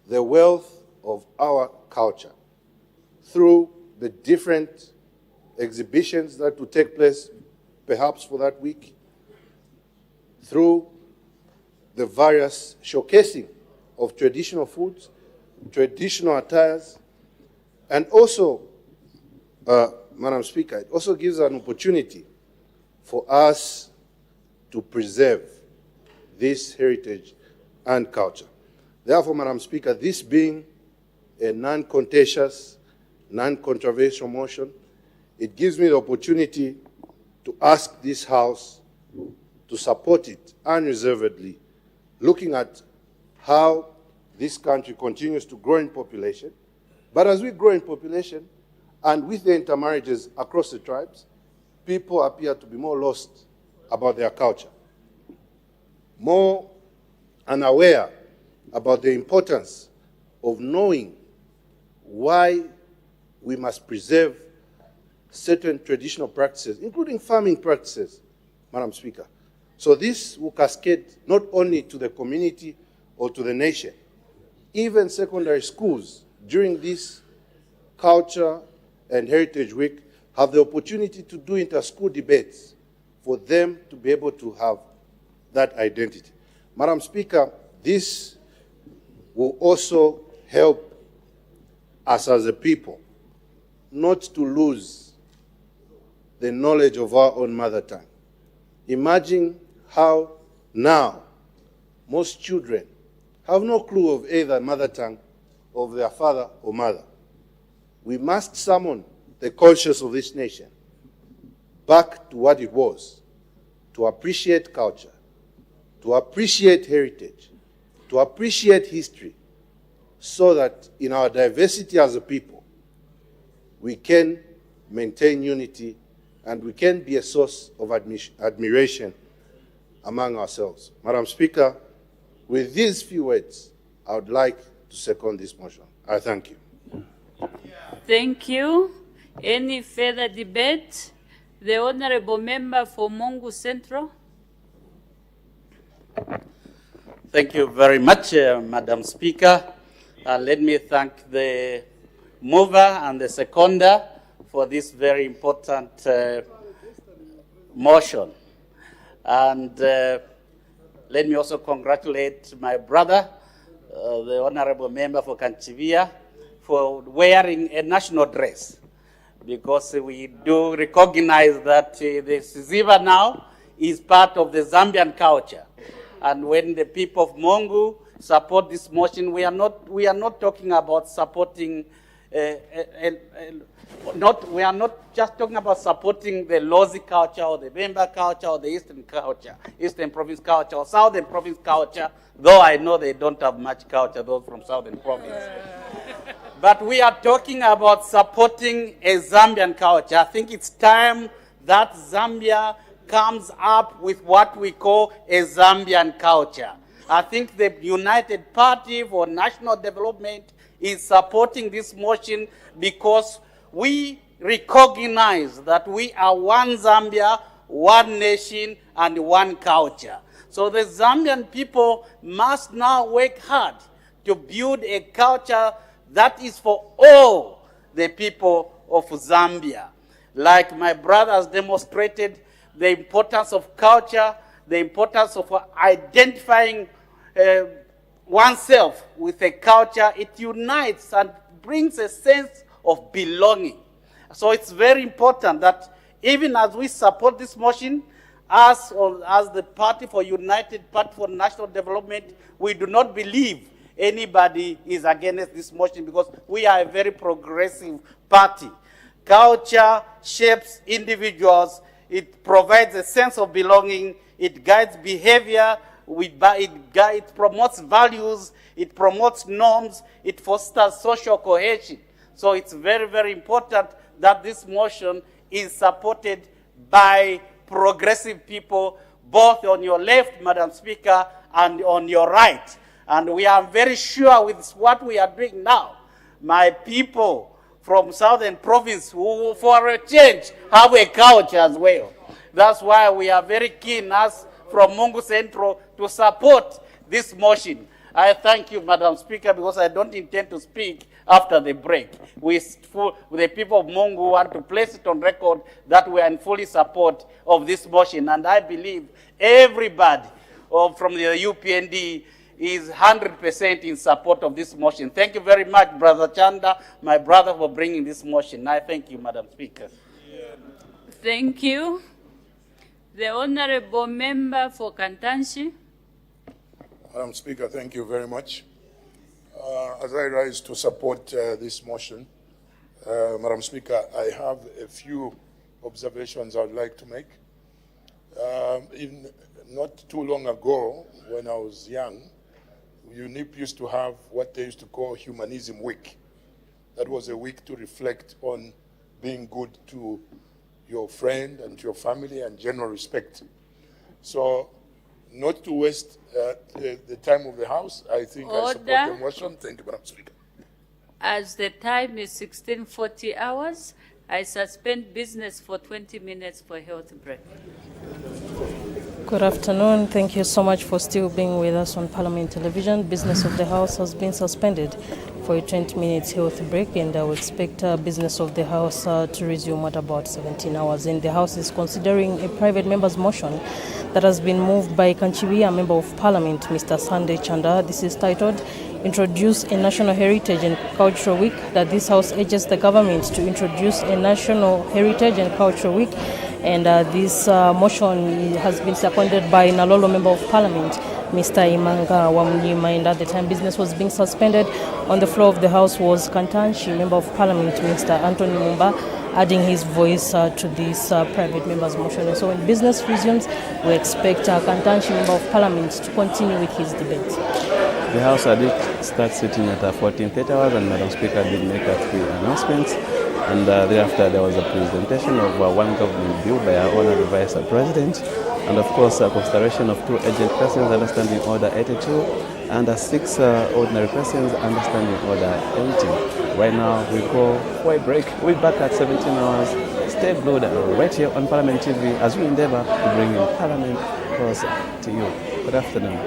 the wealth of our culture through the different exhibitions that will take place perhaps for that week, through the various showcasing of traditional foods, traditional attires, and also, Madam Speaker, it also gives an opportunity for us to preserve this heritage and culture. Therefore, Madam Speaker, this being a non-contentious, non-controversial motion, it gives me the opportunity to ask this House to support it unreservedly, looking at how this country continues to grow in population. But as we grow in population, and with the intermarriages across the tribes, people appear to be more lost about their culture, more unaware about the importance of knowing why we must preserve certain traditional practices, including farming practices, Madam Speaker. So this will cascade not only to the community or to the nation. Even secondary schools during this Culture and Heritage Week have the opportunity to do inter-school debates for them to be able to have that identity. Madam Speaker, this will also help us as a people not to lose the knowledge of our own mother tongue. Imagine how now most children have no clue of either mother tongue of their father or mother. We must summon the conscience of this nation back to what it was, to appreciate culture, to appreciate heritage, to appreciate history, so that in our diversity as a people, we can maintain unity and we can be a source of admiration among ourselves. Madam Speaker, with these few words, I would like to second this motion. I thank you.
Thank you. Any further debate? The Honorable Member for Mongu Central.
Thank you very much, Madam Speaker. Let me thank the mover and the seconder for this very important motion. And let me also congratulate my brother, the Honorable Member for Kanchivia, for wearing a national dress, because we do recognize that the Ziva now is part of the Zambian culture. And when the people of Mongu support this motion, we are not talking about supporting we are not just talking about supporting the Lozi culture or the Bemba culture or the Eastern culture, Eastern Province culture or Southern Province culture, though I know they don't have much culture, those from Southern Province. But we are talking about supporting a Zambian culture. I think it's time that Zambia comes up with what we call a Zambian culture. I think the United Party for National Development is supporting this motion because we recognize that we are one Zambia, one nation, and one culture. So the Zambian people must now work hard to build a culture that is for all the people of Zambia. Like my brother has demonstrated, the importance of culture, the importance of identifying oneself with a culture. It unites and
brings a sense of belonging. So it's very important that even as we support this motion, as the Party for United, Party for National Development, we do not believe anybody is against this motion because we are a very progressive party. Culture shapes individuals. It provides a sense of belonging. It guides behavior. It promotes values. It promotes norms. It fosters social cohesion. So it's very, very important that this motion is supported by progressive people, both on your left, Madam Speaker, and on your right. And we are very sure with what we are doing now, my people from Southern Province who, for a change, have a culture as well. That's why we are very keen, us from Mungu Central, to support this motion. I thank you, Madam Speaker, because I don't intend to speak after the break. The people of Mungu want to place it on record that we are in full support of this motion. And I believe everybody from the UPND is 100% in support of this motion. Thank you very much, Brother Chanda, my brother, for bringing this motion. I thank you, Madam Speaker.
Thank you. The Honorable Member for Kantanshi.
Madam Speaker, thank you very much. As I rise to support this motion, Madam Speaker, I have a few observations I would like to make. Not too long ago, when I was young, UNIP used to have what they used to call Humanism Week. That was a week to reflect on being good to your friend and to your family and general respect. So, not to waste the time of the House, I think I support the motion. Thank you, Madam Speaker.
As the time is 16:40 hours, I suspend business for 20 minutes for health break.
Good afternoon. Thank you so much for still being with us on Parliament Television. Business of the House has been suspended for a 20 minutes health break, and I will expect business of the House to resume at about 17 hours. And the House is considering a private member's motion that has been moved by Kanchiwi, a member of Parliament, Mr. Sunday Chanda. This is titled, Introduce a National Heritage and Cultural Week, that this House urges the government to introduce a National Heritage and Cultural Week. And this motion has been seconded by Nalolo, Member of Parliament, Mr. Imanga Wamnyima. And at the time business was being suspended, on the floor of the House was Kantanshi, Member of Parliament, Mr. Anthony Mumba, adding his voice to this private member's motion. And so when business resumes, we expect Kantanshi, Member of Parliament, to continue with his debate.
The House did start sitting at 14:30 hours, and Madam Speaker did make 3 announcements. And thereafter, there was a presentation of one government bill by our Honourable Vice President, and of course, a consideration of 2 urgent questions, understanding Order 82, and 6 ordinary questions, understanding Order 80. Right now, we go for a break. We'll be back at 17 hours. Stay glued right here on Parliament TV as we endeavour to bring in Parliament closer to you. Good afternoon.